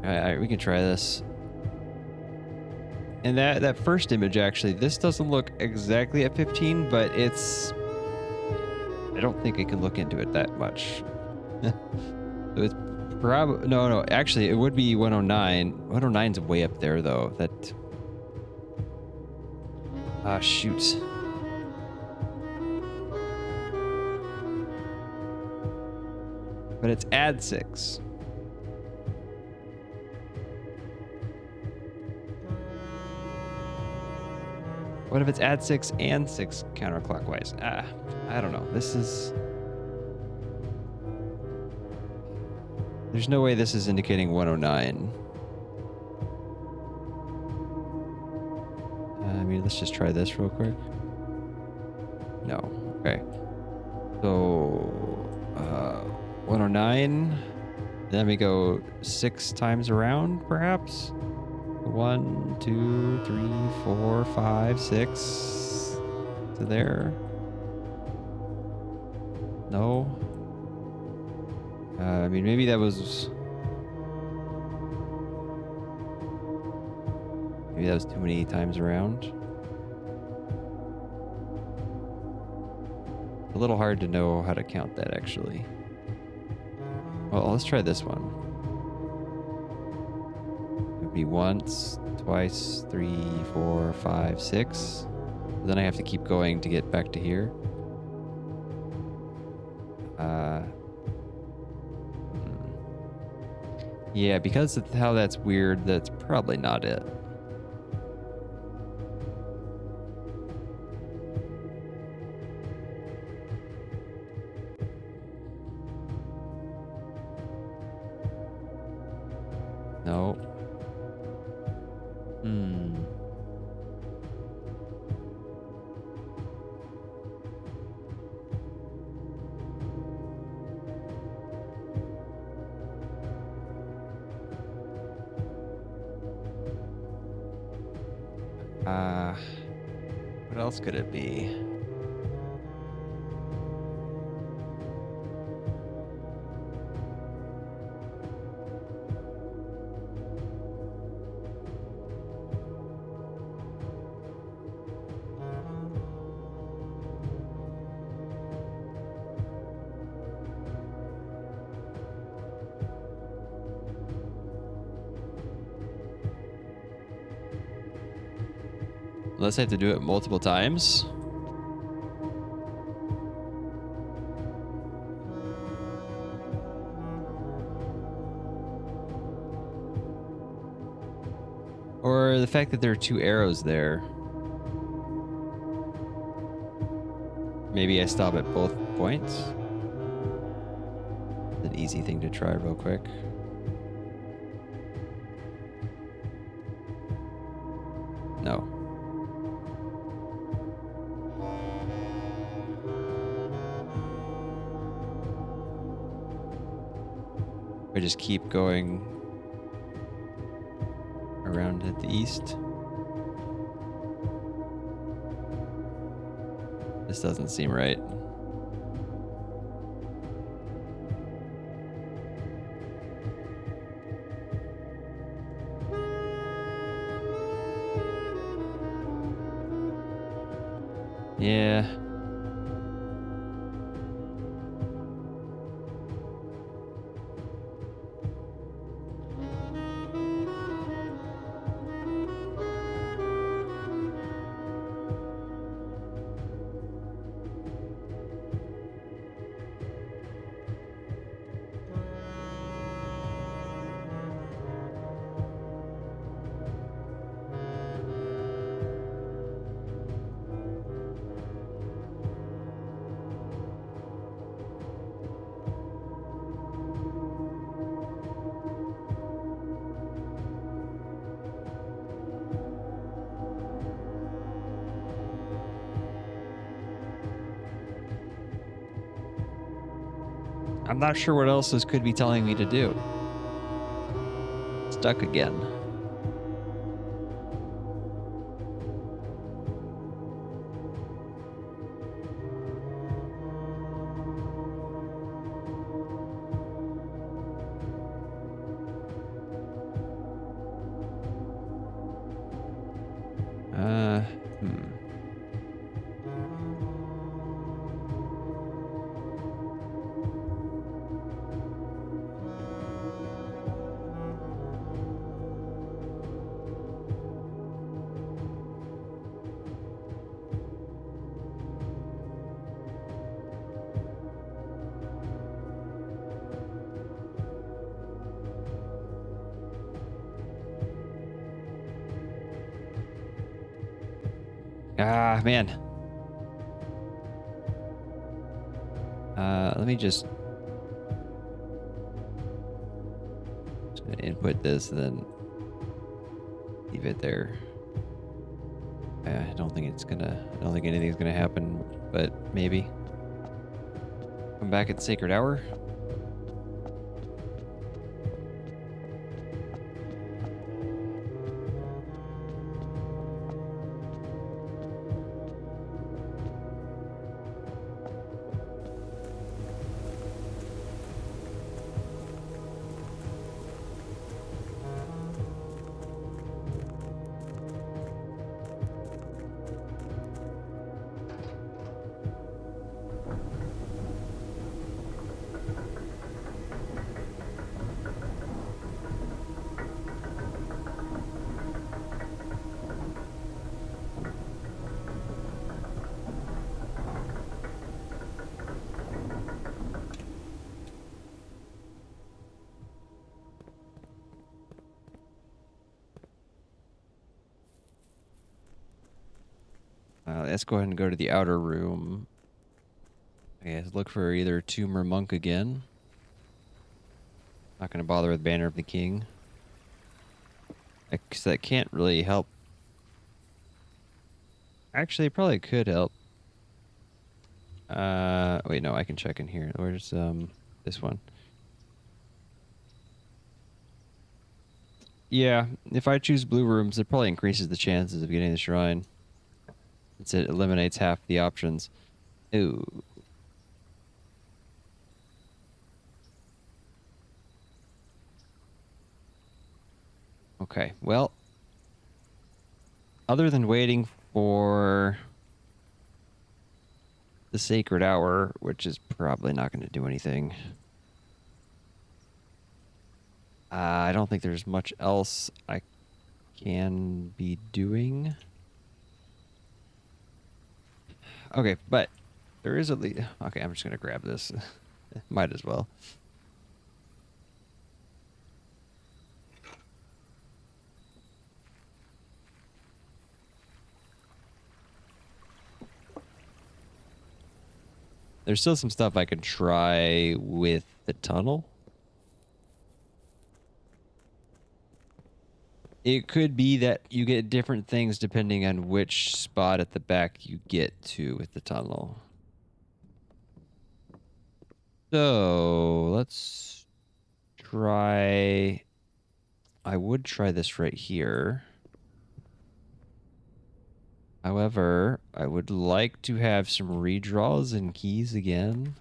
Alright, we can try this. And that first image, actually, this doesn't look exactly at 15, but it's... I don't think I can look into it that much. So it's probably... No, actually, it would be 109. 109's way up there, though. That... Ah, shoot. But it's add 6. What if it's add 6 and 6 counterclockwise? I don't know. This is... There's no way this is indicating 109. I mean, let's just try this real quick. No. Okay. So, 109. Then we go 6 times around, perhaps? 1, 2, 3, 4, 5, 6 to there. No. I mean, maybe that was... Maybe that was too many times around. A little hard to know how to count that, actually. Well, let's try this one. It would be once, twice, 3, 4, 5, 6. Then I have to keep going to get back to here. Yeah, because of how that's weird, that's probably not it. No. Hmm. What else could it be? Unless I have to do it multiple times. Or the fact that there are 2 arrows there. Maybe I stop at both points. It's an easy thing to try real quick. No. I just keep going around at the east. This doesn't seem right. Yeah. I'm not sure what else this could be telling me to do. Stuck again. Hmm. Ah, man. Let me just gonna input this and then leave it there. I don't think anything's gonna happen, but maybe. Come back at the sacred hour. Let's go ahead and go to the outer room. Okay, let's look for either tomb or monk again. Not gonna bother with Banner of the King. Because that can't really help. Actually, it probably could help. Wait, no, I can check in here. Where's this one? Yeah, if I choose blue rooms, it probably increases the chances of getting the shrine. Since it eliminates half the options. Ooh. Okay, well, other than waiting for the sacred hour, which is probably not going to do anything. I don't think there's much else I can be doing. Okay, but there is at least... Okay, I'm just going to grab this. Might as well. There's still some stuff I can try with the tunnel. It could be that you get different things depending on which spot at the back you get to with the tunnel. So let's try... I would try this right here. However, I would like to have some redraws and keys again.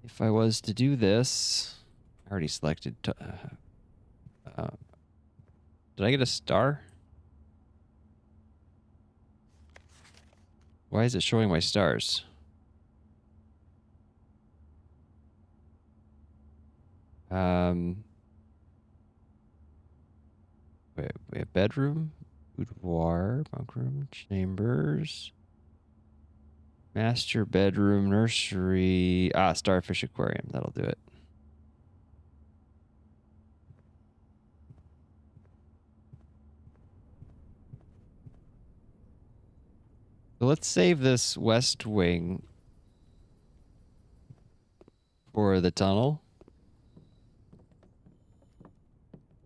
If I was to do this... I already selected... did I get a star? Why is it showing my stars? Wait, we have bedroom, boudoir, bunk room, chambers, master bedroom, nursery. Starfish aquarium. That'll do it. So let's save this west wing for the tunnel.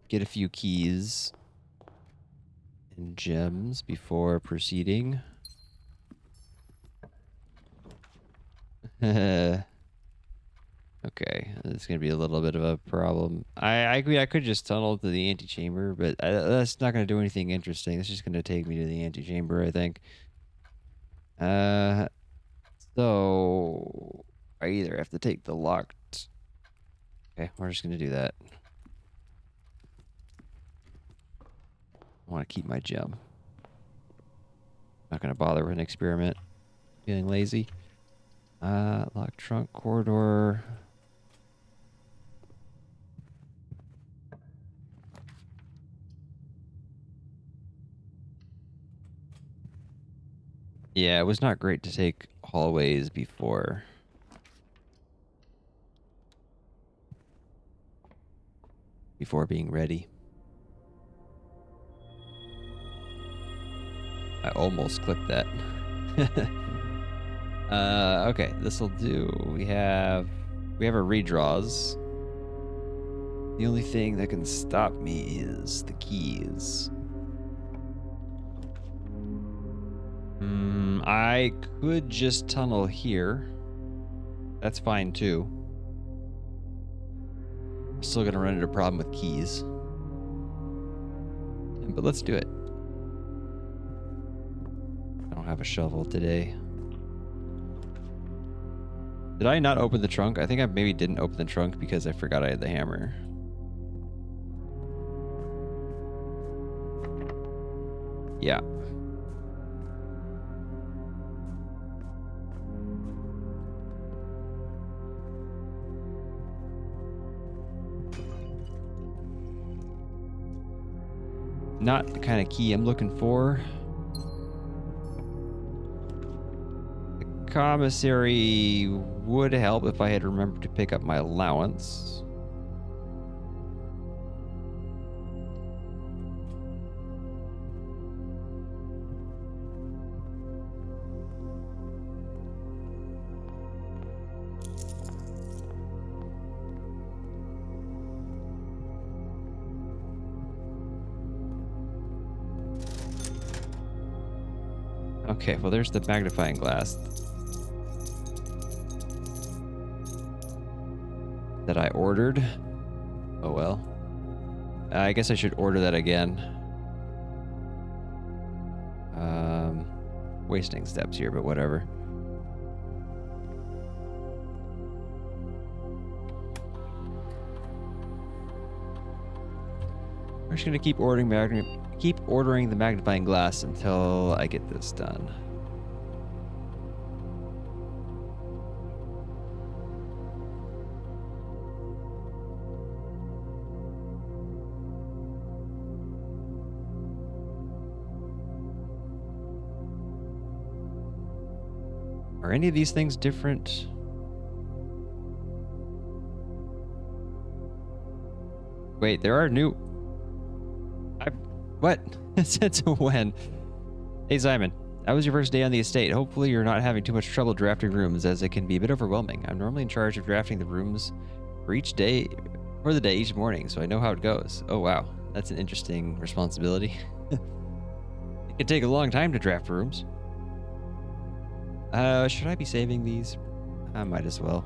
Get a few keys and gems before proceeding. Okay, it's gonna be a little bit of a problem. I could just tunnel to the antechamber, but that's not gonna do anything interesting. It's just gonna take me to the antechamber, I think. So I either have to take the locked. Okay, we're just gonna do that. I want to keep my gem. Not gonna bother with an experiment. Feeling lazy. Locked trunk corridor. Yeah, it was not great to take hallways before. Before being ready. I almost clipped that. Okay, this'll do. We have a redraws. The only thing that can stop me is the keys. I could just tunnel here. That's fine too. I'm still gonna run into a problem with keys. But let's do it. I don't have a shovel today. Did I not open the trunk? I think I maybe didn't open the trunk because I forgot I had the hammer. Yeah. Not the kind of key I'm looking for. The commissary would help if I had remembered to pick up my allowance. Okay, well, there's the magnifying glass that I ordered. Oh well. I guess I should order that again. Wasting steps here, but whatever. I'm just gonna keep ordering the magnifying glass until I get this done. Are any of these things different? Wait, there are new... What? Since when? Hey, Simon. That was your first day on the estate. Hopefully you're not having too much trouble drafting rooms, as it can be a bit overwhelming. I'm normally in charge of drafting the rooms for the day each morning, so I know how it goes. Oh, wow. That's an interesting responsibility. It can take a long time to draft rooms. Should I be saving these? I might as well.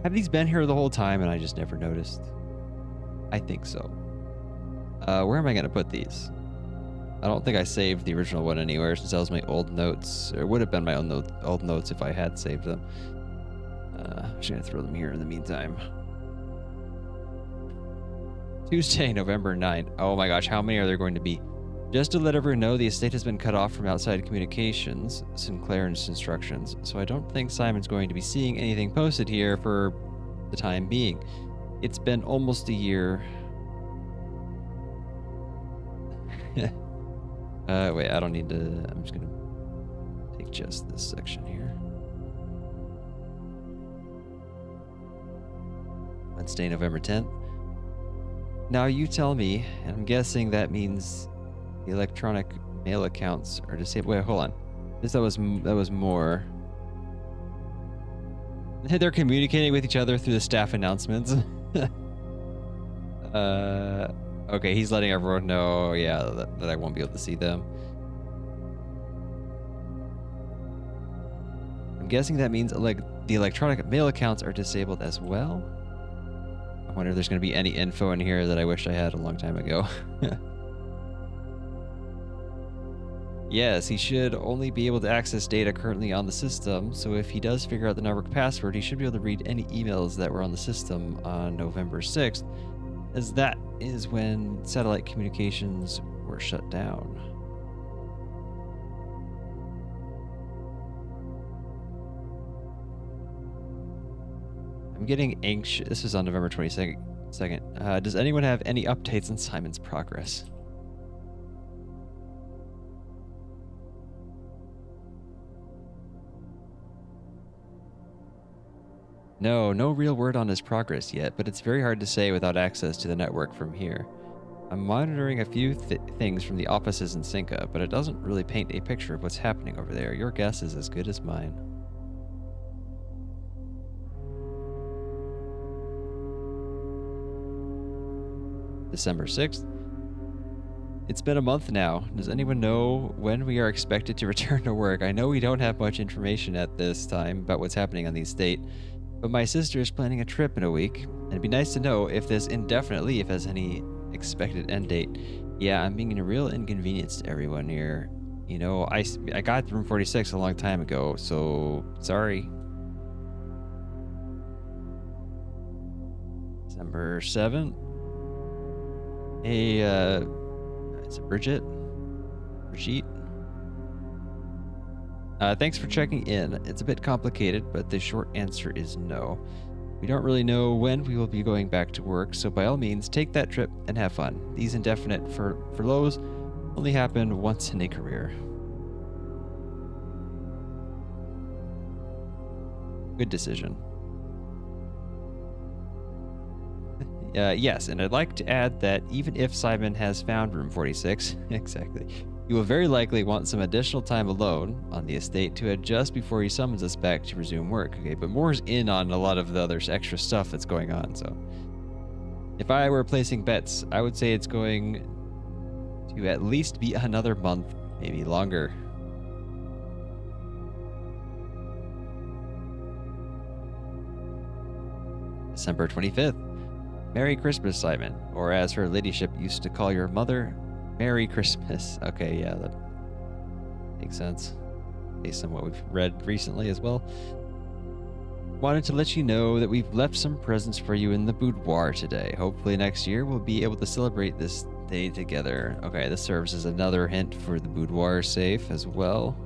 Have these been here the whole time and I just never noticed? I think so. Where am I going to put these? I don't think I saved the original one anywhere since that was my old notes. Or it would have been my old notes if I had saved them. I'm just going to throw them here in the meantime. Tuesday, November 9th. Oh my gosh, how many are there going to be? Just to let everyone know, the estate has been cut off from outside communications, Sinclair's instructions, so I don't think Simon's going to be seeing anything posted here for the time being. It's been almost a year. Wait, I don't need to... I'm just gonna take just this section here. Wednesday, November 10th. Now you tell me, and I'm guessing that means the electronic mail accounts are disabled. Wait, hold on. That was more. They're communicating with each other through the staff announcements. Okay, he's letting everyone know, yeah, that I won't be able to see them. I'm guessing that means the electronic mail accounts are disabled as well. I wonder if there's going to be any info in here that I wish I had a long time ago. Yes, he should only be able to access data currently on the system, so if he does figure out the network password, he should be able to read any emails that were on the system on November 6th, as that is when satellite communications were shut down. I'm getting anxious. This was on November 22nd. Does anyone have any updates on Simon's progress? No real word on his progress yet, but it's very hard to say without access to the network from here. I'm monitoring a few things from the offices in Cinca, but it doesn't really paint a picture of what's happening over there. Your guess is as good as mine. December 6th. It's been a month now. Does anyone know when we are expected to return to work? I know we don't have much information at this time about what's happening on the estate, but my sister is planning a trip in a week, and it'd be nice to know if this indefinite leave has any expected end date. Yeah, I'm being a real inconvenience to everyone here. You know, I got room 46 a long time ago, so sorry. December 7th. Hey, is it Brigitte? Thanks for checking in. It's a bit complicated, but the short answer is no. We don't really know when we will be going back to work, so by all means, take that trip and have fun. These indefinite furloughs only happen once in a career. Good decision. Yes, and I'd like to add that even if Simon has found room 46, exactly, he will very likely want some additional time alone on the estate to adjust before he summons us back to resume work. Okay, but Moore's in on a lot of the other extra stuff that's going on, so if I were placing bets, I would say it's going to at least be another month, maybe longer. December 25th. Merry Christmas, Simon. Or as her ladyship used to call your mother, Merry Christmas. Okay, yeah, that makes sense. Based on what we've read recently as well. Wanted to let you know that we've left some presents for you in the boudoir today. Hopefully next year we'll be able to celebrate this day together. Okay, this serves as another hint for the boudoir safe as well.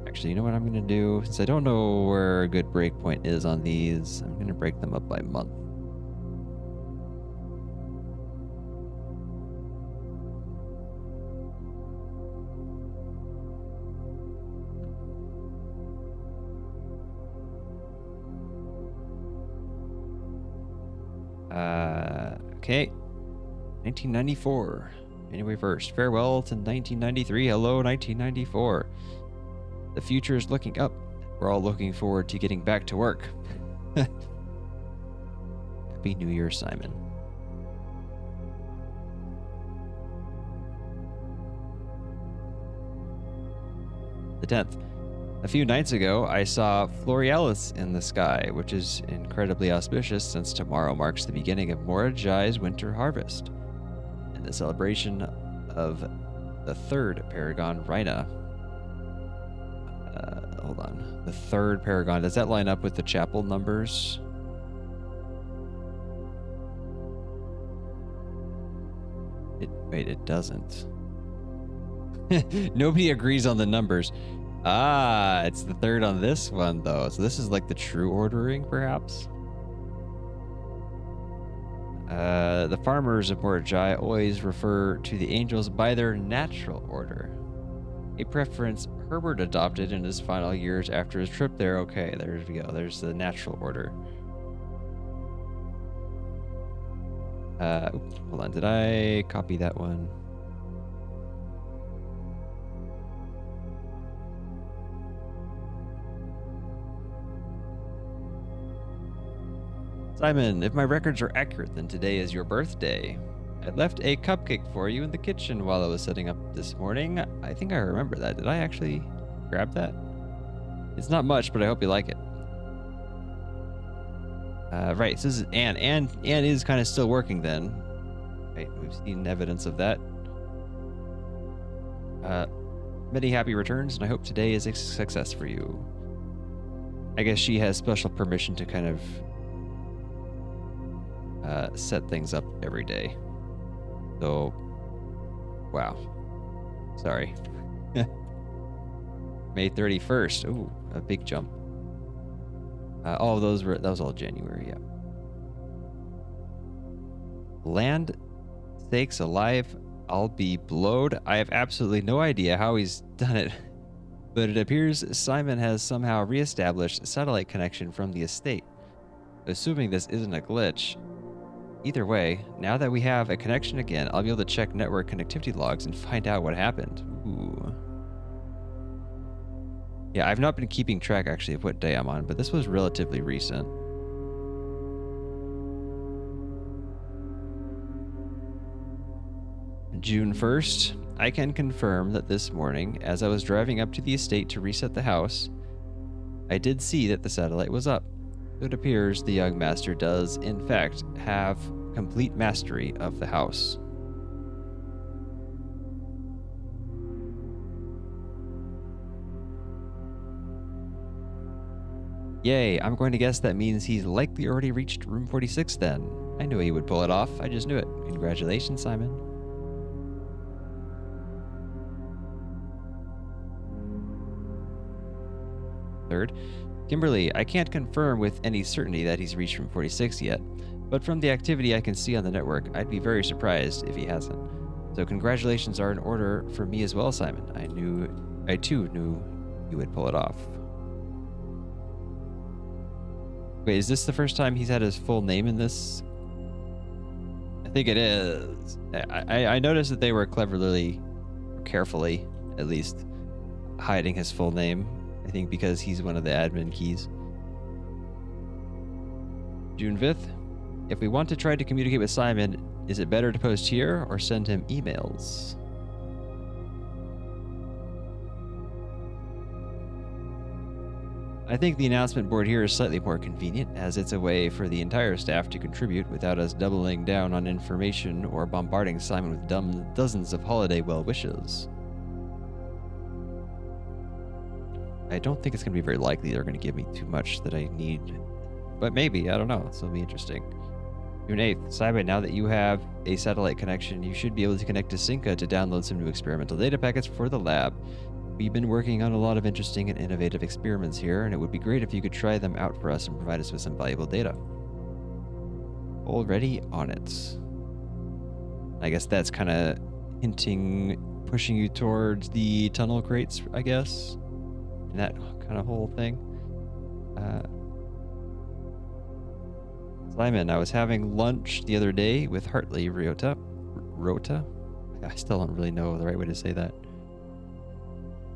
Actually, you know what I'm going to do? Since I don't know where a good break point is on these, I'm going to break them up by month. Okay. 1994. January 1st. Farewell to 1993. Hello, 1994. The future is looking up. We're all looking forward to getting back to work. Happy New Year, Simon. The 10th. A few nights ago, I saw Florealis in the sky, which is incredibly auspicious since tomorrow marks the beginning of Morajai's winter harvest and the celebration of the third Paragon Rhina. Hold on. The third Paragon. Does that line up with the chapel numbers? Wait, it doesn't. Nobody agrees on the numbers. Ah, it's the third on this one, though. So this is like the true ordering, perhaps? The farmers of Morajai always refer to the angels by their natural order. A preference Herbert adopted in his final years after his trip there. Okay, there we go. There's the natural order. Oops, hold on. Did I copy that one? Simon, if my records are accurate, then today is your birthday. I left a cupcake for you in the kitchen while I was setting up this morning. I think I remember that. Did I actually grab that? It's not much, but I hope you like it. Right, so this is Anne. Anne is kind of still working then. Right, we've seen evidence of that. Many happy returns, and I hope today is a success for you. I guess she has special permission to kind of set things up every day. So, wow. Sorry. May 31st. Ooh, a big jump. All of those were, that was all January, yeah. Land sakes alive, I'll be blowed. I have absolutely no idea how he's done it, but it appears Simon has somehow reestablished a satellite connection from the estate. Assuming this isn't a glitch. Either way, now that we have a connection again, I'll be able to check network connectivity logs and find out what happened. Ooh. Yeah, I've not been keeping track actually of what day I'm on, but this was relatively recent. June 1st, I can confirm that this morning, as I was driving up to the estate to reset the house, I did see that the satellite was up. It appears the young master does, in fact, have complete mastery of the house. Yay, I'm going to guess that means he's likely already reached room 46 then. I knew he would pull it off, I just knew it. Congratulations, Simon. Third, Kimberly, I can't confirm with any certainty that he's reached room 46 yet, but from the activity I can see on the network, I'd be very surprised if he hasn't. So congratulations are in order for me as well, Simon. I too knew you would pull it off. Wait, is this the first time he's had his full name in this? I think it is. I noticed that they were cleverly, carefully, at least, hiding his full name. I think because he's one of the admin keys. June 5th. If we want to try to communicate with Simon, is it better to post here or send him emails? I think the announcement board here is slightly more convenient, as it's a way for the entire staff to contribute without us doubling down on information or bombarding Simon with dozens of holiday well wishes. I don't think it's going to be very likely they're going to give me too much that I need, but maybe, I don't know. This will be interesting. June 8th, Simon, now that you have a satellite connection, you should be able to connect to Synca to download some new experimental data packets for the lab. We've been working on a lot of interesting and innovative experiments here, and it would be great if you could try them out for us and provide us with some valuable data. Already on it. I guess that's kind of hinting, pushing you towards the tunnel crates, I guess. And that kind of whole thing. Simon, I was having lunch the other day with Hartley Rota? I still don't really know the right way to say that.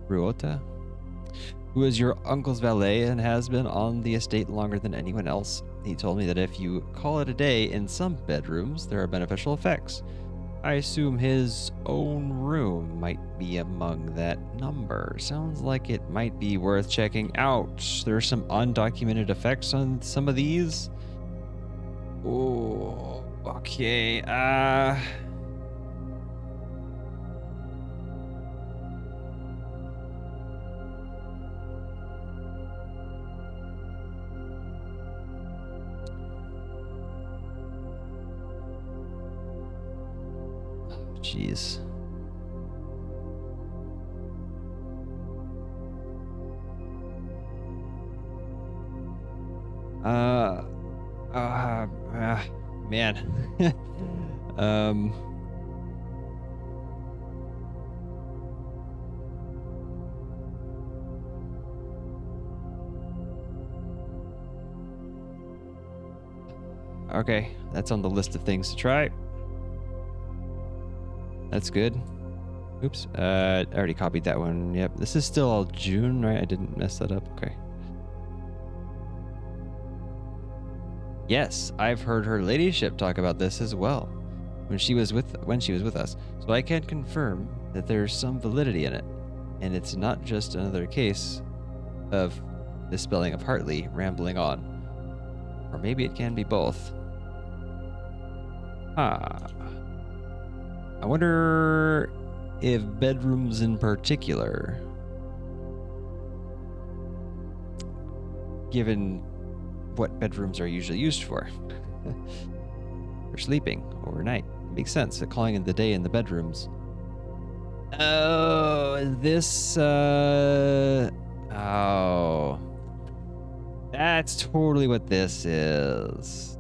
Ruota, who is your uncle's valet and has been on the estate longer than anyone else. He told me that if you call it a day in some bedrooms, there are beneficial effects. I assume his own room might be among that number. Sounds like it might be worth checking out. There's some undocumented effects on some of these. Oh, okay. Jeez. Man. Okay, that's on the list of things to try. That's good. Oops, I already copied that one. Yep, this is still all June, right? I didn't mess that up. Okay. Yes, I've heard her ladyship talk about this as well when she was with us. So I can confirm that there's some validity in it, and it's not just another case of the spelling of Hartley rambling on, or maybe it can be both. I wonder if bedrooms in particular, given what bedrooms are usually used for sleeping overnight. It makes sense that calling in the day in the bedrooms. Oh, this, oh, that's totally what this is.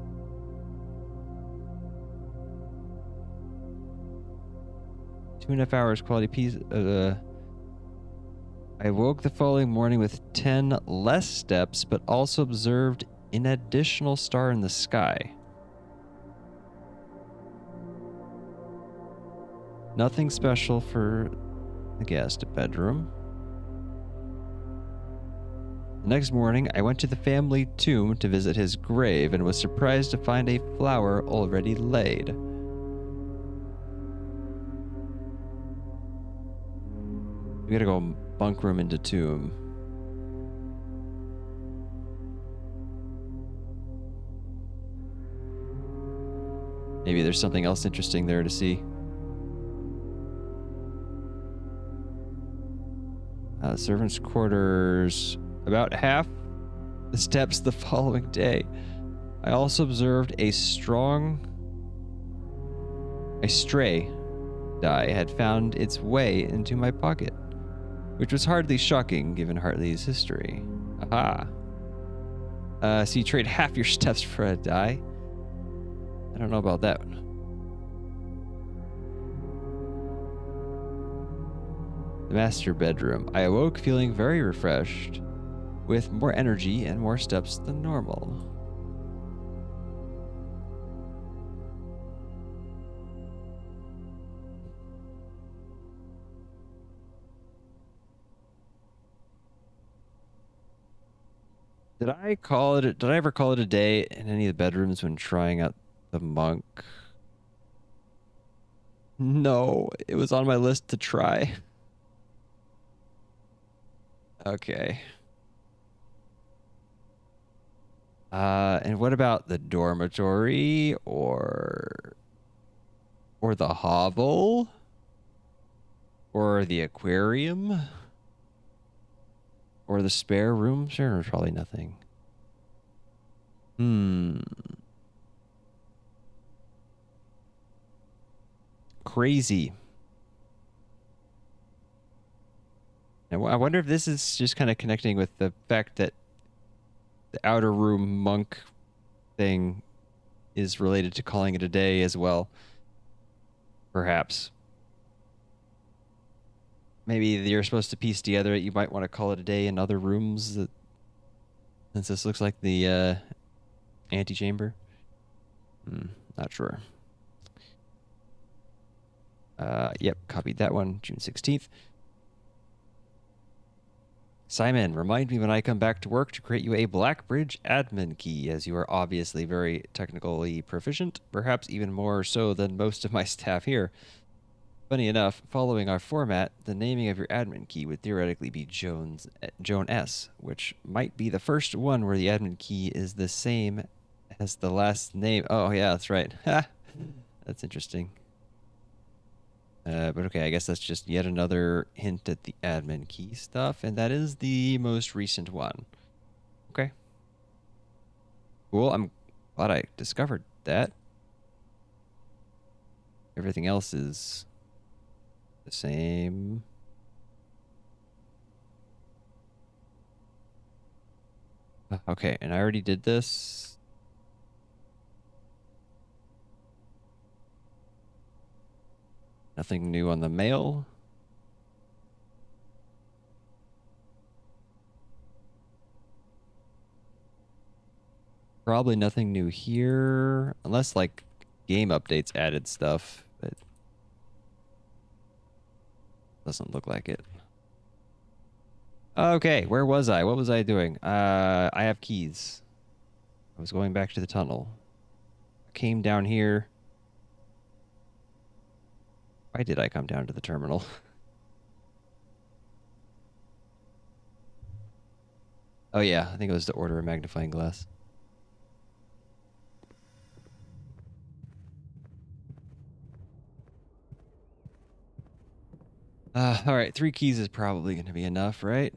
Two and a half hours quality piece. I woke the following morning with 10 less steps, but also observed an additional star in the sky. Nothing special for the guest bedroom. The next morning, I went to the family tomb to visit his grave and was surprised to find a flower already laid. We gotta go bunk room into tomb. Maybe there's something else interesting there to see. Servants' quarters, about half the steps the following day. I also observed a stray die had found its way into my pocket, which was hardly shocking given Hartley's history. Aha. So you trade half your steps for a die? I don't know about that one. The master bedroom. I awoke feeling very refreshed, with more energy and more steps than normal. Did I call it? Did I ever call it a day in any of the bedrooms when trying out the monk? No, it was on my list to try. Okay. And what about the dormitory or the hovel or the aquarium or the spare room? Sure, probably nothing. Crazy. I wonder if this is just kind of connecting with the fact that the outer room monk thing is related to calling it a day as well. Perhaps. Maybe you're supposed to piece together you might want to call it a day in other rooms that, since this looks like the antechamber. Not sure. Yep, copied that one, June 16th. Simon, remind me when I come back to work to create you a Blackbridge admin key, as you are obviously very technically proficient, perhaps even more so than most of my staff here. Funny enough, following our format, the naming of your admin key would theoretically be Joan S, which might be the first one where the admin key is the same as the last name. Oh, yeah, that's right. Ha! That's interesting. But okay, I guess that's just yet another hint at the admin key stuff, and that is the most recent one. Okay. Cool, I'm glad I discovered that. Everything else is the same. Okay, and I already did this. Nothing new on the mail. Probably nothing new here, unless like game updates added stuff, but doesn't look like it. Okay, where was I? What was I doing? I have keys. I was going back to the tunnel. I came down here. Why did I come down to the terminal? Oh yeah, I think it was to order a magnifying glass. All right, 3 keys is probably going to be enough, right?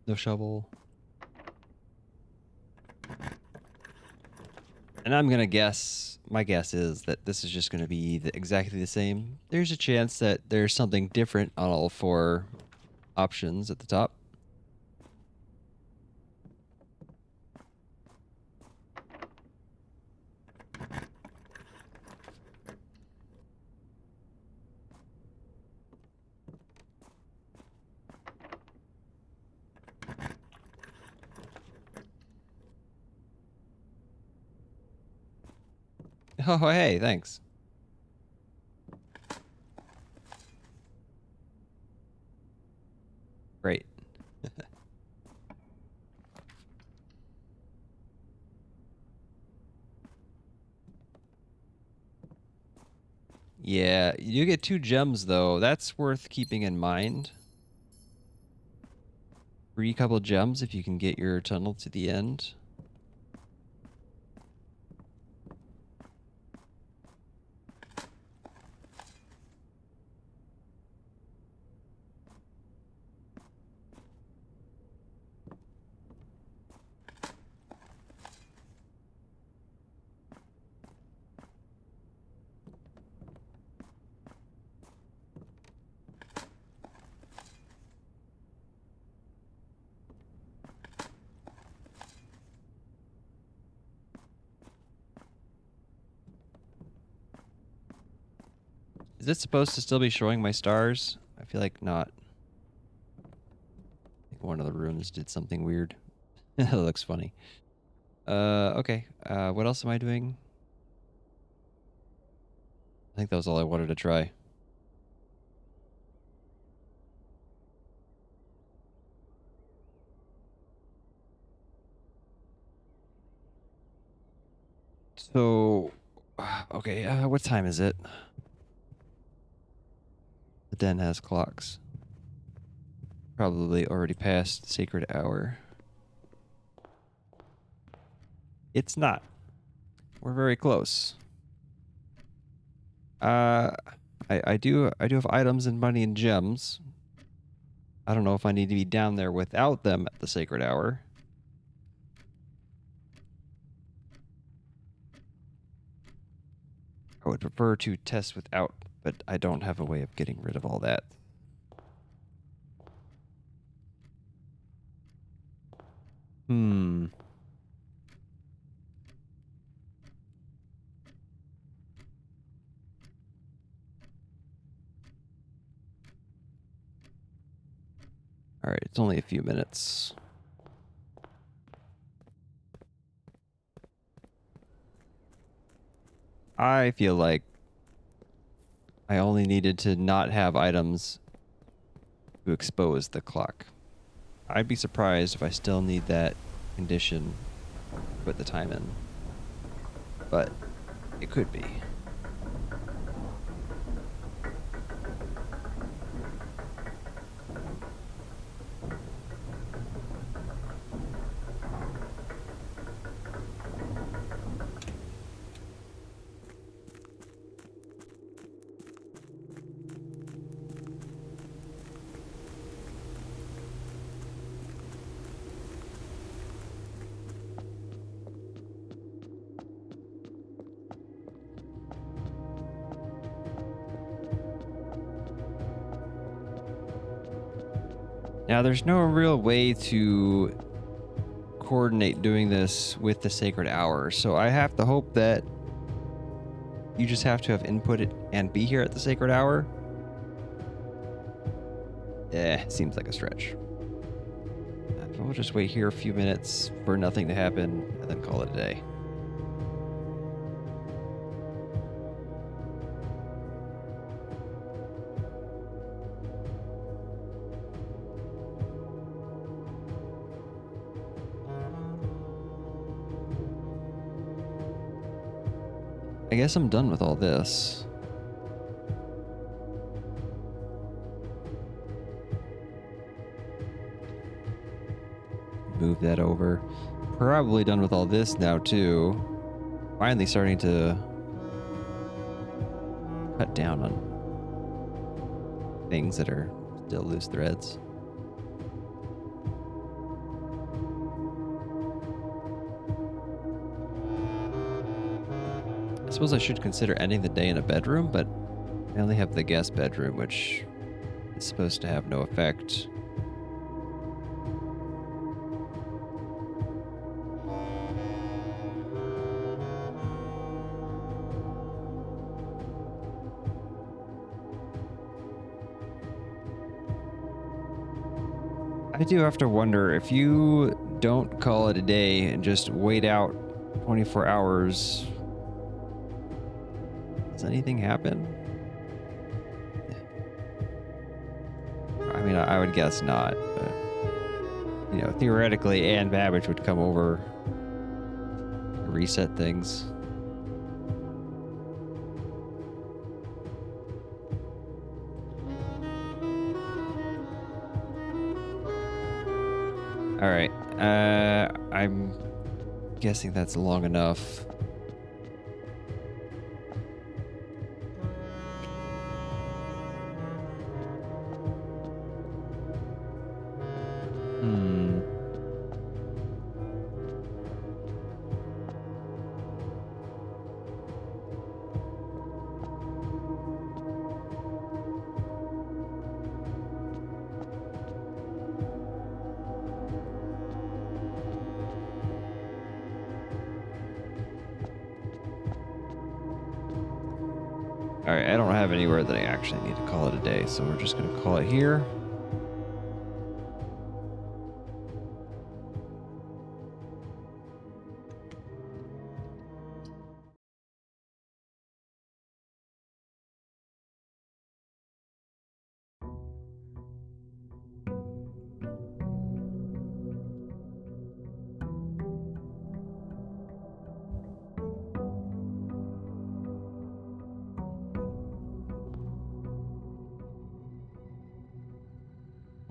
No shovel. And I'm going to guess, my guess is that this is just going to be exactly the same. There's a chance that there's something different on all 4 options at the top. Oh, hey, thanks. Great. Yeah, you get 2 gems though. That's worth keeping in mind. Free couple gems if you can get your tunnel to the end. Is it supposed to still be showing my stars? I feel like not. I think one of the rooms did something weird. That looks funny. Okay. What else am I doing? I think that was all I wanted to try. So, okay, what time is it? The den has clocks. Probably already past sacred hour. It's not. We're very close. I do have items and money and gems. I don't know if I need to be down there without them at the sacred hour. I would prefer to test without, but I don't have a way of getting rid of all that. Hmm. All right, it's only a few minutes. I feel like I only needed to not have items to expose the clock. I'd be surprised if I still need that condition to put the time in. But it could be. Now, there's no real way to coordinate doing this with the sacred hour, so I have to hope that you just have to have input it and be here at the sacred hour. Seems like a stretch. We'll just wait here a few minutes for nothing to happen and then call it a day. I guess I'm done with all this. Move that over. Probably done with all this now too. Finally starting to cut down on things that are still loose threads. I suppose I should consider ending the day in a bedroom, but I only have the guest bedroom, which is supposed to have no effect. I do have to wonder if you don't call it a day and just wait out 24 hours, does anything happen? I mean, I would guess not, but you know, theoretically, Ann Babbage would come over, reset things. All right, I'm guessing that's long enough. Hmm. All right, I don't have anywhere that I actually need to call it a day, so we're just gonna call it here.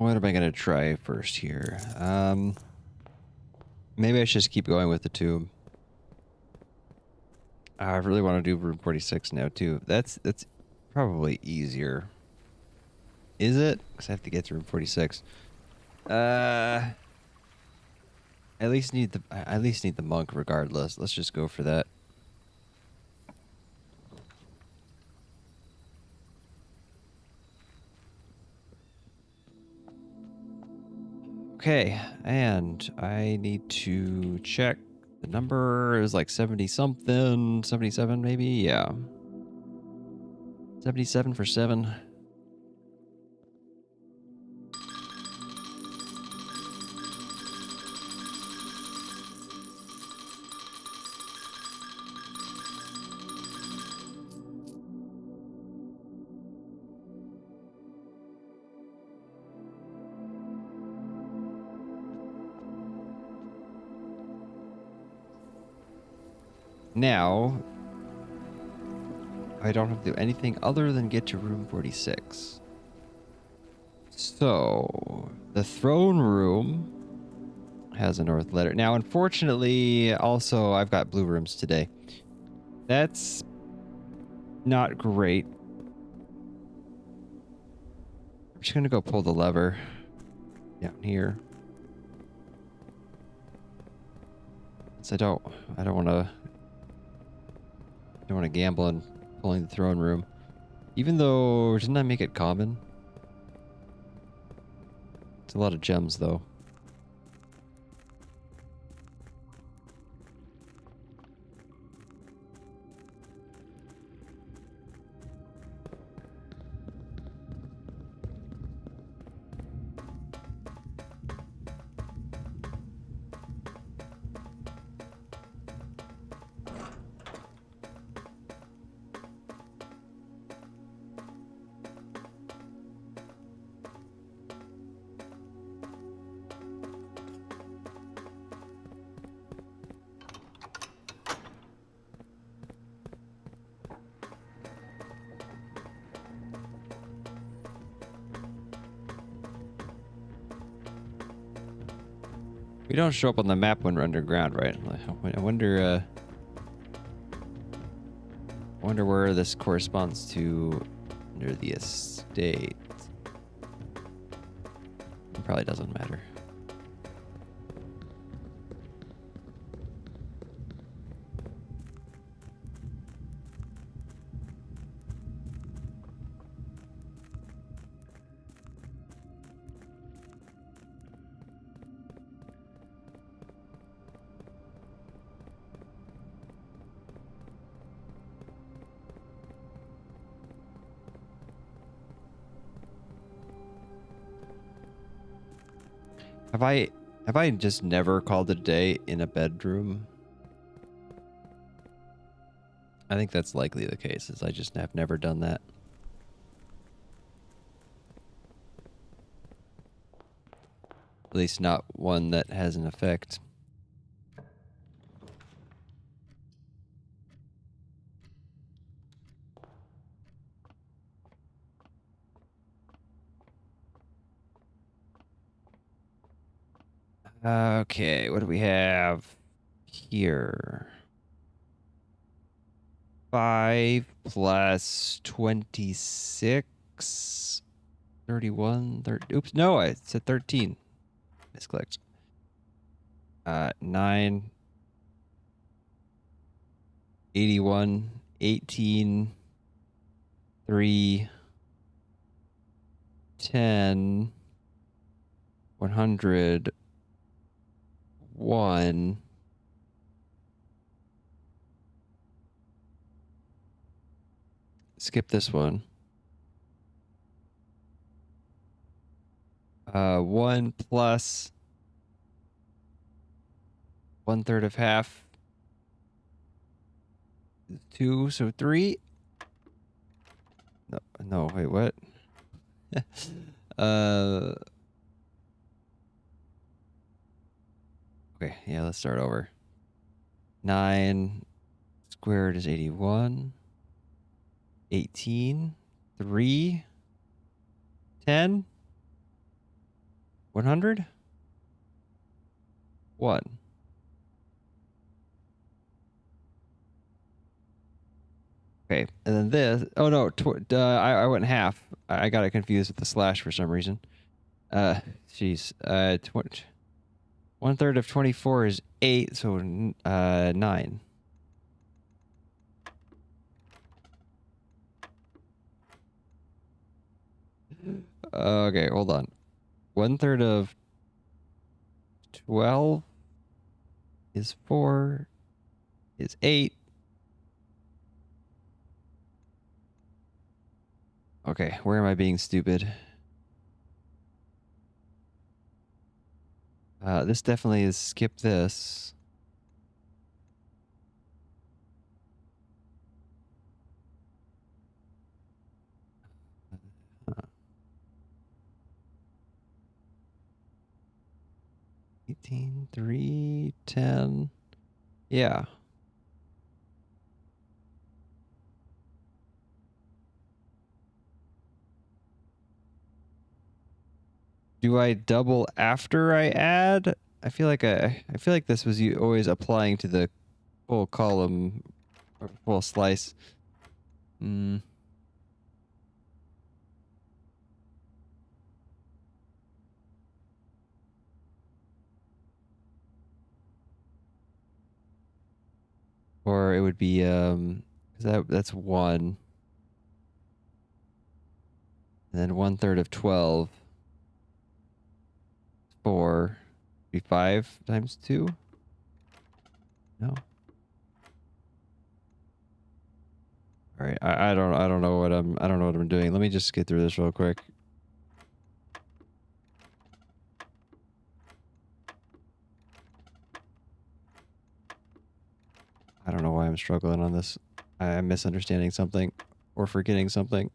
What am I gonna try first here? Maybe I should just keep going with the tube. I really want to do room 46 now too. That's probably easier. Is it? Because I have to get to room 46. I at least need the monk regardless. Let's just go for that. Okay, and I need to check the number. It was like 70 something, 77 maybe. Yeah, 77 for 7. Now, I don't have to do anything other than get to room 46. So, the throne room has a north letter. Now, unfortunately, also, I've got blue rooms today. That's not great. I'm just going to go pull the lever down here. So I don't want to gamble on pulling the throne room. Even though, didn't I make it common? It's a lot of gems, though. We don't show up on the map when we're underground, right? I wonder where this corresponds to under the estate. It probably doesn't matter. Have I just never called it a day in a bedroom? I think that's likely the case, is I just have never done that. At least not one that has an effect. Okay, what do we have here? 5 plus 26. 31. Oops, no, I said 13. Misclicked. 9. 81. 18. 3. 10. 100. 1. Skip this one. 1 plus 1/3 of half. 2, so 3. No, wait, what? Okay, yeah, let's start over. 9 squared is 81. 18. 3. 10. 100? 1. Okay, and then this. Oh no, I went half. I got it confused with the slash for some reason. Jeez. 1/3 of 24 is 8, so 9. Okay, hold on. 1/3 of 12 is 4, is 8. Okay, where am I being stupid? This definitely is skip this. Uh, 18, 3, 10. Yeah. Do I double after I add? I feel like this was you always applying to the full column or full slice. Or it would be 'cause that's 1. And then 1/3 of 12. 4. Be 5 times 2? No. All right. I don't know what I'm doing. Let me just get through this real quick. I don't know why I'm struggling on this. I'm misunderstanding something or forgetting something.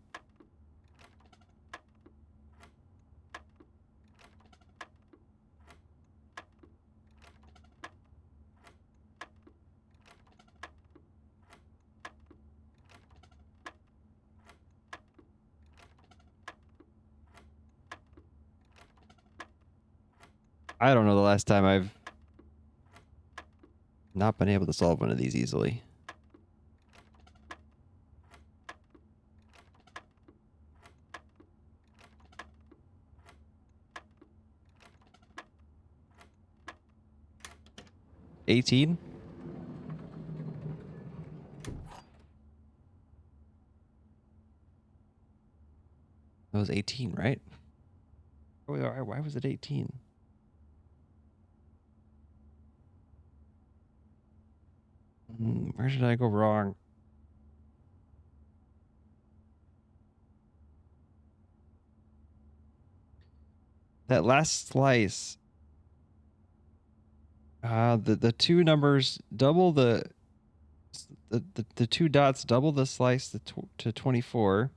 I don't know the last time I've not been able to solve one of these easily. $18? That was 18, right? Why was it 18? Where did I go wrong? That last slice. The two numbers double the 2 dots double the slice to 24.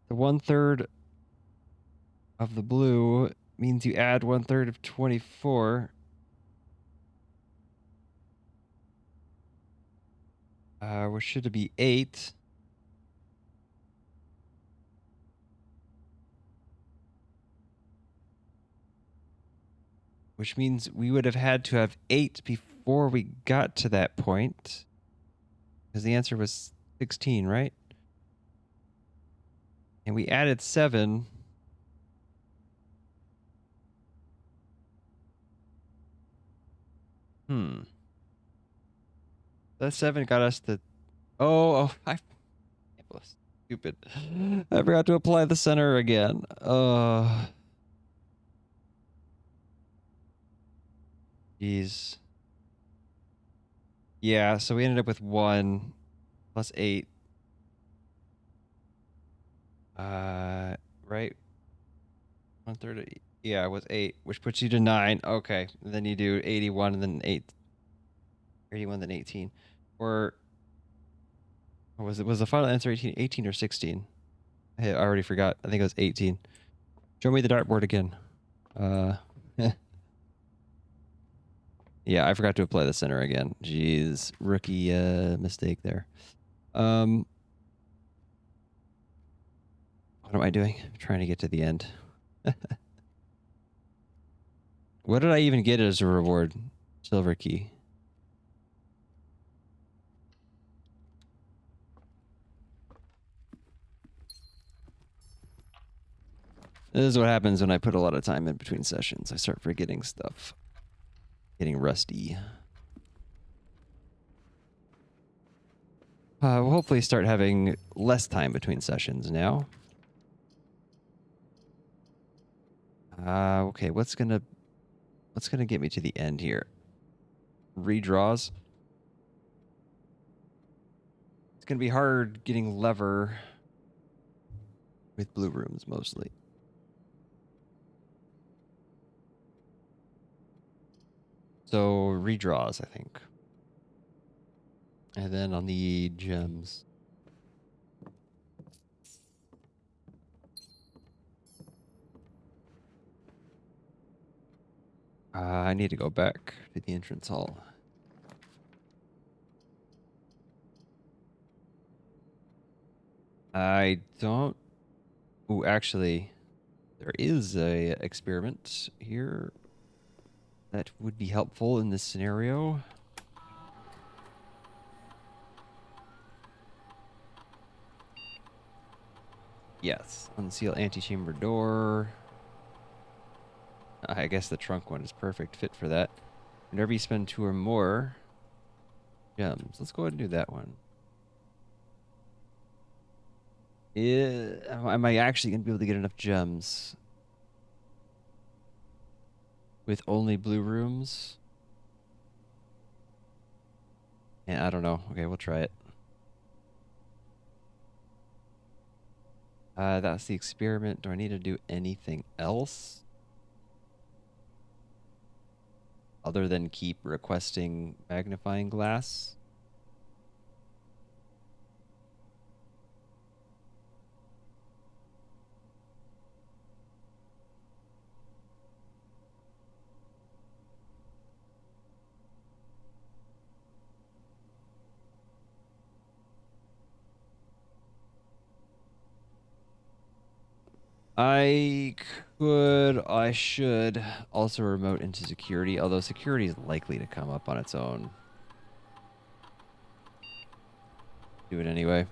The 1/3 of the blue means you add 1/3 of 24. Which should be 8. Which means we would have had to have 8 before we got to that point. Because the answer was 16, right? And we added 7. That 7 got us to... I was stupid. I forgot to apply the center again. Jeez. Yeah, so we ended up with 1 plus 8. Right? 1/3. Yeah, it was 8, which puts you to 9. Okay. And then you do 81 and then 8. 81 then 18. Or was the final answer 18 or 16? I already forgot. I think it was 18. Show me the dartboard again. Yeah, I forgot to apply the center again. Jeez, rookie mistake there. What am I doing? I'm trying to get to the end. What did I even get as a reward? Silver key. This is what happens when I put a lot of time in between sessions. I start forgetting stuff. Getting rusty. We'll hopefully start having less time between sessions now. Okay, what's gonna get me to the end here? Redraws. It's gonna be hard getting lever with blue rooms mostly. So redraws, I think. And then on the gems. I need to go back to the entrance hall. I don't... Ooh, actually, there is a experiment here that would be helpful in this scenario. Yes, unseal antechamber door. I guess the trunk one is perfect fit for that. Whenever you spend 2 or more gems. Let's go ahead and do that one. Am I actually going to be able to get enough gems with only blue rooms? Yeah, I don't know. Okay, we'll try it. That's the experiment. Do I need to do anything else? Other than keep requesting magnifying glass? I should also remote into security, although security is likely to come up on its own. Do it anyway.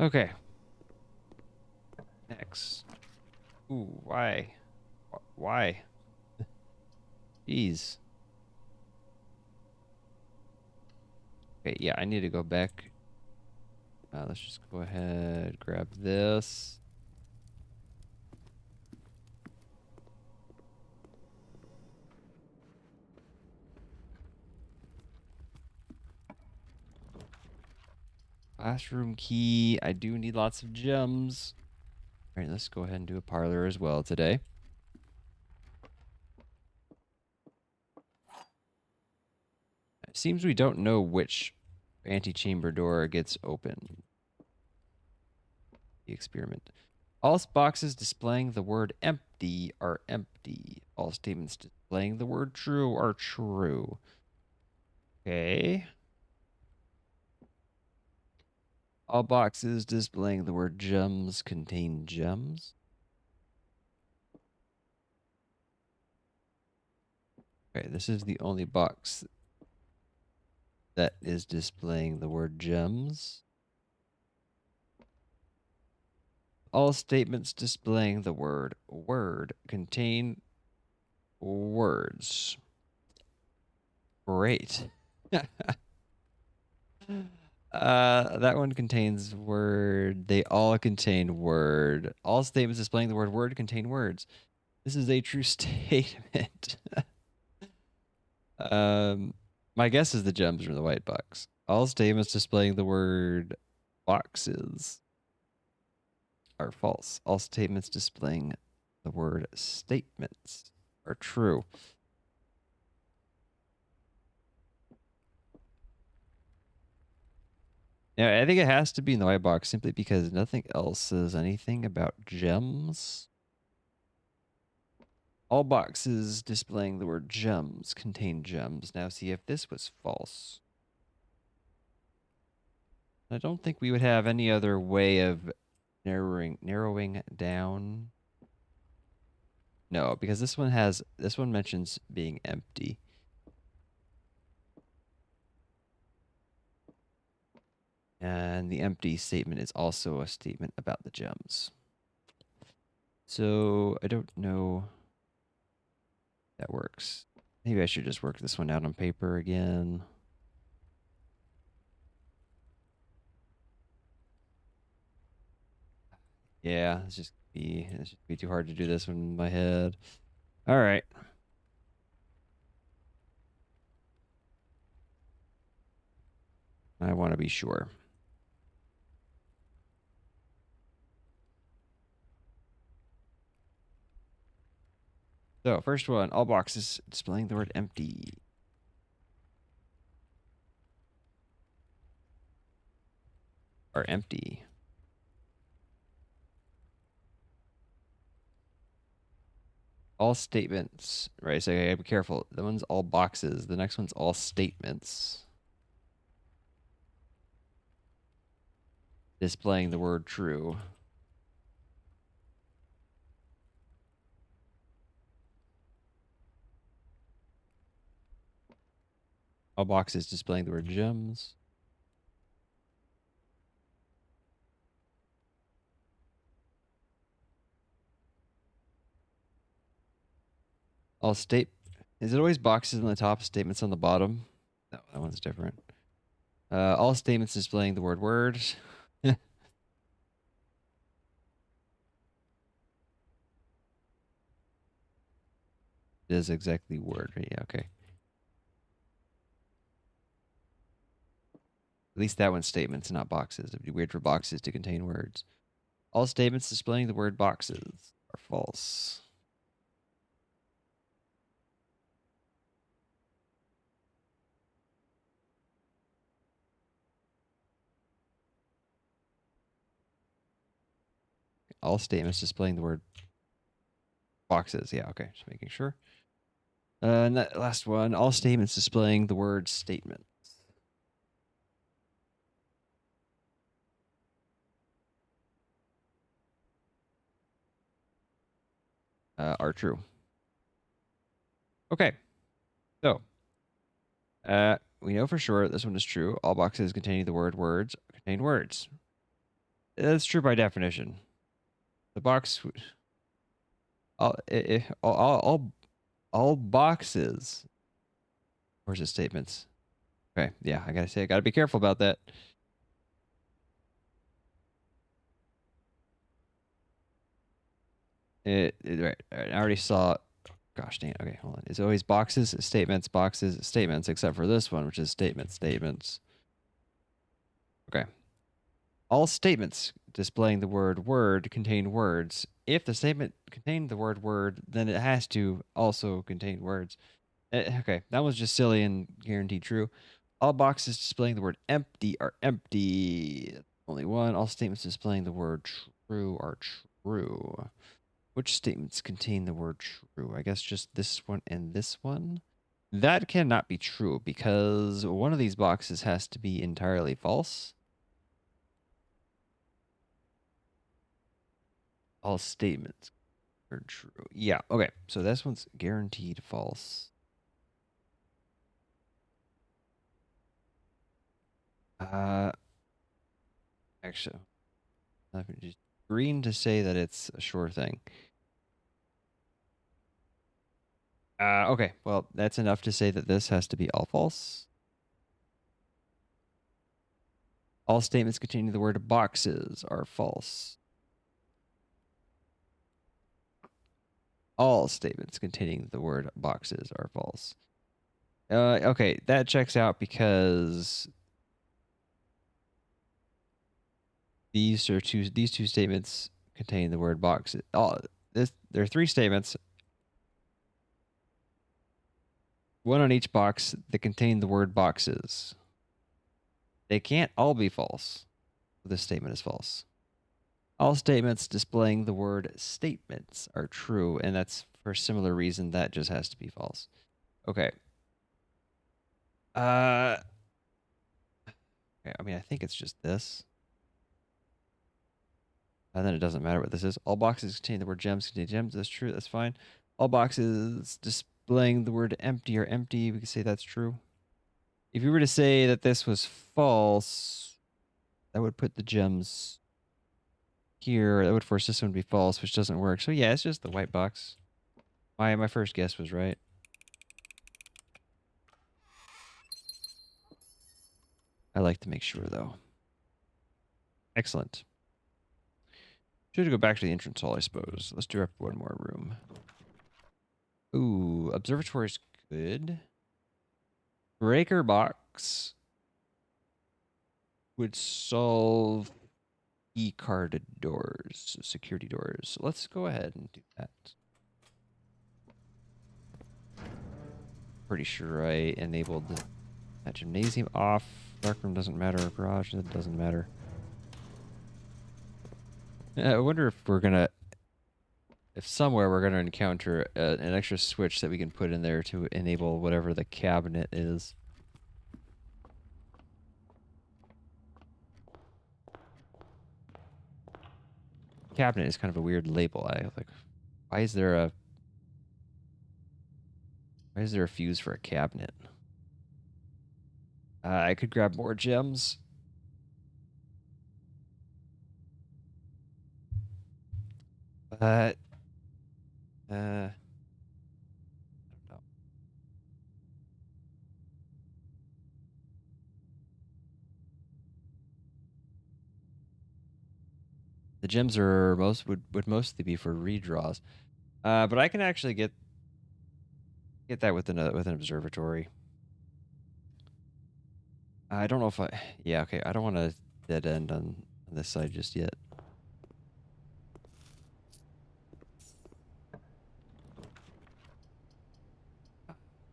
Okay. Next. Ooh, why? Why? Jeez. Okay, yeah, I need to go back. Let's just go ahead, grab this. Classroom key. I do need lots of gems. All right, let's go ahead and do a parlor as well today. It seems we don't know which antechamber door gets open. The experiment. All boxes displaying the word empty are empty. All statements displaying the word true are true. Okay. All boxes displaying the word gems contain gems. Okay, this is the only box that is displaying the word gems. All statements displaying the word word contain words. Great. That one contains word. They all contain word. All statements displaying the word word contain words. This is a true statement. My guess is the gems are in the white box. All statements displaying the word boxes are false. All statements displaying the word statements are true. Yeah, I think it has to be in the white box simply because nothing else says anything about gems. All boxes displaying the word gems contain gems. Now see if this was false. I don't think we would have any other way of narrowing down. No, because this one mentions being empty. And the empty statement is also a statement about the gems. So I don't know if that works. Maybe I should just work this one out on paper again. Yeah, it's just be too hard to do this one in my head. All right. I want to be sure. So first one, all boxes displaying the word empty are empty. All statements, right? So I gotta be careful. The one's all boxes. The next one's all statements displaying the word true. All boxes displaying the word gems. All state. Is it always boxes on the top, statements on the bottom? No, that one's different. All statements displaying the word words. It is exactly word. Yeah, okay. At least that one's statements, not boxes. It'd be weird for boxes to contain words. All statements displaying the word boxes are false. All statements displaying the word boxes. Yeah, okay. Just making sure. And that last one, all statements displaying the word statement are true. Okay. So, we know for sure this one is true. All boxes containing the word words contain words. That's true by definition. The box, all boxes, or is it statements? Okay, yeah, I gotta say, I gotta be careful about that. Right, I already saw. Gosh dang it. Okay, hold on. It's always boxes, statements, except for this one, which is statements. Okay. All statements displaying the word word contain words. If the statement contained the word word, then it has to also contain words. Okay, that was just silly and guaranteed true. All boxes displaying the word empty are empty. Only one. All statements displaying the word true are true. Which statements contain the word true? I guess just this one and this one. That cannot be true because one of these boxes has to be entirely false. All statements are true. Yeah, okay. So this one's guaranteed false. Actually, I'm just green to say that it's a sure thing. Okay. Well, that's enough to say that this has to be all false. All statements containing the word boxes are false. All statements containing the word boxes are false. Okay, that checks out because these two statements contain the word boxes. There are three statements. One on each box that contain the word boxes. They can't all be false. This statement is false. All statements displaying the word statements are true, and that's for a similar reason that just has to be false. Okay. Okay, I mean, I think it's just this. And then it doesn't matter what this is. All boxes contain the word gems contain gems. That's true. That's fine. All boxes displaying the word empty are empty. We can say that's true. If you were to say that this was false, that would put the gems here. That would force this one to be false, which doesn't work. So yeah, it's just the white box. My first guess was right. I like to make sure, though. Excellent. Should go back to the entrance hall, I suppose. Let's do up one more room. Ooh, observatory's good. Breaker box would solve key-carded doors, security doors. Let's go ahead and do that. Pretty sure I enabled that gymnasium off. Darkroom doesn't matter. Garage, that doesn't matter. I wonder if we're gonna, if somewhere we're gonna encounter an extra switch that we can put in there to enable whatever the cabinet is. Cabinet is kind of a weird label. I like. Why is there a fuse for a cabinet? I could grab more gems. But I don't know. The gems are would mostly be for redraws. But I can actually get that with an observatory. I don't know if yeah, okay, I don't want to dead end on this side just yet.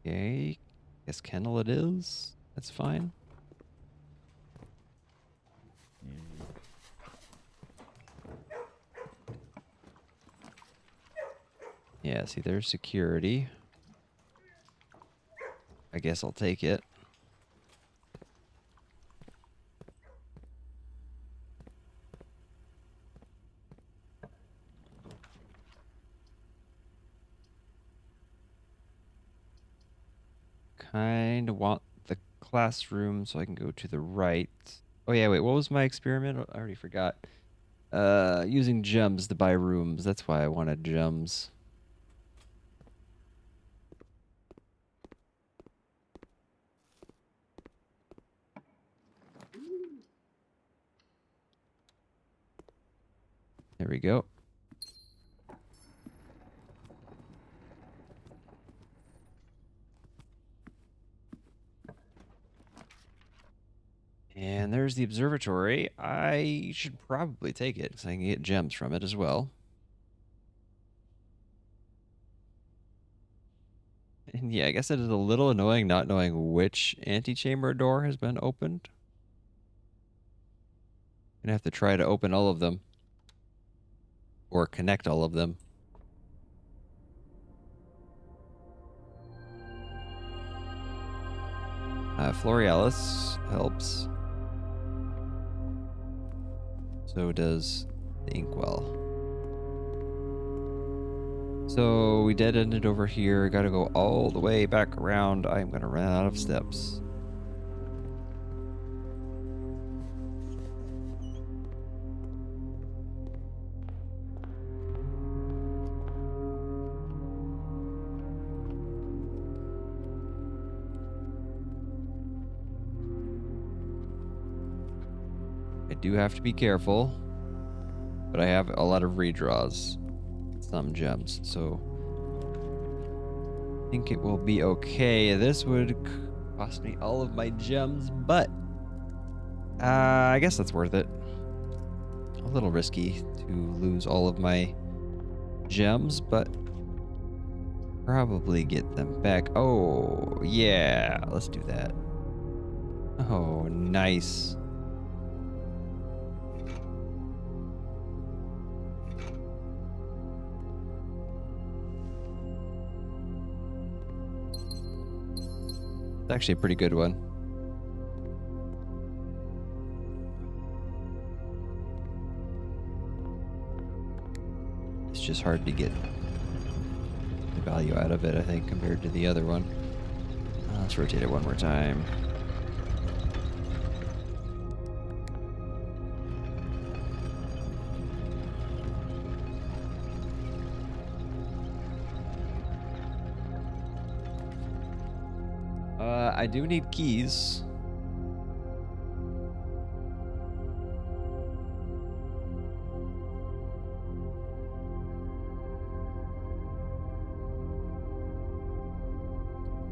Okay, guess kennel it is. That's fine. Yeah, see, there's security. I guess I'll take it. Kind of want the classroom so I can go to the right. Oh yeah, wait, what was my experiment? I already forgot. Using gems to buy rooms. That's why I wanted gems. There we go. And there's the observatory. I should probably take it because I can get gems from it as well. And yeah, I guess it is a little annoying not knowing which antechamber door has been opened. I'm gonna have to try to open all of them. Or connect all of them. Florealis helps. So does the inkwell. So we dead ended over here. Gotta go all the way back around. I'm gonna run out of steps. I do have to be careful, but I have a lot of redraws, some gems, so I think it will be okay. This would cost me all of my gems, but I guess that's worth it. A little risky to lose all of my gems, but probably get them back. Oh, yeah. Let's do that. Oh, nice. It's actually a pretty good one. It's just hard to get the value out of it, I think, compared to the other one. Let's rotate it one more time. I do need keys.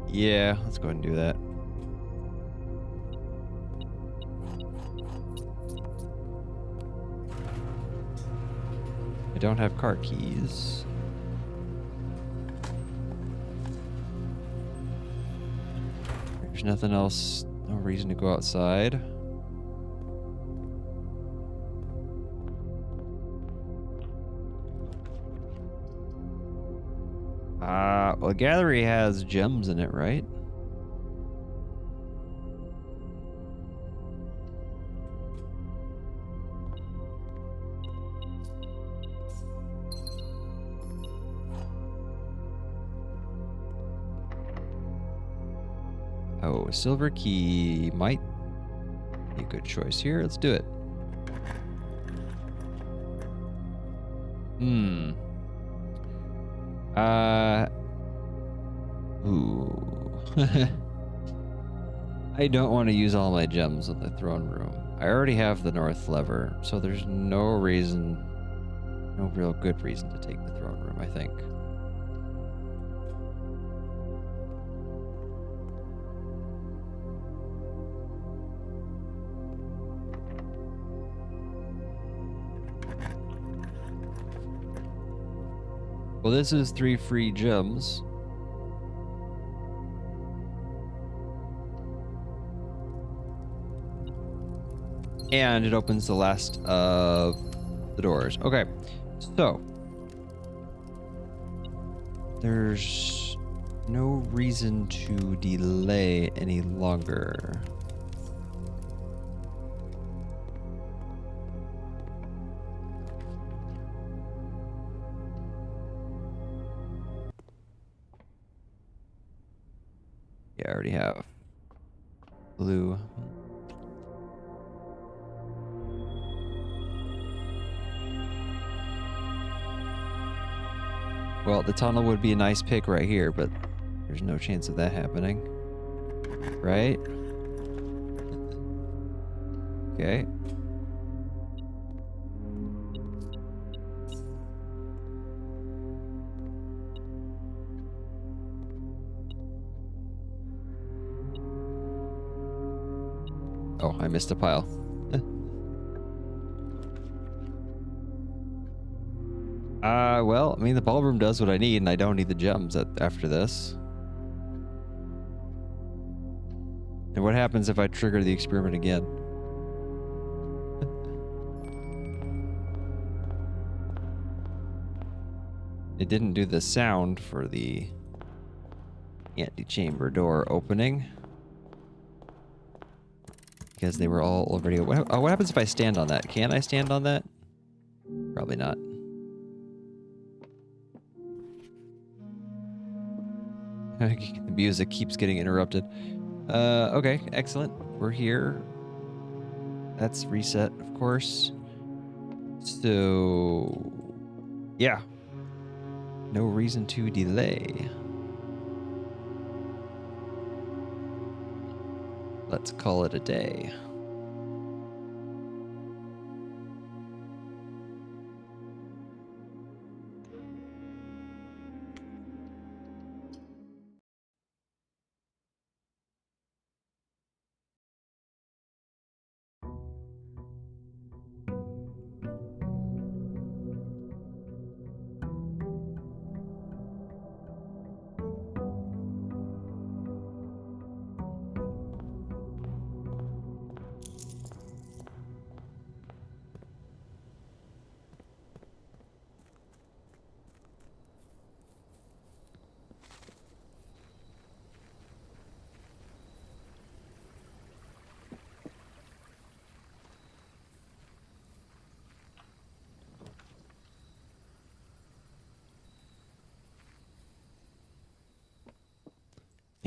Yeah, let's go ahead and do that. I don't have car keys. There's nothing else, no reason to go outside. Well, the gallery has gems in it, right? Oh, silver key might be a good choice here. Let's do it. Ooh. I don't want to use all my gems in the throne room. I already have the north lever, so there's no reason, no real good reason to take the throne room, I think. Well, this is 3 free gems. And it opens the last of the doors. Okay, so there's no reason to delay any longer. Yeah, I already have blue. Well, the tunnel would be a nice pick right here, but there's no chance of that happening. Right? Okay. Oh, I missed a pile. Well, I mean, the ballroom does what I need, and I don't need the gems after this. And what happens if I trigger the experiment again? It didn't do the sound for the antechamber door opening. Because they were all already... what happens if I stand on that? Can I stand on that? Probably not. The music keeps getting interrupted. Okay, excellent. We're here. That's reset, of course. So... yeah. No reason to delay. Let's call it a day.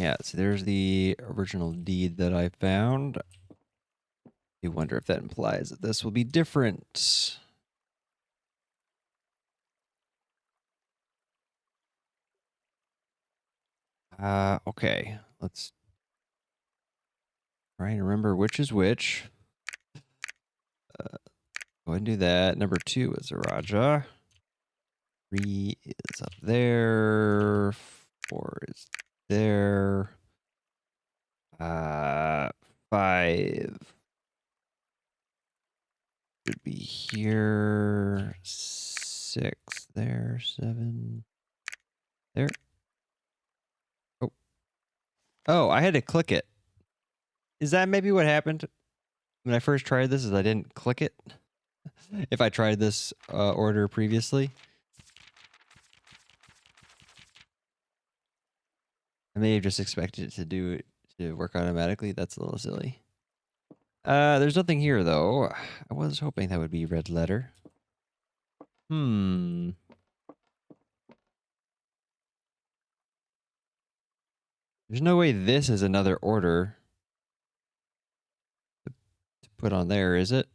Yeah, so there's the original deed that I found. I wonder if that implies that this will be different. Okay. Let's try and remember which is which. Go ahead and do that. Number 2 is a Raja. 3 is up there. 4 is there. 5 should be here. 6 there. 7 there. Oh. Oh, I had to click it. Is that maybe what happened when I first tried this? Is I didn't click it? If I tried this order previously, I may have just expected it to work automatically. That's a little silly. There's nothing here though. I was hoping that would be red letter. There's no way this is another order to put on there, is it?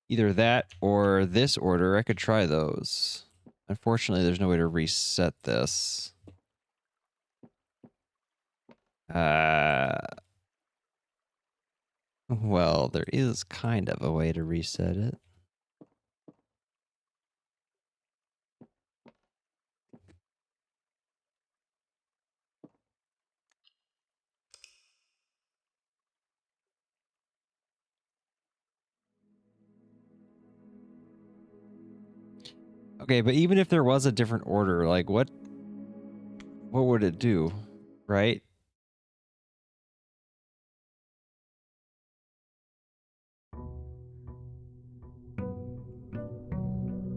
Either that or this order. I could try those. Unfortunately, there's no way to reset this. Well, there is kind of a way to reset it. Okay, but even if there was a different order, like what would it do, right?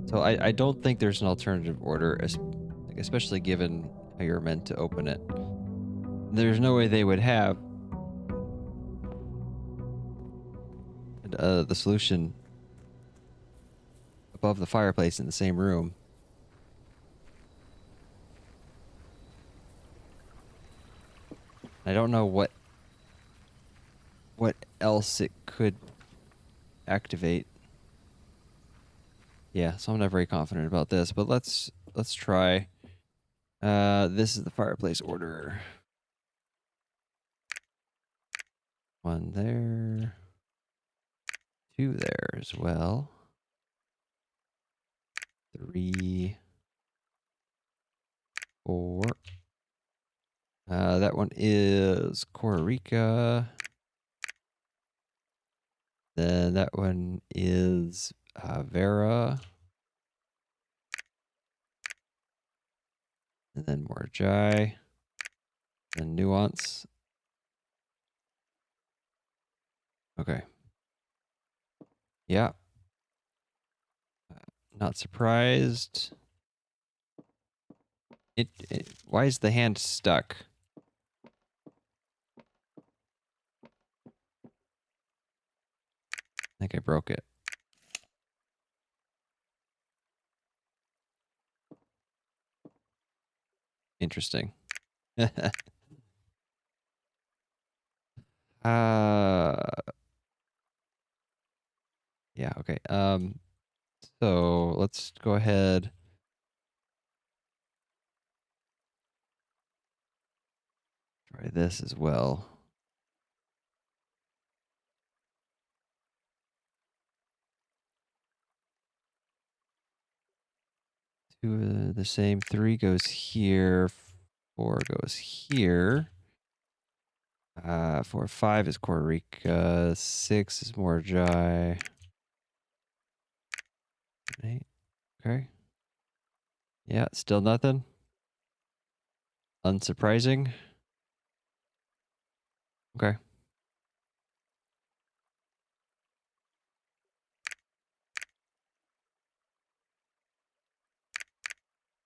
So I don't think there's an alternative order, especially given how you're meant to open it. There's no way they would have the solution above the fireplace in the same room. I don't know what else it could activate. Yeah, so I'm not very confident about this, but let's try. This is the fireplace order. 1 there. 2 there as well. 3, 4. That one is Costa Rica. Then that one is Vera. And then Morjai. Then Nuance. Okay. Yeah. Not surprised. Why is the hand stuck? I think I broke it. Interesting. Yeah, okay. So let's go ahead. Try this as well. Two the same. 3 goes here. 4 goes here. 4, 5 is Costa Rica. 6 is Morjai. 8. Okay. Yeah, still nothing. Unsurprising. Okay.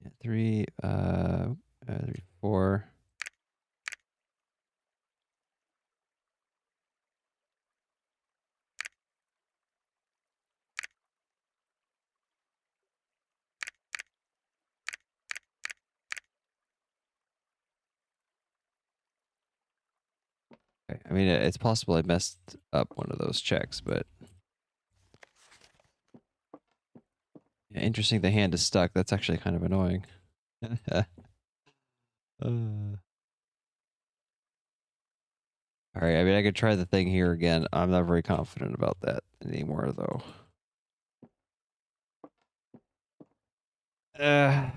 Yeah, 3, 3, 4. Okay. I mean, it's possible I messed up one of those checks, but yeah, interesting. The hand is stuck. That's actually kind of annoying. Uh, all right. I mean, I could try the thing here again. I'm not very confident about that anymore, though.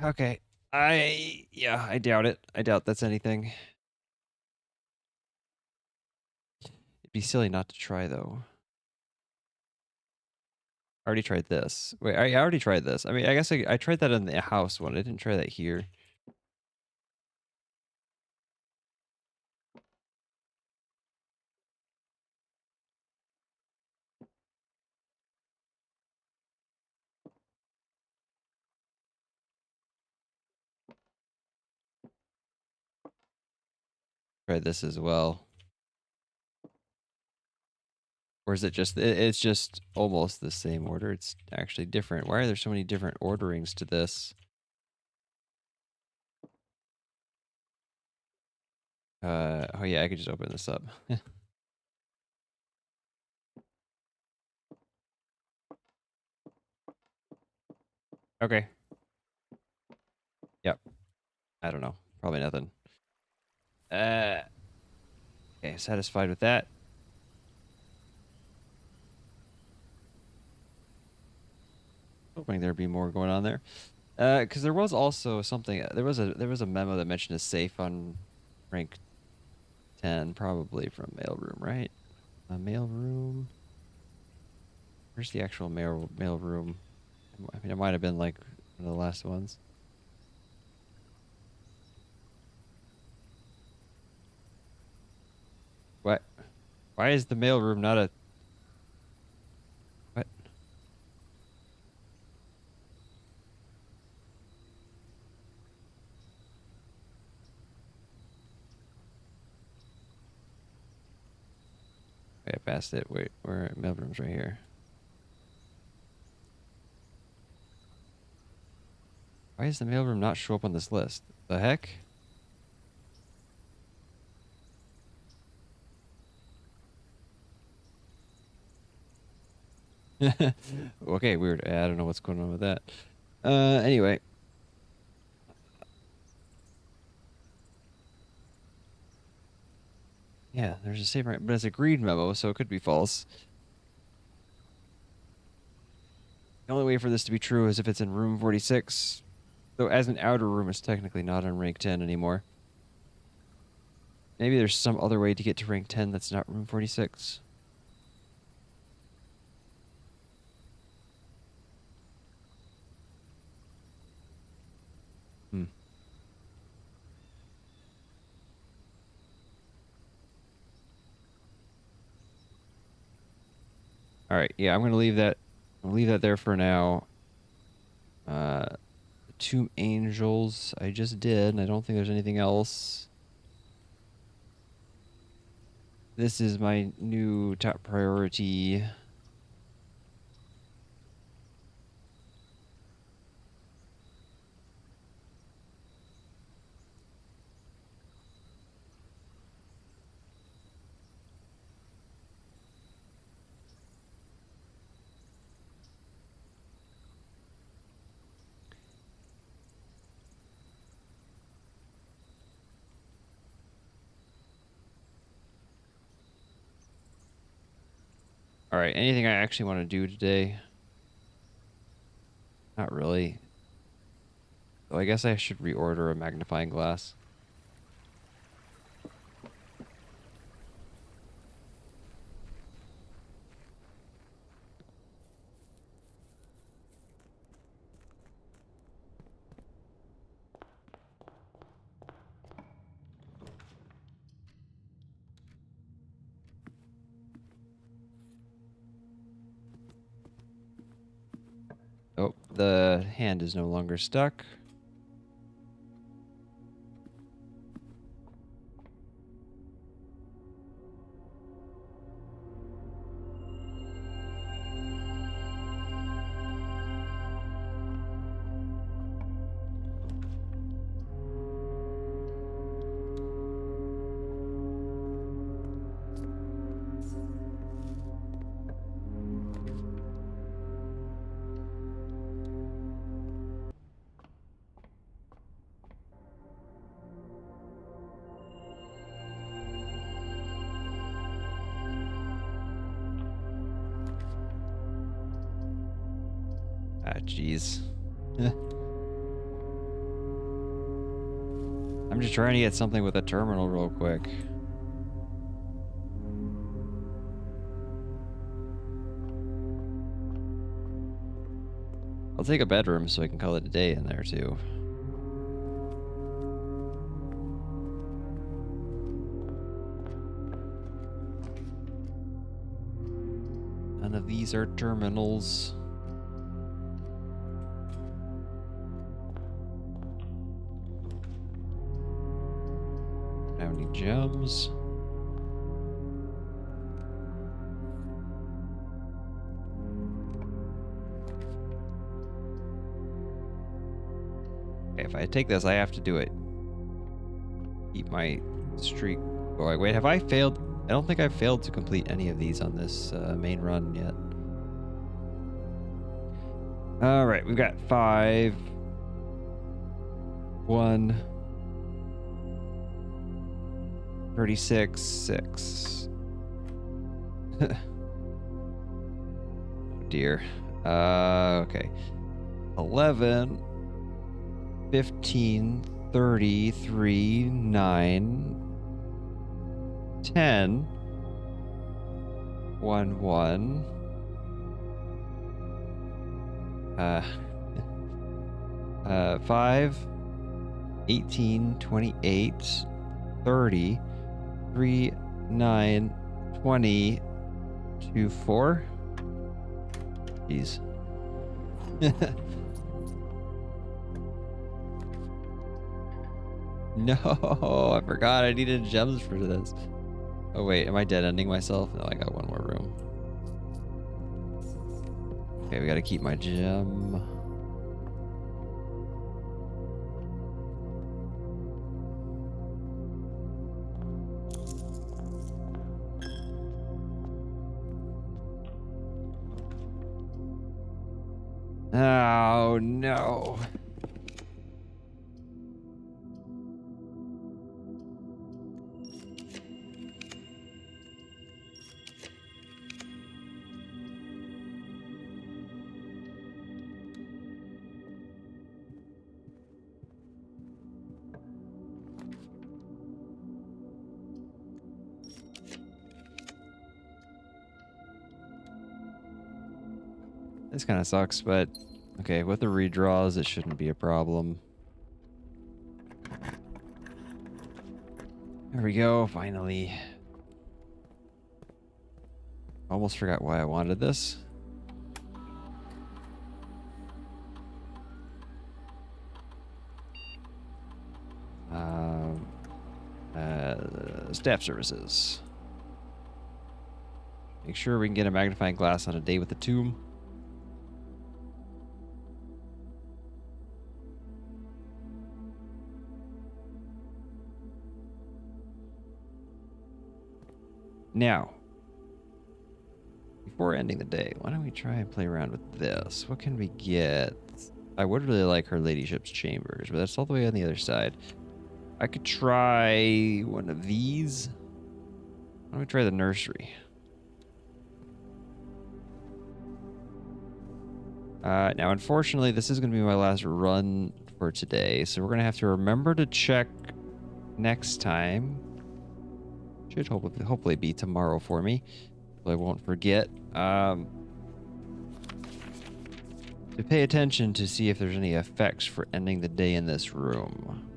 Okay. I doubt it. I doubt that's anything. It'd be silly not to try, though. I already tried this. Wait, I already tried this. I mean, I guess I tried that in the house one. I didn't try that here. Tried this as well. Or is it just, it's just almost the same order? It's actually different. Why are there so many different orderings to this? Oh yeah, I could just open this up. Okay. Yep. I don't know. Probably nothing. Okay, satisfied with that. Hoping there'd be more going on there. Because there was also something. There was a memo that mentioned a safe on rank 10, probably from mailroom, right? A mailroom. Where's the actual mailroom? I mean, it might have been like one of the last ones. What? Why is the mailroom not a what? Wait, I passed it. Wait, where mailroom's right here. Why does the mailroom not show up on this list? The heck? Okay, weird. I don't know what's going on with that. Anyway. Yeah, there's a save right, but it's a green memo, so it could be false. The only way for this to be true is if it's in room 46. So as an outer room, it's technically not on rank 10 anymore. Maybe there's some other way to get to rank 10 that's not room 46. Hmm. All right, yeah, I'm gonna leave that. I'll leave that there for now. The Tomb Angels I just did, and I don't think there's anything else. This is my new top priority. All right, anything I actually want to do today? Not really. So I guess I should reorder a magnifying glass. Oh, the hand is no longer stuck. jeez. I'm just trying to get something with a terminal real quick. I'll take a bedroom so I can call it a day in there too. None of these are terminals. How many gems? Okay, if I take this, I have to do it. Keep my streak going. Wait, have I failed? I don't think I've failed to complete any of these on this main run yet. All right, we've got 5, 1, 36, 6. Oh dear. Okay. 11, 15, 33, 9, 10, 1, 1. 5, 18, 28, 30, 3, 9, 20, 2, 4. Jeez. No, I forgot I needed gems for this. Oh wait, am I dead ending myself? No, I got one more room. Okay, we gotta keep my gem. Oh no. This kind of sucks, but okay, with the redraws, it shouldn't be a problem. There we go, finally. Almost forgot why I wanted this. Staff services. Make sure we can get a magnifying glass on a day with the tomb. Now, before ending the day, why don't we try and play around with this? What can we get? I would really like her ladyship's chambers, but that's all the way on the other side. I could try one of these. Why don't we try the nursery? Now, unfortunately, this is going to be my last run for today, so we're going to have to remember to check next time. Should hopefully be tomorrow for me, so I won't forget. To pay attention to see if there's any effects for ending the day in this room.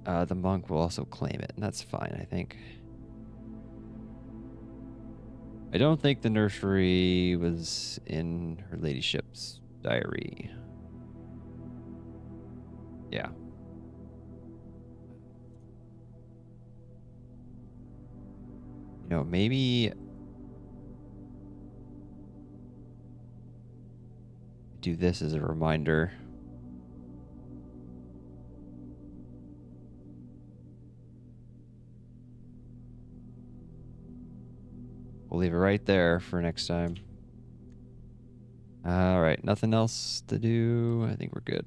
The monk will also claim it, and that's fine, I think. I don't think the nursery was in her ladyship's diary. Yeah. You know, maybe do this as a reminder. We'll leave it right there for next time. All right, nothing else to do. I think we're good.